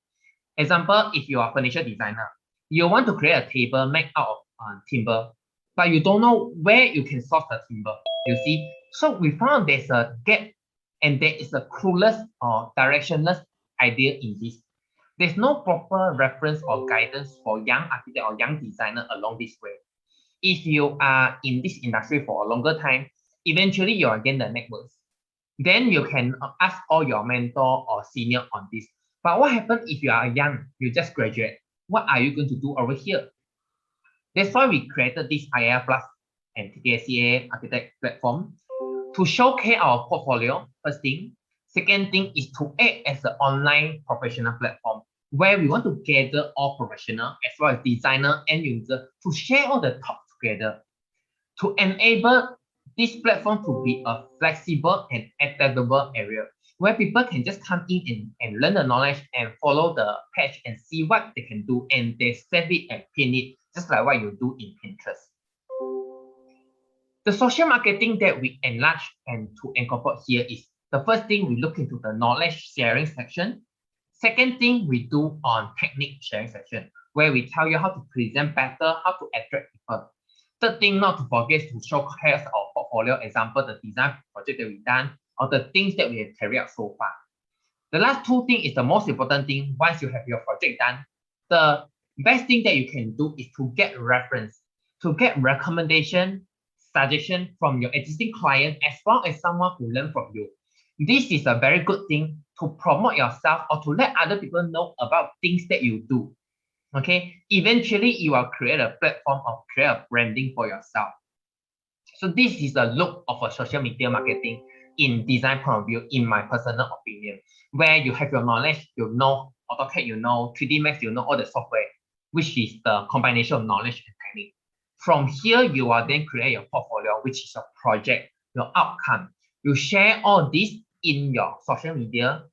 Example, if you are a furniture designer, you want to create a table made out of timber, but you don't know where you can source the timber, you see. So we found there's a gap and there is a clueless or directionless idea in this. There's no proper reference or guidance for young architect or young designer along this way. If you are in this industry for a longer time, eventually you'll gain the networks. Then you can ask all your mentor or senior on this. But what happens if you are young, you just graduate? What are you going to do over here? That's why we created this IAR Plus and TTSCA architect platform to showcase our portfolio, first thing. Second thing is to act as an online professional platform where we want to gather all professionals as well as designer and user to share all the thoughts together to enable this platform to be a flexible and adaptable area where people can just come in and learn the knowledge and follow the page and see what they can do, and they save it and pin it just like what you do in Pinterest. The social marketing that we enlarge and to incorporate here is the first thing we look into the knowledge sharing section. Second thing we do on technique sharing section, where we tell you how to present better, how to attract people. Third thing, not to forget to showcase our portfolio, example, the design project that we've done, or the things that we have carried out so far. The last two things is the most important thing. Once you have your project done, the best thing that you can do is to get reference, to get recommendation, suggestion from your existing client as well as someone who learned from you. This is a very good thing to promote yourself or to let other people know about things that you do. Okay, eventually you will create a platform or create a branding for yourself. So this is a look of a social media marketing in design point of view, in my personal opinion, where you have your knowledge, you know AutoCAD, you know 3D Max, you know all the software, which is the combination of knowledge and technique. From here, you will then create your portfolio, which is your project, your outcome. You share all this in your social media,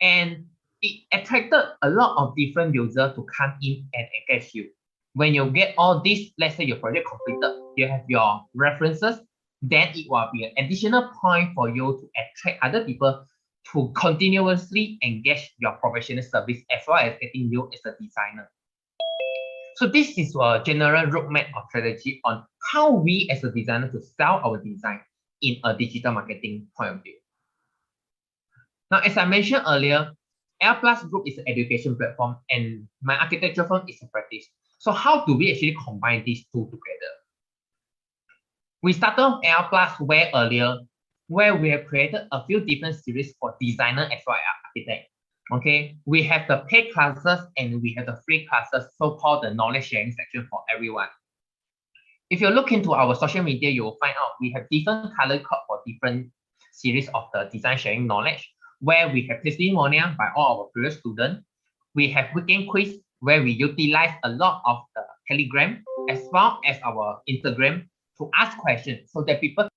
and it attracted a lot of different users to come in and engage you. When you get all this, let's say your project completed, you have your references, then it will be an additional point for you to attract other people to continuously engage your professional service as well as getting you as a designer. So this is a general roadmap or strategy on how we as a designer to sell our design in a digital marketing point of view. Now, as I mentioned earlier, AR Plus Group is an education platform and my architecture firm is a practice. So how do we actually combine these two together? We started AR Plus way earlier, where we have created a few different series for designer as well as architect. Okay, we have the paid classes and we have the free classes, so-called the knowledge sharing section for everyone. If you look into our social media, you will find out we have different color code for different series of the design sharing knowledge, where we have testimonial by all our previous students. We have weekend quiz, where we utilize a lot of the Telegram as well as our Instagram to ask questions so that people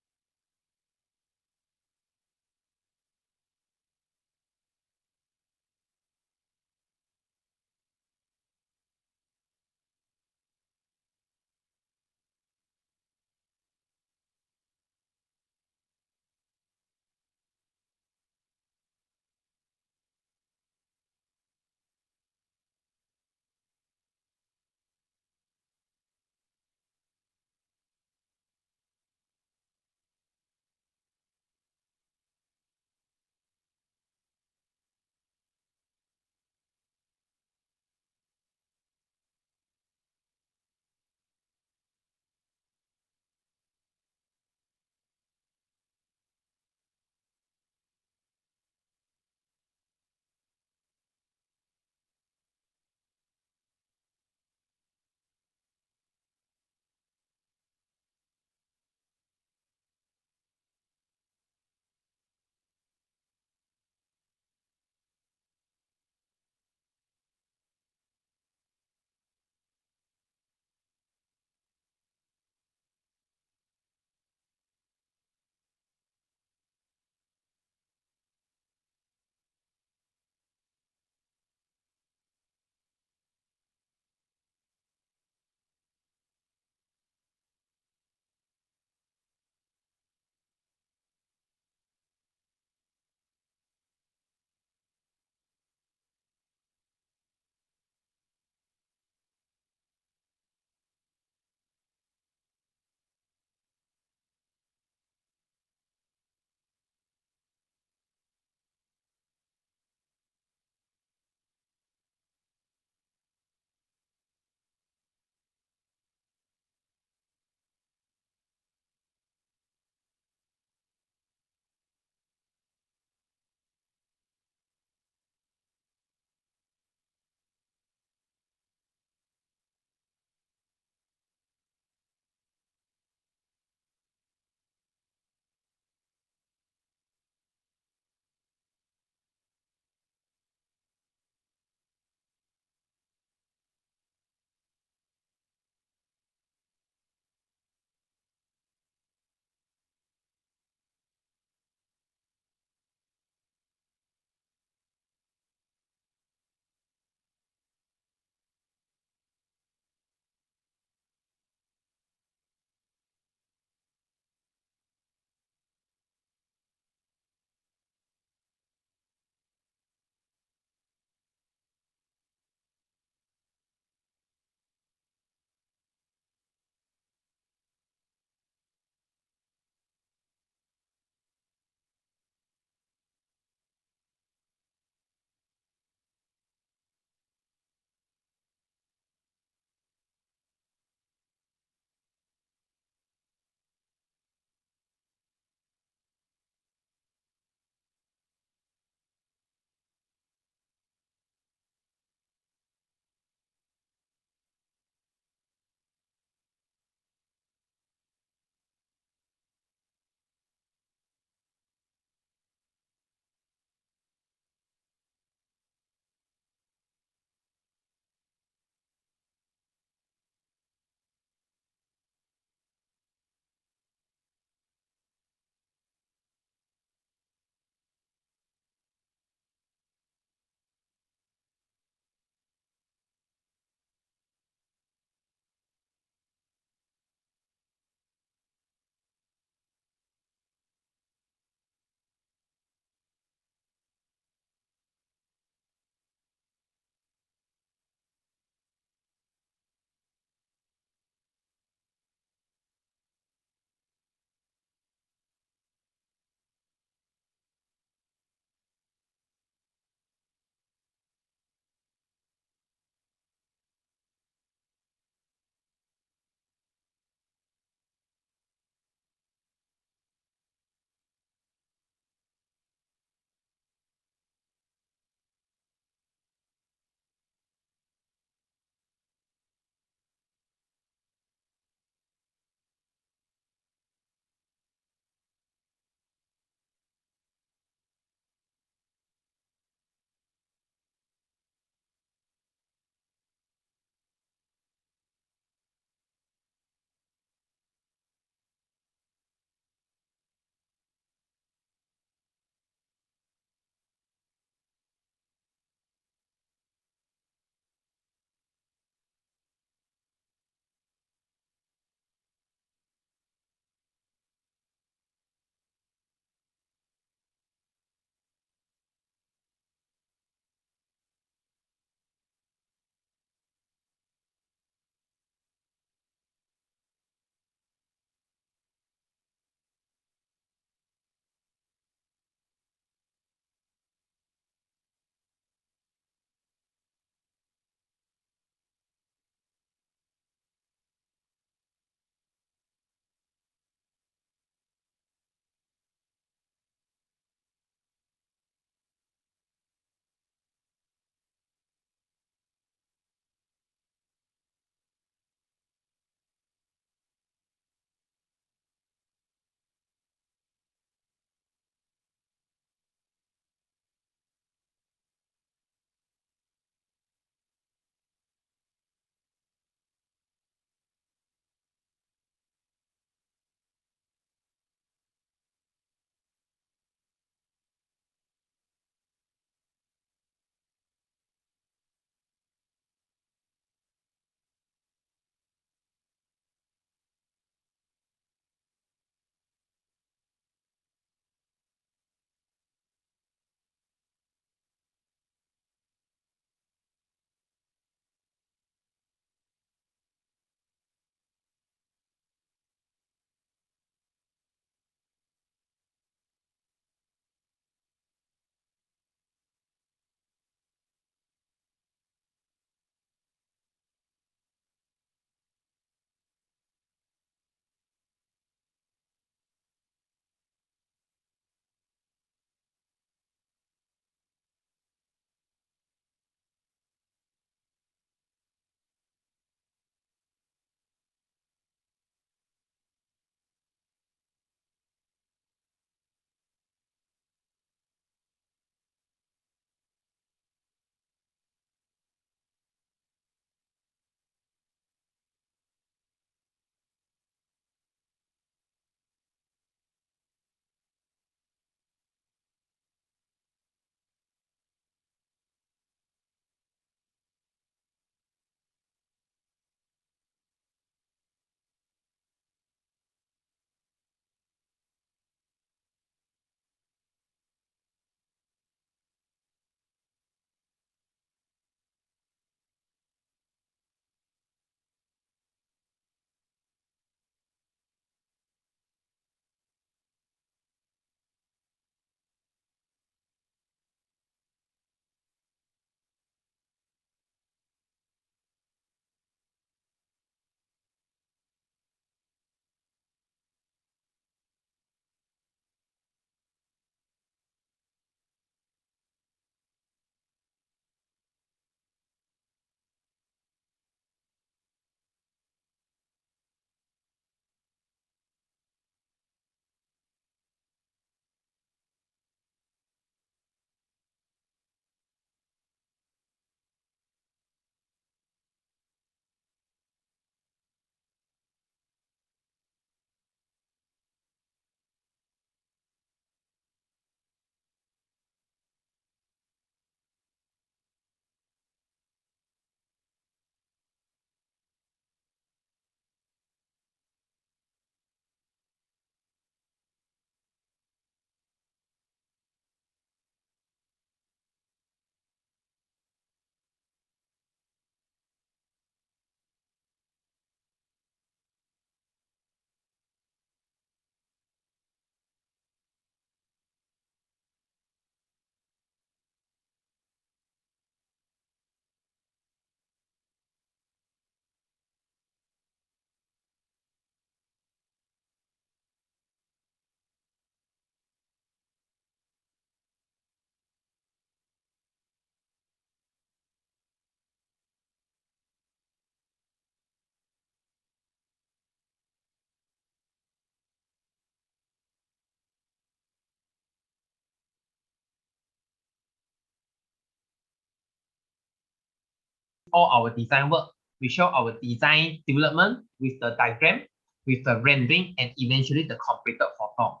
all our design work. We show our design development with the diagram, with the rendering, and eventually the completed photo.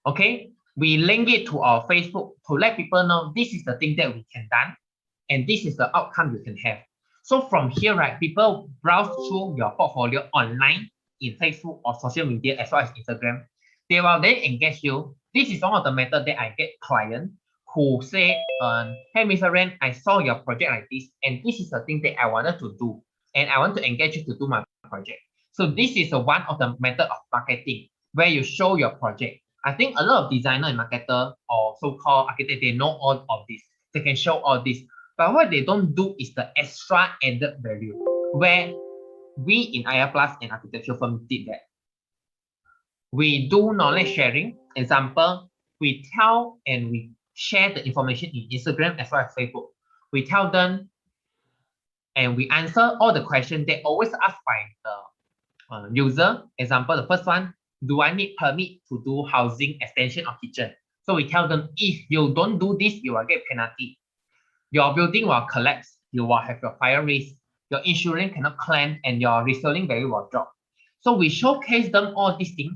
Okay, we link it to our Facebook to let people know this is the thing that we can done, and this is the outcome you can have. So from here, right, people browse through your portfolio online in Facebook or social media as well as Instagram. They will then engage you. This is one of the method that I get clients who say, hey, Mr. Ren, I saw your project like this, and this is the thing that I wanted to do, and I want to engage you to do my project. So this is one of the method of marketing where you show your project. I think a lot of designer and marketer or so-called architect, they know all of this. They can show all this. But what they don't do is the extra added value, where we in IR Plus and architecture firm did that. We do knowledge sharing. Example, we tell and we share the information in Instagram as well as Facebook. We tell them and we answer all the questions they always asked by the user. Example, the first one, do I need permit to do housing extension or kitchen? So we tell them, if you don't do this, you will get penalty. Your building will collapse. You will have your fire risk. Your insurance cannot claim, and your reselling value will drop. So we showcase them all these things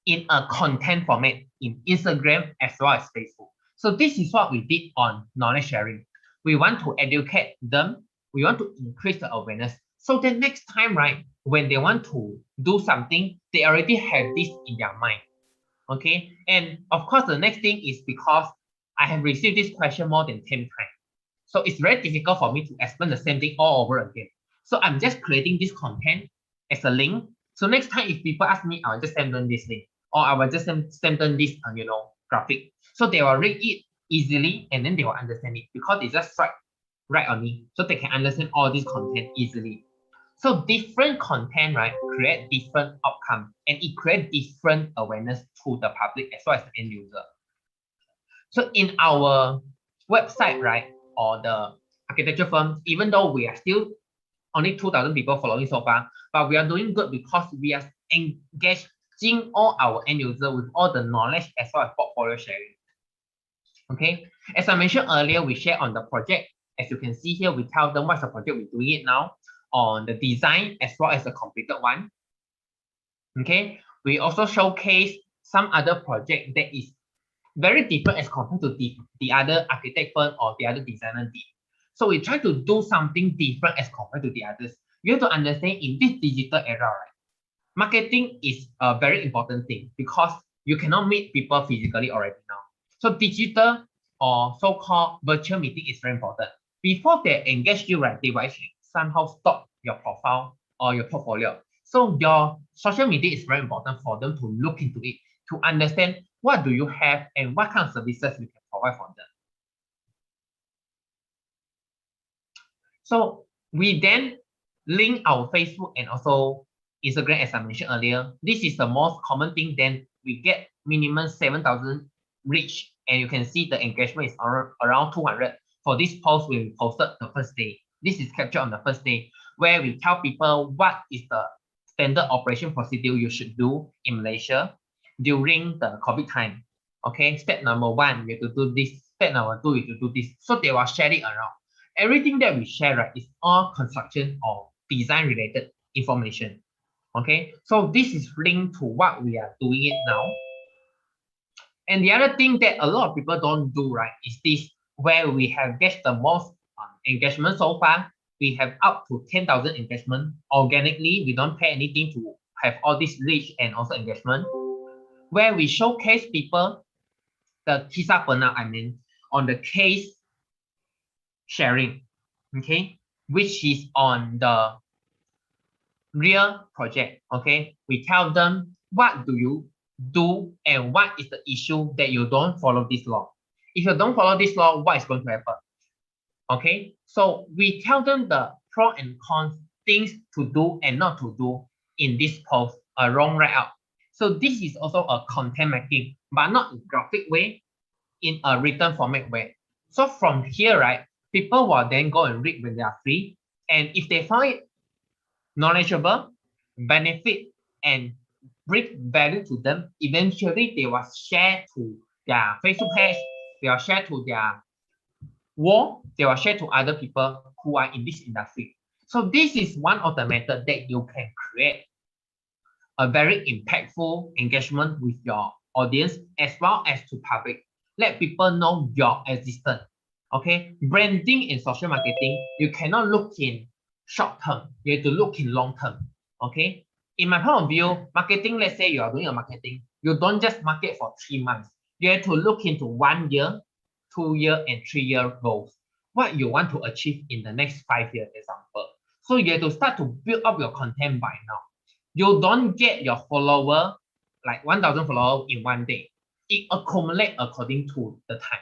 in a content format in Instagram as well as Facebook. So this is what we did on knowledge sharing. We want to educate them. We want to increase the awareness. So the next time, right, when they want to do something, they already have this in their mind. Okay. And of course, the next thing is because I have received this question more than 10 times. So it's very difficult for me to explain the same thing all over again. So I'm just creating this content as a link. So next time, if people ask me, I'll just send them this link, or I will just send them this, graphic. So they will read it easily, and then they will understand it because they just swipe right on it. So they can understand all this content easily. So different content, right, create different outcome, and it creates different awareness to the public as well as the end user. So in our website, right, or the architecture firm, even though we are still only 2,000 people following so far, but we are doing good because we are engaging all our end user with all the knowledge as well as portfolio sharing. Okay, as I mentioned earlier, we share on the project. As you can see here, we tell them what's the project we're doing it now, on the design as well as the completed one. Okay, we also showcase some other project that is very different as compared to the other architect firm or the other designer did. So we try to do something different as compared to the others. You have to understand in this digital era, right, marketing is a very important thing because you cannot meet people physically already now. So digital or so-called virtual meeting is very important. Before they engage you, right, they will actually somehow stop your profile or your portfolio. So your social media is very important for them to look into it, to understand what do you have and what kind of services you can provide for them. So we then link our Facebook and also Instagram, as I mentioned earlier. This is the most common thing. Then we get minimum 7,000 reach, and you can see the engagement is around 200 for this post we posted the first day. This is captured on the first day, where we tell people what is the standard operation procedure you should do in Malaysia during the COVID time. Okay, step number 1, you have to do this. Step number 2, you have to do this. So they will share it around. Everything that we share, right, is all construction or design related information. Okay, so this is linked to what we are doing it now. And the other thing that a lot of people don't do, right, is this, where we have get the most engagement so far. We have up to 10,000 engagement organically. We don't pay anything to have all this reach and also engagement, where we showcase people the kisah pernah, on the case sharing, okay, which is on the real project. Okay, we tell them what do you do and what is the issue that you don't follow this law. If you don't follow this law, what is going to happen? Okay, so we tell them the pro and cons, things to do and not to do in this post, a wrong write out. So this is also a content making, but not in graphic way, in a written format way. So from here, right, people will then go and read when they are free. And if they find it knowledgeable, benefit, and bring value to them, eventually they will share to their Facebook page, they will share to their or they will share to other people who are in this industry. So this is one of the methods that you can create a very impactful engagement with your audience as well as to public. Let people know your existence. Okay, branding in social marketing, you cannot look in short term, you have to look in long term. Okay, in my point of view, marketing, let's say you are doing a marketing, you don't just market for 3 months. You have to look into 1 year, 2 year, and 3 year goals. What you want to achieve in the next 5 years, example. So you have to start to build up your content by now. You don't get your follower like 1,000 followers in 1 day. It accumulates according to the time.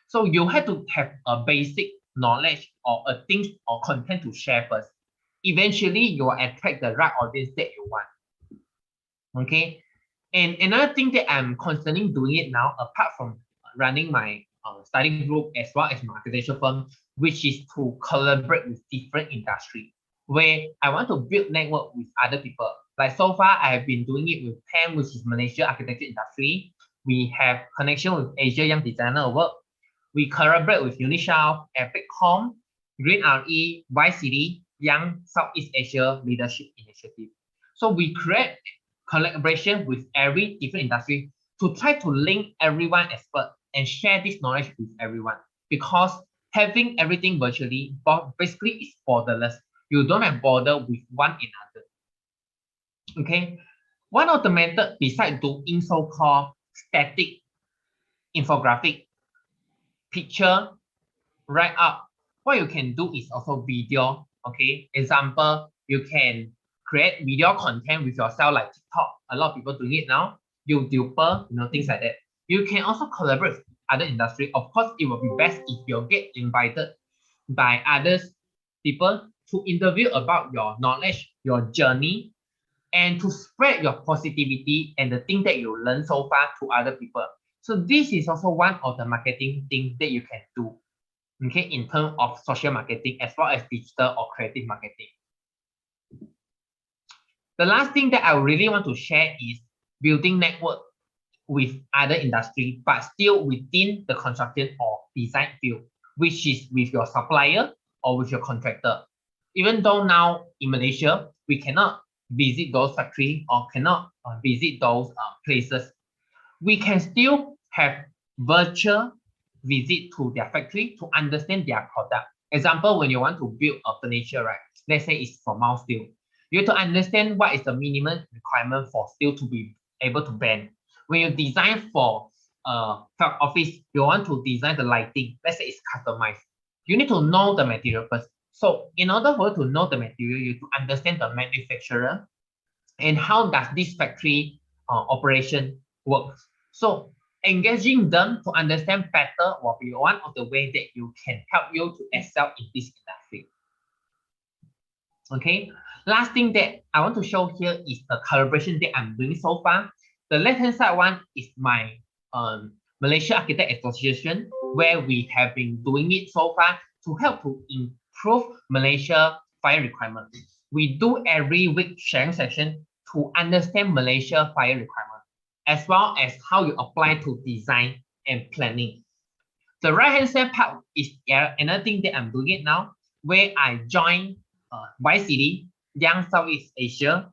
So you have to have a basic knowledge or a thing or content to share first. Eventually, you will attract the right audience that you want. Okay. And another thing that I'm constantly doing it now, apart from running my study group as well as my architecture firm, which is to collaborate with different industry, where I want to build network with other people. Like so far, I have been doing it with PAM, which is Malaysia architecture industry. We have connection with Asia Young Designer Award. We collaborate with Unishow, EpicCom, Green RE, YCD, Young Southeast Asia Leadership Initiative. So we create collaboration with every different industry to try to link everyone expert and share this knowledge with everyone. Because having everything virtually basically is borderless. You don't have border with one another. Okay. One of the methods besides doing so-called static infographic, picture, write up, what you can do is also video. Okay. Example, you can create video content with yourself like TikTok. A lot of people doing it now. YouTuber, things like that. You can also collaborate with other industry. Of course, it will be best if you get invited by others people to interview about your knowledge, your journey, and to spread your positivity and the thing that you learned so far to other people. So this is also one of the marketing things that you can do, okay, in terms of social marketing as well as digital or creative marketing. The last thing that I really want to share is building network with other industry, but still within the construction or design field, which is with your supplier or with your contractor. Even though now in Malaysia, we cannot visit those factories or cannot visit those places, we can still have virtual visit to their factory to understand their product. Example, when you want to build a furniture, right? Let's say it's for mild steel. You have to understand what is the minimum requirement for steel to be able to bend. When you design for office, you want to design the lighting. Let's say it's customized. You need to know the material first. So in order for you to know the material, you have to understand the manufacturer and how does this factory operation works. So engaging them to understand better will be one of the ways that you can help you to excel in this industry. Okay, last thing that I want to show here is the collaboration that I'm doing so far. The left-hand side one is my Malaysia Architect Association, where we have been doing it so far to help to improve Malaysia fire requirement. We do every week sharing session to understand Malaysia fire requirement, as well as how you apply to design and planning. The right-hand side part is another thing that I'm doing it now, where I join YCD, Young Southeast Asia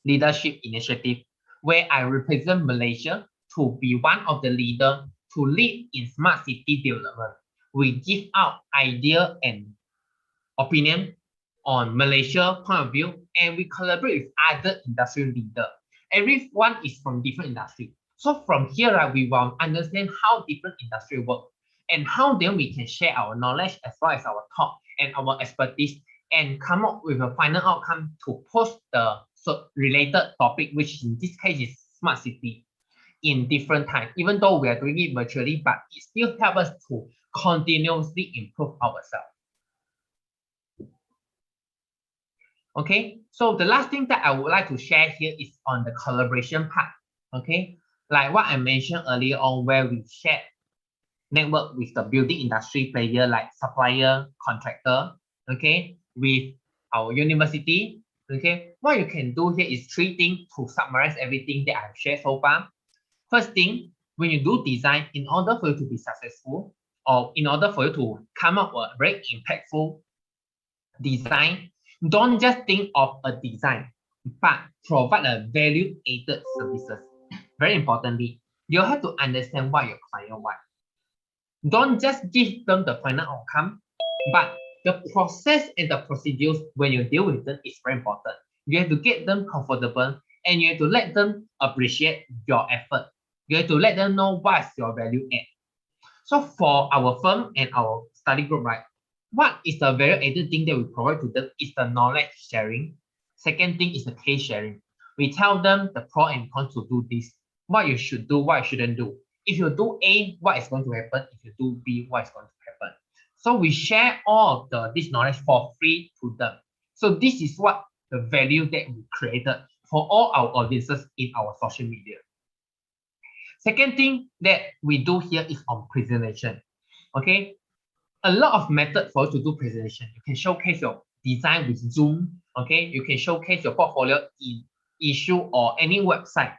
Leadership Initiative, where I represent Malaysia to be one of the leaders to lead in smart city development. We give out idea and opinion on Malaysia point of view, and we collaborate with other industry leaders. Everyone is from different industry. So from here, we will understand how different industry work and how then we can share our knowledge as well as our thought and our expertise and come up with a final outcome to post the related topic, which in this case is smart city, in different time. Even though we are doing it virtually, but it still helps us to continuously improve ourselves. Okay, so the last thing that I would like to share here is on the collaboration part. Okay, like what I mentioned earlier on, where we share network with the building industry player like supplier, contractor, okay, with our university. Okay, what you can do here is 3 things to summarize everything that I've shared so far. First thing, when you do design, in order for you to be successful, or in order for you to come up with a very impactful design, don't just think of a design, but provide a value-added services. Very importantly, you have to understand what your client wants. Don't just give them the final outcome, but the process and the procedures when you deal with them is very important. You have to get them comfortable and you have to let them appreciate your effort. You have to let them know what's your value add. So for our firm and our study group, right, what is the value added thing that we provide to them is the knowledge sharing. Second thing is the case sharing. We tell them the pros and cons to do this, what you should do, what you shouldn't do. If you do A, what is going to happen? If you do B, what is going to happen? So we share all of this knowledge for free to them. So this is what the value that we created for all our audiences in our social media. Second thing that we do here is on presentation. Okay, a lot of methods for you to do presentation. You can showcase your design with Zoom. Okay, you can showcase your portfolio in Issue or any website.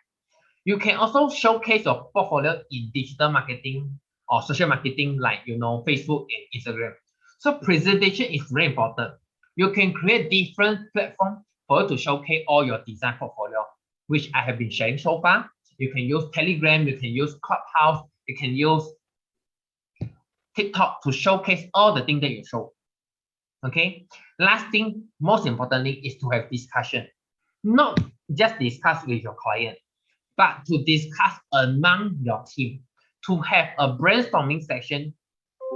You can also showcase your portfolio in digital marketing or social marketing like, Facebook and Instagram. So presentation is very important. You can create different platforms for you to showcase all your design portfolio, which I have been sharing so far. You can use Telegram, you can use Clubhouse, you can use TikTok to showcase all the things that you show. Okay. Last thing, most importantly, is to have discussion. Not just discuss with your client, but to discuss among your team, to have a brainstorming session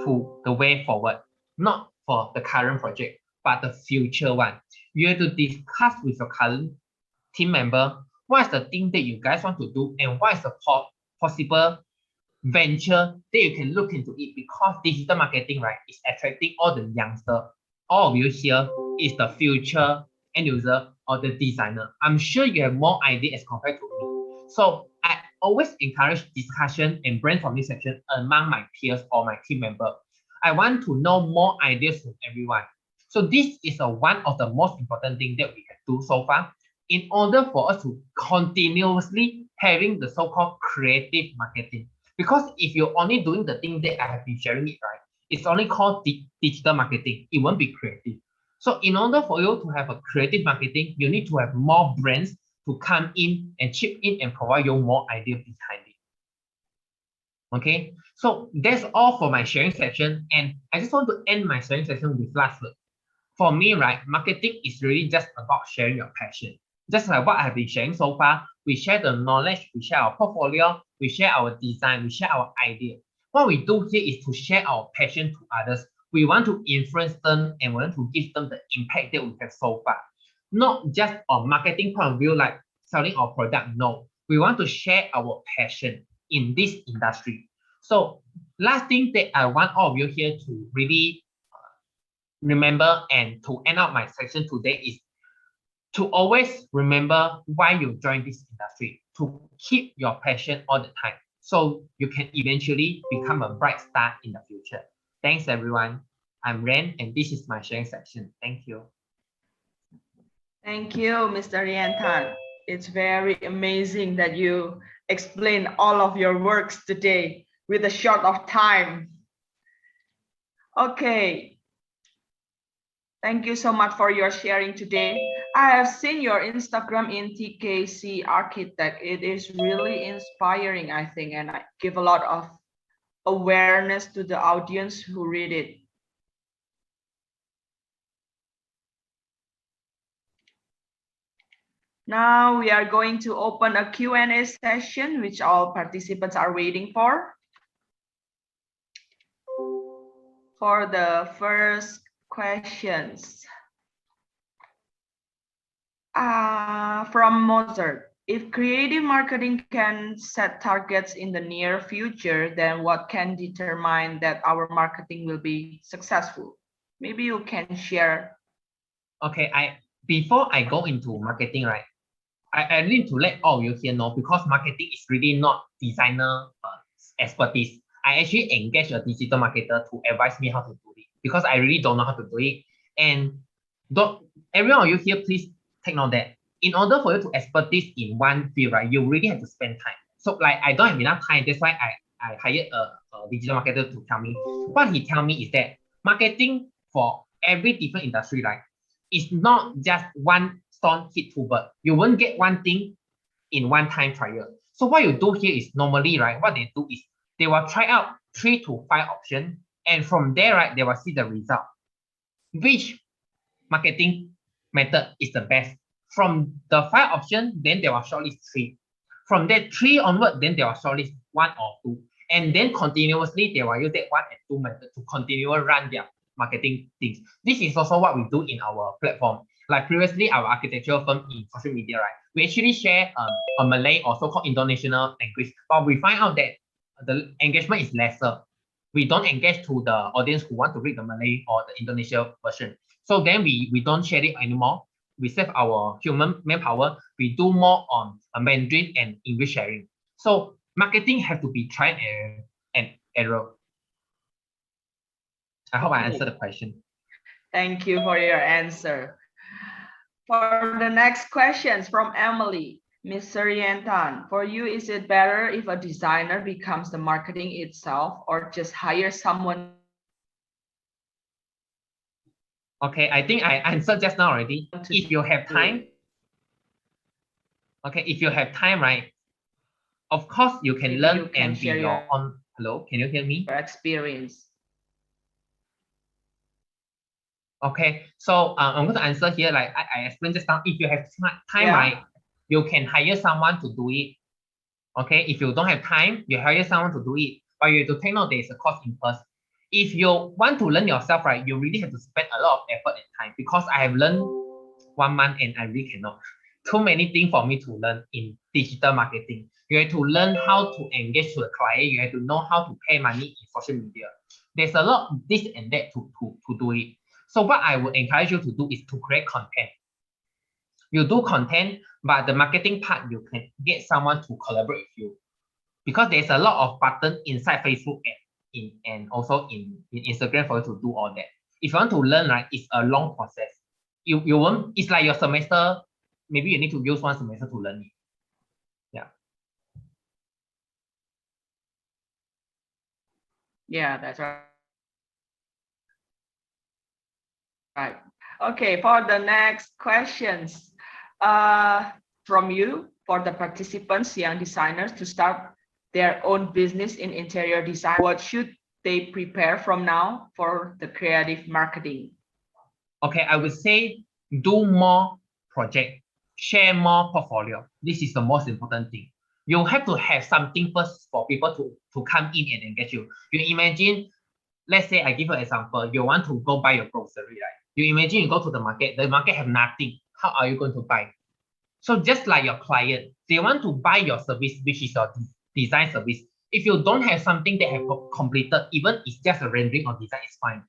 to the way forward, not for the current project, but the future one. You have to discuss with your current team member what is the thing that you guys want to do and what is the possible venture that you can look into it, because digital marketing, right, is attracting all the youngsters. All of you here is the future end user or the designer. I'm sure you have more ideas as compared to me. So I always encourage discussion and brainstorming section among my peers or my team member. I want to know more ideas from everyone. So this is one of the most important things that we can do so far in order for us to continuously having the so-called creative marketing. Because if you're only doing the thing that I have been sharing it, right, it's only called digital marketing. It won't be creative. So in order for you to have a creative marketing, you need to have more brands to come in and chip in and provide you more ideas behind it. Okay, so that's all for my sharing section. And I just want to end my sharing section with last word. For me, right, marketing is really just about sharing your passion. Just like what I've been sharing so far, we share the knowledge, we share our portfolio, we share our design, we share our idea. What we do here is to share our passion to others. We want to influence them and we want to give them the impact that we have so far. Not just on marketing point of view, like selling our product. No, we want to share our passion in this industry. So last thing that I want all of you here to really remember and to end up my section today is to always remember why you joined this industry, to keep your passion all the time, so you can eventually become a bright star in the future. Thanks, everyone. I'm Ren, and this is my sharing section. Thank you. Thank you, Mr. Riantan. It's very amazing that you explain all of your works today with a short of time. Okay. Thank you so much for your sharing today. I have seen your Instagram in TKC Architect. It is really inspiring, I think, and I give a lot of awareness to the audience who read it. Now we are going to open a Q&A session, which all participants are waiting for. For the first questions. From Mozart, if creative marketing can set targets in the near future, then what can determine that our marketing will be successful? Maybe you can share. Okay, before I go into marketing, right, I need to let all of you here know, because marketing is really not designer expertise. I actually engage a digital marketer to advise me how to do it, because I really don't know how to do it. And every one of you here, please take note that in order for you to expertise in one field, right, you really have to spend time. So like I don't have enough time. That's why I hired a digital marketer to tell me. What he tell me is that marketing for every different industry, right, is not just one stone hit two bird. You won't get one thing in one time trial. So what you do here is normally, right, what they do is they will try out 3 to 5 options, and from there, right, they will see the result. Which marketing method is the best? From the 5 options, then they will shortlist 3. From that 3 onward, then they will shortlist 1 or 2. And then continuously, they will use that 1 and 2 method to continually run their marketing things. This is also what we do in our platform. Like previously, our architectural firm in social media, right? We actually share a Malay or so-called Indonesian language, but we find out that the engagement is lesser. We don't engage to the audience who want to read the Malay or the Indonesia version. So then we don't share it anymore. We save our human manpower. We do more on Mandarin and English sharing. So marketing have to be trial and error. I hope I answered the question. Thank you for your answer. For the next questions from Emily, Mr. Yantan, for you, is it better if a designer becomes the marketing itself or just hire someone? Okay, I think I answered just now already. If you have time, okay, if you have time, right, of course you can learn and be your own. Hello, can you hear me? Your experience. Okay, so I'm going to answer here. Like I explained just now, if you have time, right, you can hire someone to do it. Okay, if you don't have time, you hire someone to do it. But you have to take note there is a cost involved. If you want to learn yourself, right, you really have to spend a lot of effort and time, because I have learned 1 month and I really cannot. Too many things for me to learn in digital marketing. You have to learn how to engage to the client. You have to know how to pay money in social media. There's a lot of this and that to do it. So what I would encourage you to do is to create content. You do content, but the marketing part, you can get someone to collaborate with you, because there's a lot of buttons inside Facebook and also in Instagram for you to do all that. If you want to learn, right, it's a long process. You won't. It's like your semester. Maybe you need to use 1 semester to learn it. Yeah. Yeah, that's right. Right. Okay, for the next questions, from you, for the participants, young designers, to start their own business in interior design, what should they prepare from now for the creative marketing? Okay, I would say do more project, share more portfolio. This is the most important thing. You have to have something first for people to come in and engage you. You imagine, let's say I give you an example, you want to go buy your grocery, right? You imagine you go to the market have nothing. How are you going to buy? So just like your client, they want to buy your service, which is your design service. If you don't have something that have completed, even it's just a rendering or design, it's fine.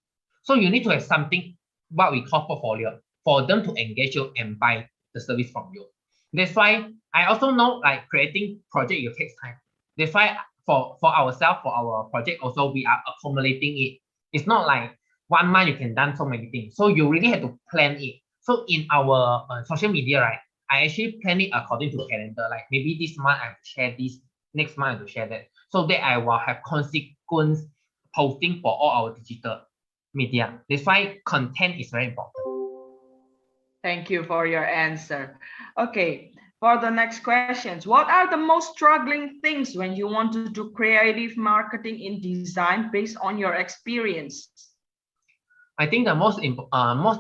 So you need to have something, what we call portfolio, for them to engage you and buy the service from you. That's why I also know, like, creating project, it takes time. That's why for ourselves, for our project also, we are accumulating it. It's not like 1 month you can done so many things. So you really have to plan it. So in our social media, right, I actually plan it according to calendar. Like maybe this month I have to share this, next month I have to share that, so that I will have consequence posting for all our digital media. That's why content is very important. Thank you for your answer. Okay, for the next questions, what are the most struggling things when you want to do creative marketing in design based on your experience? I think the most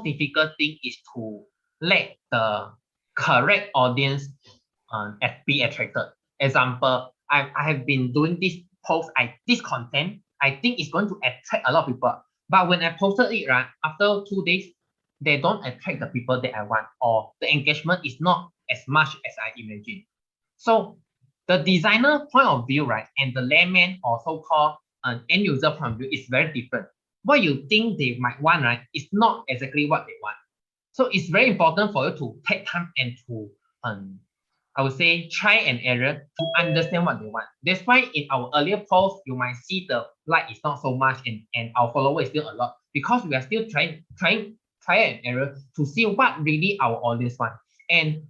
difficult thing is to let the correct audience be attracted. Example, I have been doing this post, this content, I think it's going to attract a lot of people. But when I posted it, right, after 2 days, they don't attract the people that I want, or the engagement is not as much as I imagined. So the designer point of view, right, and the layman or so-called end user point of view is very different. What you think they might want, right, is not exactly what they want. So it's very important for you to take time and to, I would say, try and error to understand what they want. That's why in our earlier posts, you might see the like is not so much and our follower is still a lot, because we are still trying and error to see what really our audience want. And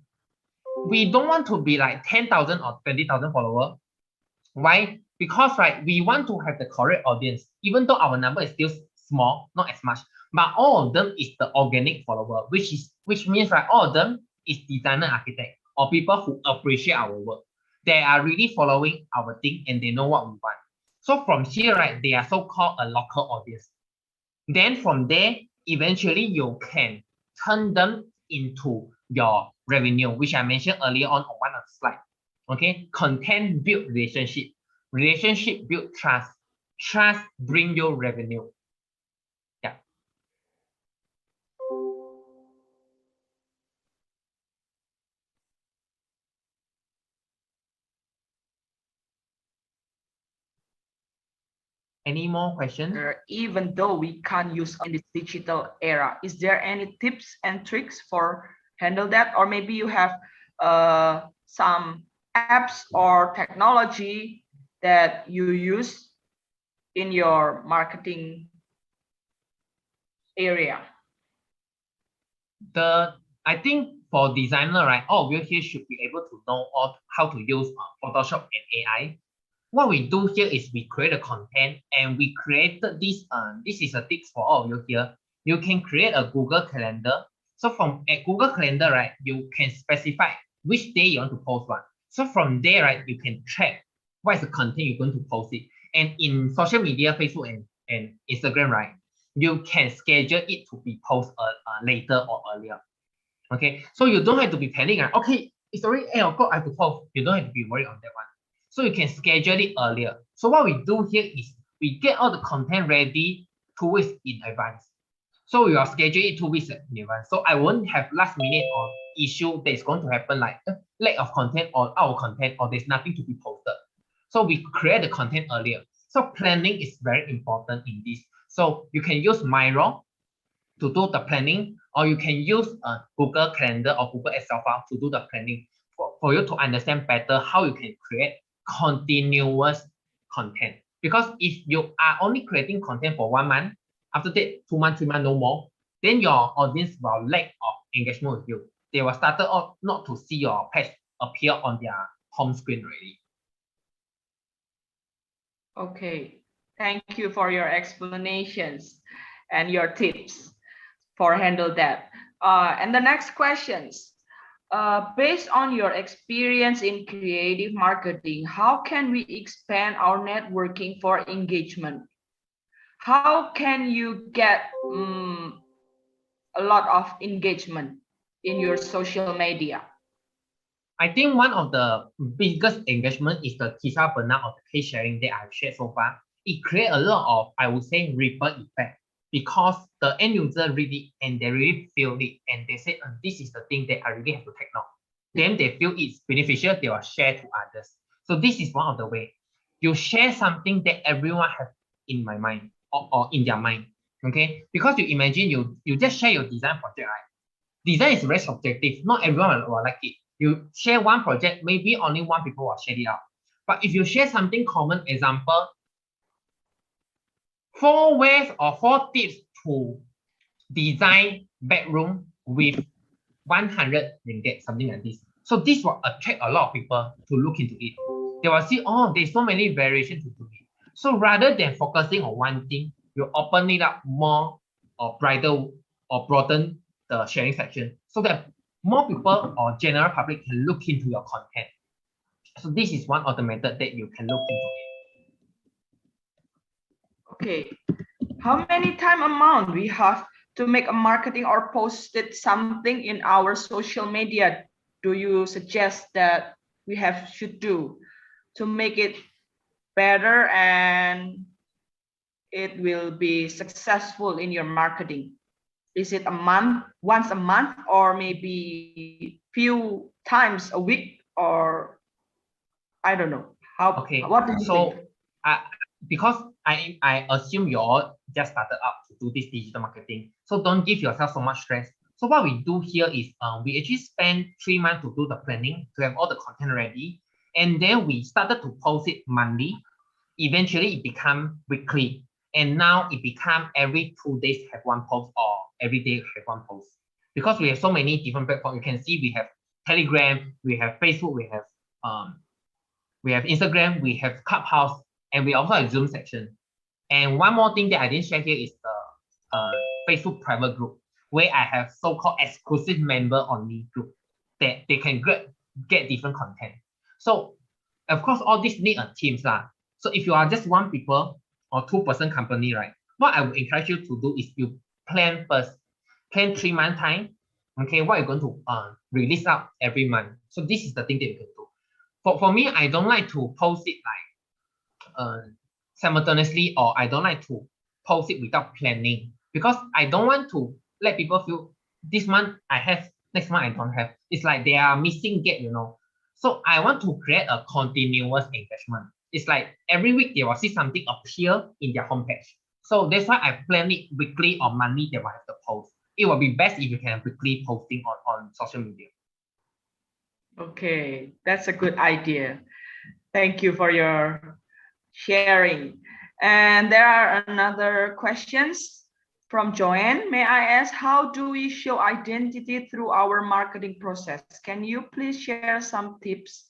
we don't want to be like 10,000 or 20,000 followers. Why? because right, we want to have the correct audience, even though our number is still small, not as much, but all of them is the organic follower, which means right, all of them is designer, architect, or people who appreciate our work. They are really following our thing and they know what we want. So from here, right, they are so-called a local audience. Then from there, eventually you can turn them into your revenue, which I mentioned earlier on one of the slides. Okay, content build relationship, relationship build trust, trust bring you revenue. Yeah. Any more questions? Even though we can't use in this digital era, is there any tips and tricks for handle that? Or maybe you have some apps or technology that you use in your marketing area? I think for designer, right, all of you here should be able to know how to use Photoshop and AI. What we do here is we create a content and we created this. This is a tip for all of you here. You can create a Google Calendar. So from a Google Calendar, right, you can specify which day you want to post one. So from there, right, you can track what is the content you're going to post it. And in social media, Facebook and Instagram, right, you can schedule it to be posted later or earlier. Okay, so you don't have to be panicking. Right? Okay, it's already 8 o'clock, I have to post. You don't have to be worried on that one. So you can schedule it earlier. So what we do here is we get all the content ready 2 weeks in advance. So we are scheduling it 2 weeks in advance. So I won't have last minute or issue that is going to happen like lack of content or our content or there's nothing to be posted. So we create the content earlier. So planning is very important in this. So you can use Miro to do the planning, or you can use a Google Calendar or Google Excel file to do the planning for you to understand better how you can create continuous content. Because if you are only creating content for 1 month, after that 2 months, 3 months, no more, then your audience will lack of engagement with you. They will start out not to see your page appear on their home screen already. Okay, thank you for your explanations and your tips for handle that. And the next questions. Based on your experience in creative marketing, how can we expand our networking for engagement? How can you get a lot of engagement in your social media? I think one of the biggest engagement is the teaser burnout of the case sharing that I've shared so far. It creates a lot of, I would say, ripple effect, because the end user read it and they really feel it and they say, this is the thing that I really have to take now. Then they feel it's beneficial, they will share to others. So this is one of the way. You share something that everyone has in my mind or in their mind. Okay? Because you imagine you just share your design project, right? Design is very subjective. Not everyone will like it. You share one project, maybe only 1 people will share it out. But if you share something common, example, 4 ways or 4 tips to design bedroom with 100 ringgit, something like this. So this will attract a lot of people to look into it. They will see, oh, there's so many variations to do it. So rather than focusing on one thing, you open it up more or broaden the sharing section so that more people or general public can look into your content. So this is one of the methods that you can look into it. Okay, how many time amount we have to make a marketing or posted something in our social media do you suggest that we should do to make it better and it will be successful in your marketing? Is it a month, once a month, or maybe few times a week, or I don't know. How? Okay. What do you think? Because I assume you all just started up to do this digital marketing, so don't give yourself so much stress. So what we do here is we actually spend 3 months to do the planning, to have all the content ready, and then we started to post it monthly. Eventually, it became weekly, and now it become every 2 days have 1 post, or every day have 1 post. Because we have so many different platforms, you can see we have Telegram, we have Facebook, we have Instagram, we have Clubhouse. and we also have Zoom section. And one more thing that I didn't share here is the Facebook private group, where I have so-called exclusive member only group that they can get different content. So of course, all these need a teams lah. So if you are just one people or 2-person company, right? What I would encourage you to do is you plan first, plan 3 month time. Okay, what you're going to release out every month. So this is the thing that you can do. For me, I don't like to post it like simultaneously, or I don't like to post it without planning, because I don't want to let people feel this month I have, next month I don't have. It's like they are missing gap, you know. So I want to create a continuous engagement. It's like every week they will see something appear in their homepage. So that's why I plan it weekly or monthly they will have to post. It will be best if you can have weekly posting on social media. Okay, that's a good idea. Thank you for your sharing. And there are another questions from Joanne. May I ask, how do we show identity through our marketing process? Can you please share some tips?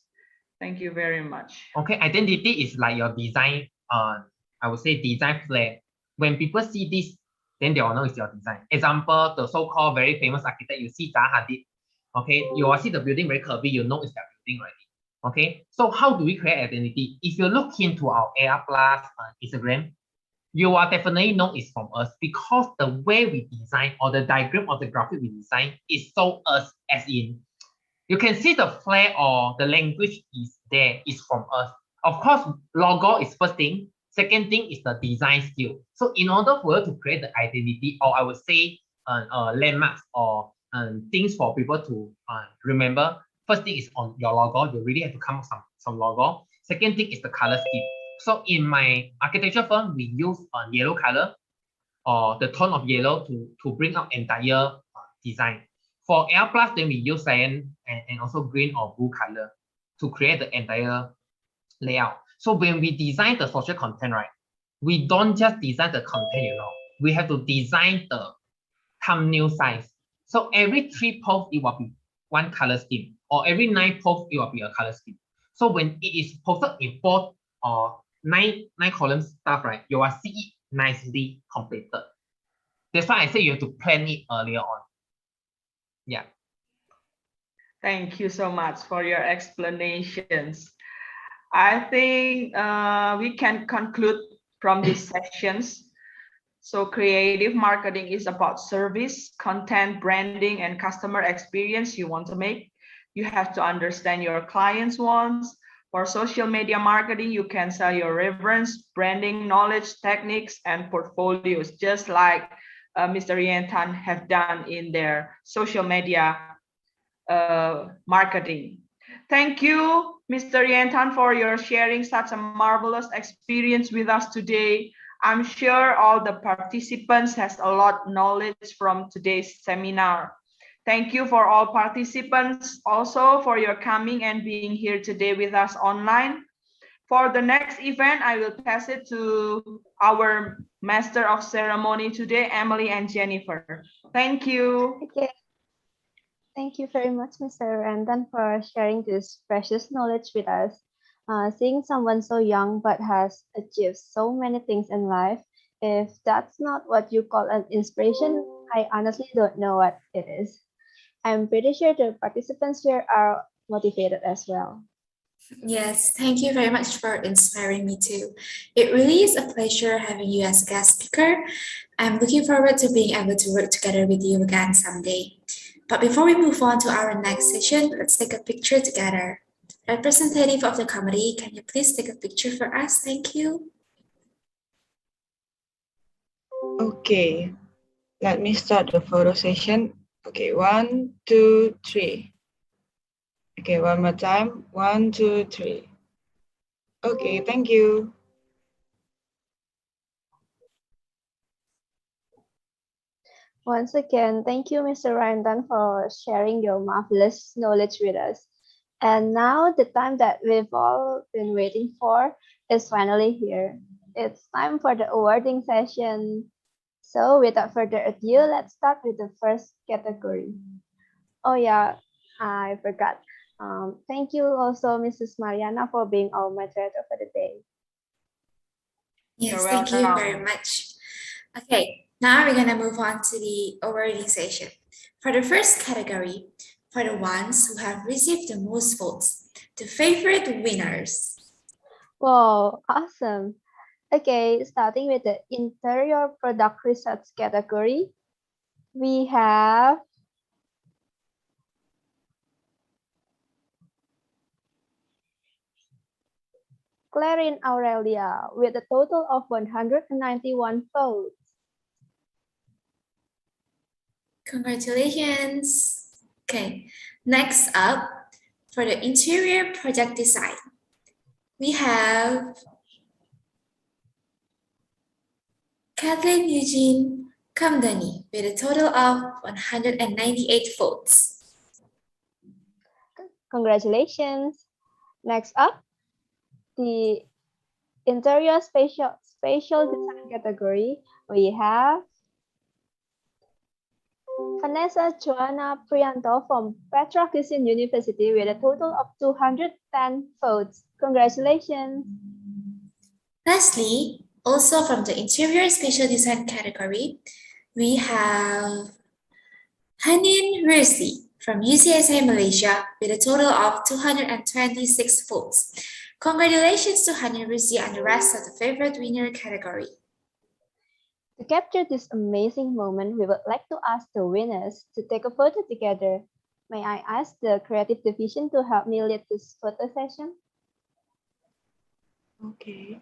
Thank you very much. Okay, identity is like your design, I would say design flair. When people see this, then they will know it's your design. Example, the so-called very famous architect, you see Zaha Hadid. Okay, you will see the building very curvy, you know it's their building already. Okay, so how do we create identity? If you look into our AR Plus Instagram, you will definitely know it's from us, because the way we design, or the diagram or the graphic we design, is so us, as in you can see the flair or the language is there, is from us. Of course, logo is first thing. Second thing is the design skill. So in order for you to create the identity, or I would say landmarks or things for people to remember, first thing is on your logo. You really have to come up with some logo. Second thing is the color scheme. So in my architecture firm, we use yellow color, or the tone of yellow to bring up entire design. For L plus, then we use cyan and also green or blue color to create the entire layout. So when we design the social content, right, we don't just design the content, you know, we have to design the thumbnail size. So every 3 posts, it will be one color scheme, or every 9 posts, it will be a color scheme. So when it is posted in 4 or 9 columns stuff, right, you will see it nicely completed. That's why I say you have to plan it earlier on. Yeah. Thank you so much for your explanations. I think we can conclude from these sessions. So creative marketing is about service, content, branding, and customer experience you want to make. You have to understand your clients' wants. For social media marketing, you can sell your reference, branding, knowledge, techniques, and portfolios, just like Mr. Yen Tan have done in their social media marketing. Thank you, Mr. Yen Tan, for your sharing such a marvelous experience with us today. I'm sure all the participants has a lot of knowledge from today's seminar. Thank you for all participants also for your coming and being here today with us online. For the next event, I will pass it to our Master of Ceremony today, Emily and Jennifer. Thank you. Okay. Thank you very much, Mr. Randan, for sharing this precious knowledge with us. Seeing someone so young but has achieved so many things in life, if that's not what you call an inspiration, I honestly don't know what it is. I'm pretty sure the participants here are motivated as well. Yes, thank you very much for inspiring me too. It really is a pleasure having you as a guest speaker. I'm looking forward to being able to work together with you again someday. But before we move on to our next session, let's take a picture together. Representative of the committee, can you please take a picture for us? Thank you. Okay, let me start the photo session. Okay, 1, 2, 3. Okay, one more time. 1, 2, 3. Okay, thank you. Once again, thank you, Mr. Randan, for sharing your marvelous knowledge with us. And now the time that we've all been waiting for is finally here. It's time for the awarding session. So without further ado, let's start with the first category. Oh yeah, I forgot. Thank you also, Mrs. Mariana, for being our moderator for the day. Yes, You're thank you very welcome. much. Okay, now we're gonna move on to the awarding session. For the first category, for the ones who have received the most votes, the favorite winners. Wow, awesome. Okay, starting with the interior product research category, we have Clarin Aurelia with a total of 191 votes. Congratulations. Okay, next up, for the interior project design, we have Kathleen Eugene Kamdani with a total of 198 votes. Congratulations. Next up, the interior spatial design category, we have Vanessa Joanna Prianto from Petra University with a total of 210 votes. Congratulations. Lastly, also from the interior spatial design category, we have Hanin Rizli from UCSI Malaysia with a total of 226 votes. Congratulations to Hanin Rizli and the rest of the favorite winner category. To capture this amazing moment, we would like to ask the winners to take a photo together. May I ask the creative division to help me lead this photo session? Okay.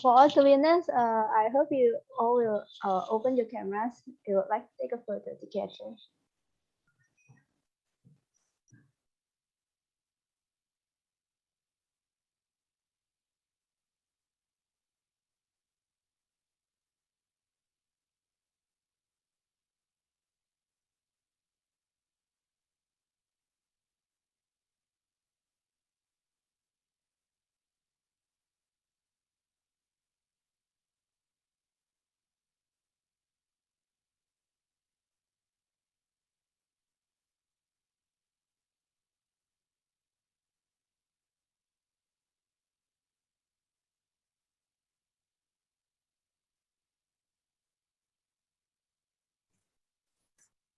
For all the winners, I hope you all will open your cameras. We would like to take a photo together.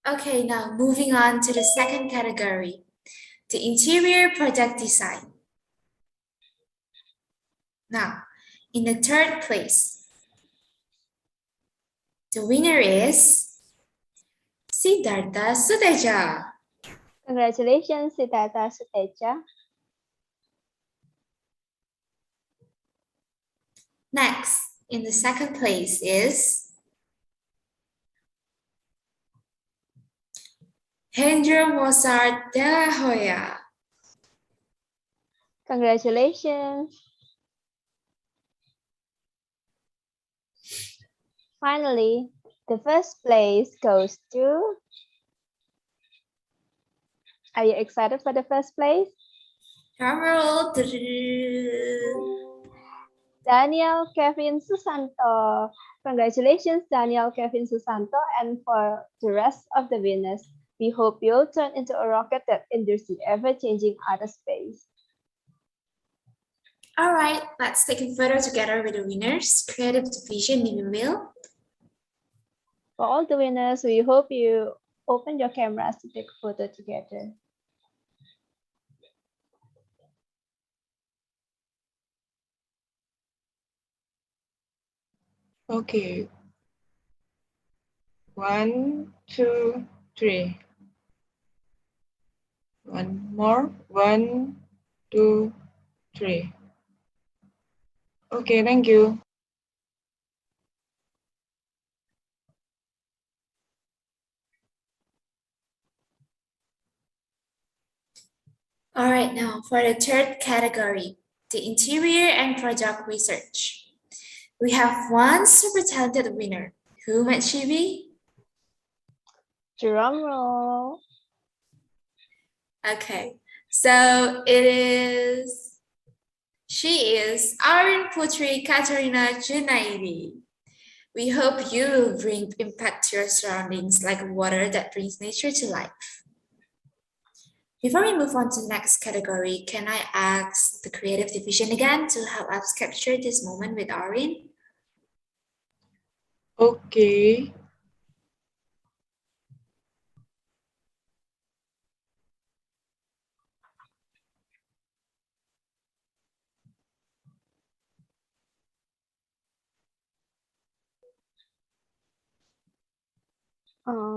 Okay, now moving on to the second category, the interior project design. Now, in the third place, the winner is Siddhartha Suteja. Congratulations, Siddhartha Suteja. Next, in the second place is Hendro Mozart de la Hoya. Congratulations. Finally, the first place goes to... Are you excited for the first place? Drumroll. Daniel Kevin Susanto. Congratulations, Daniel Kevin Susanto, and for the rest of the winners. We hope you'll turn into a rocket that enters the ever-changing outer space. All right, let's take a photo together with the winners. Creative division, if you will. For all the winners, we hope you open your cameras to take a photo together. Okay. 1, 2, 3. One more. 1, 2, 3. Okay, thank you. All right, now for the third category, the interior and project research. We have one super talented winner. Who might she be? Drum roll. Okay, so it is She is Arin Putri Katerina Junaidi. We hope you will bring impact to your surroundings like water that brings nature to life. Before we move on to the next category, can I ask the creative division again to help us capture this moment with Arin? Okay.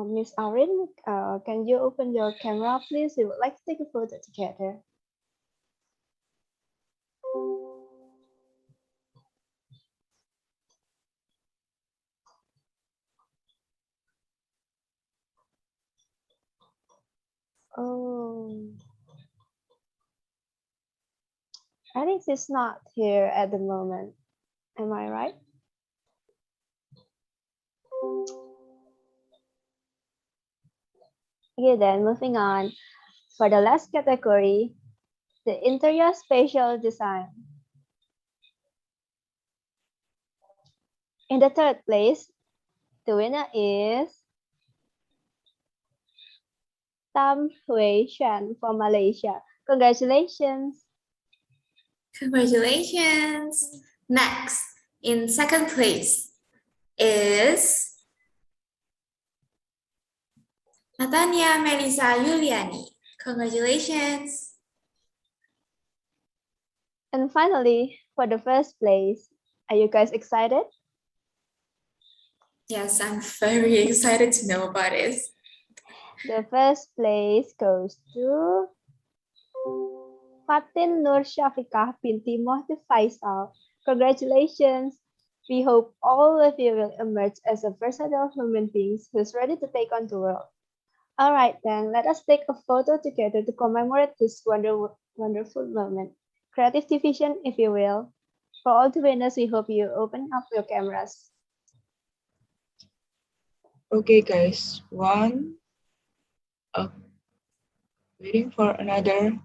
Miss Arin, can you open your camera, please? We would like to take a photo together. Oh, I think she's not here at the moment. Am I right? Okay, then moving on. For the last category, the interior spatial design. In the third place, the winner is Tam Hui Shan from Malaysia. Congratulations. Congratulations! Next, in second place is Natania Melisa Yuliani. Congratulations! And finally, for the first place, are you guys excited? Yes, I'm very excited to know about it. The first place goes to Fatin Nur Syafiqah binti Mohdi Faisal. Congratulations! We hope all of you will emerge as a versatile human beings who's ready to take on the world. All right, then let us take a photo together to commemorate this wonderful moment. Creative division, if you will. For all the winners, we hope you open up your cameras. Okay, guys. One. Waiting for another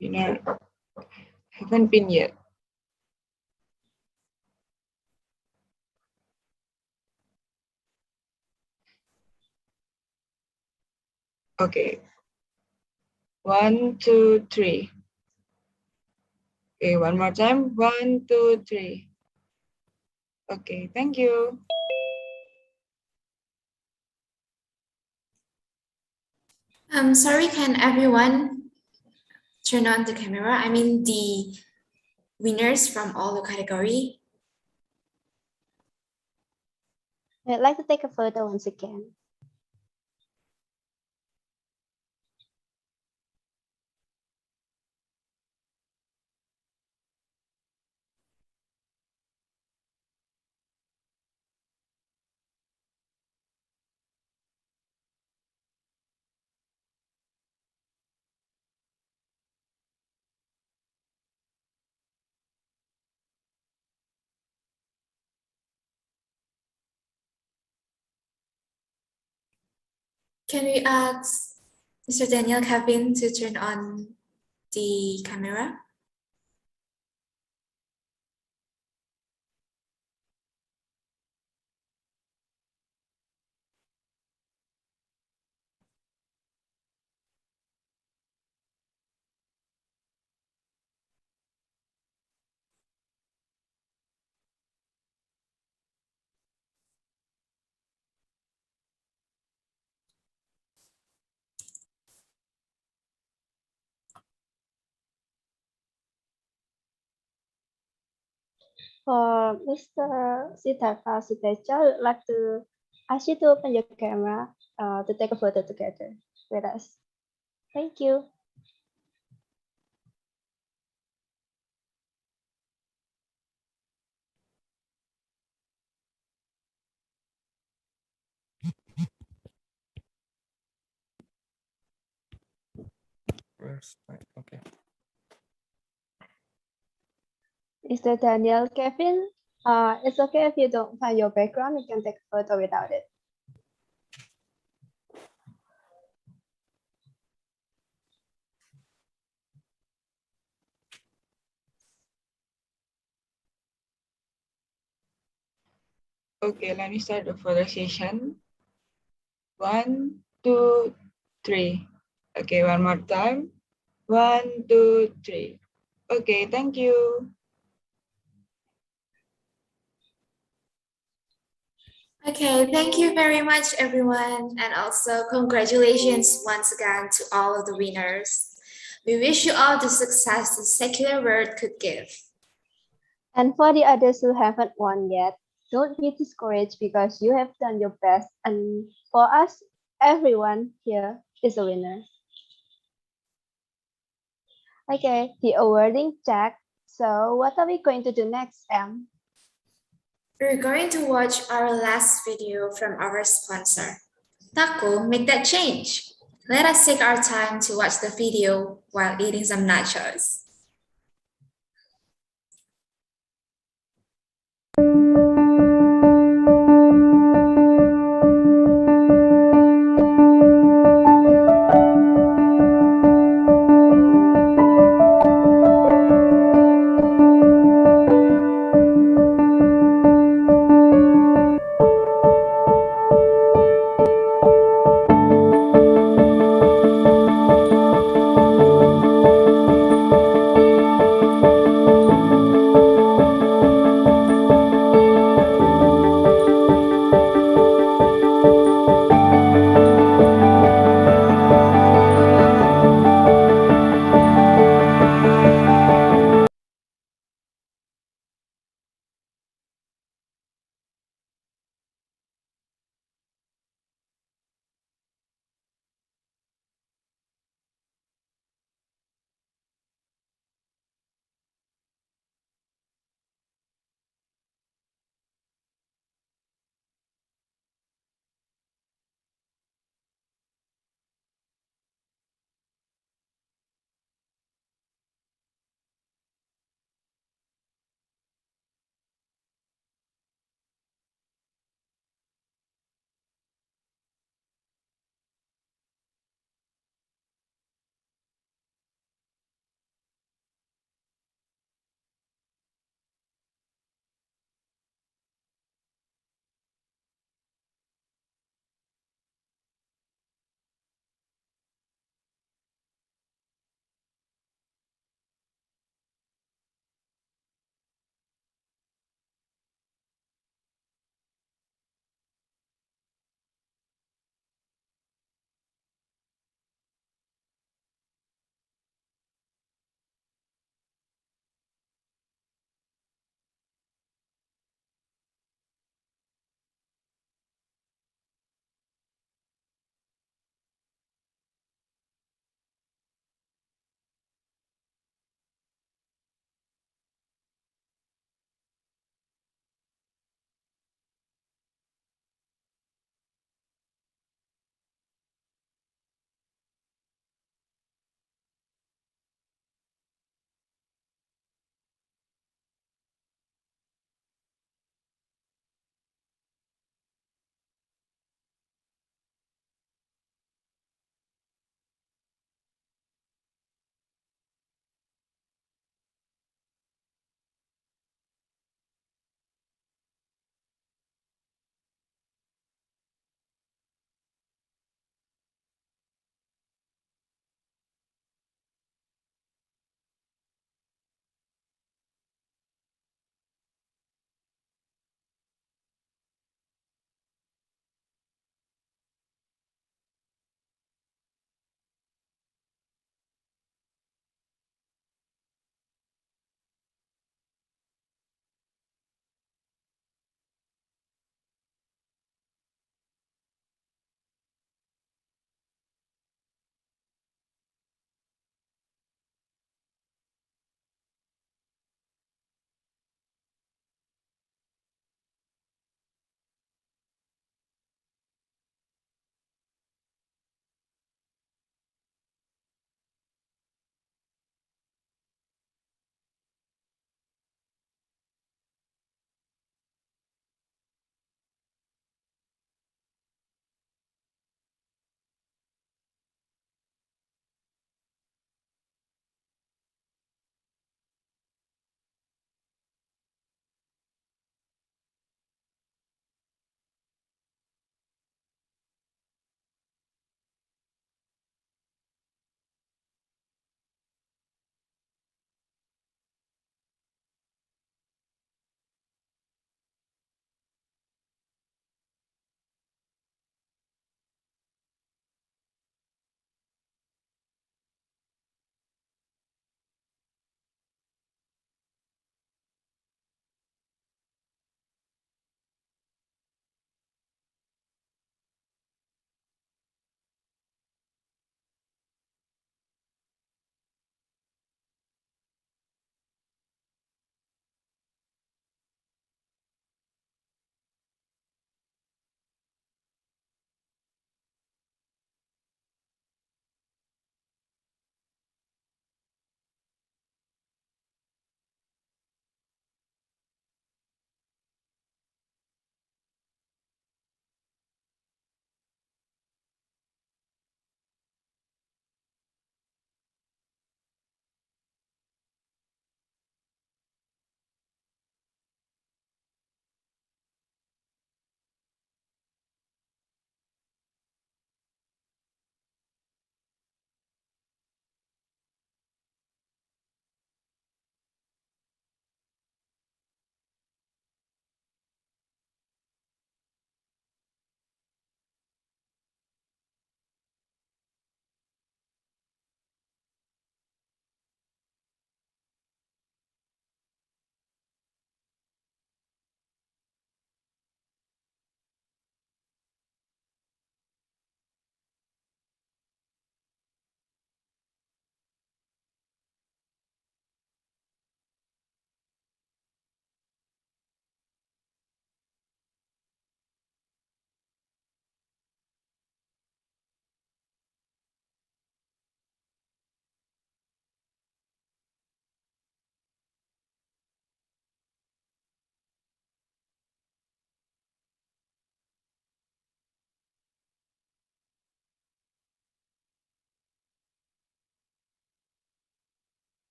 winner. Haven't been yet. Okay. 1, 2, 3. Okay, one more time. 1, 2, 3. Okay, thank you. I'm sorry, can everyone turn on the camera? I mean the winners from all the category. I'd like to take a photo once again. Can we ask Mr. Daniel Kevin to turn on the camera? For Mr. Siddhartha Suteja, I would like to ask you to open your camera to take a photo together with us. Thank you. Okay. Mr. Daniel Kevin, it's okay if you don't find your background, you can take a photo without it. Okay, let me start the photo session. 1, 2, 3. Okay, one more time. 1, 2, 3. Okay, thank you. Okay, thank you very much, everyone. And also, congratulations once again to all of the winners. We wish you all the success the secular world could give. And for the others who haven't won yet, don't be discouraged because you have done your best. And for us, everyone here is a winner. Okay, the awarding check. So what are we going to do next, Em? We're going to watch our last video from our sponsor. Taco, make that change. Let us take our time to watch the video while eating some nachos.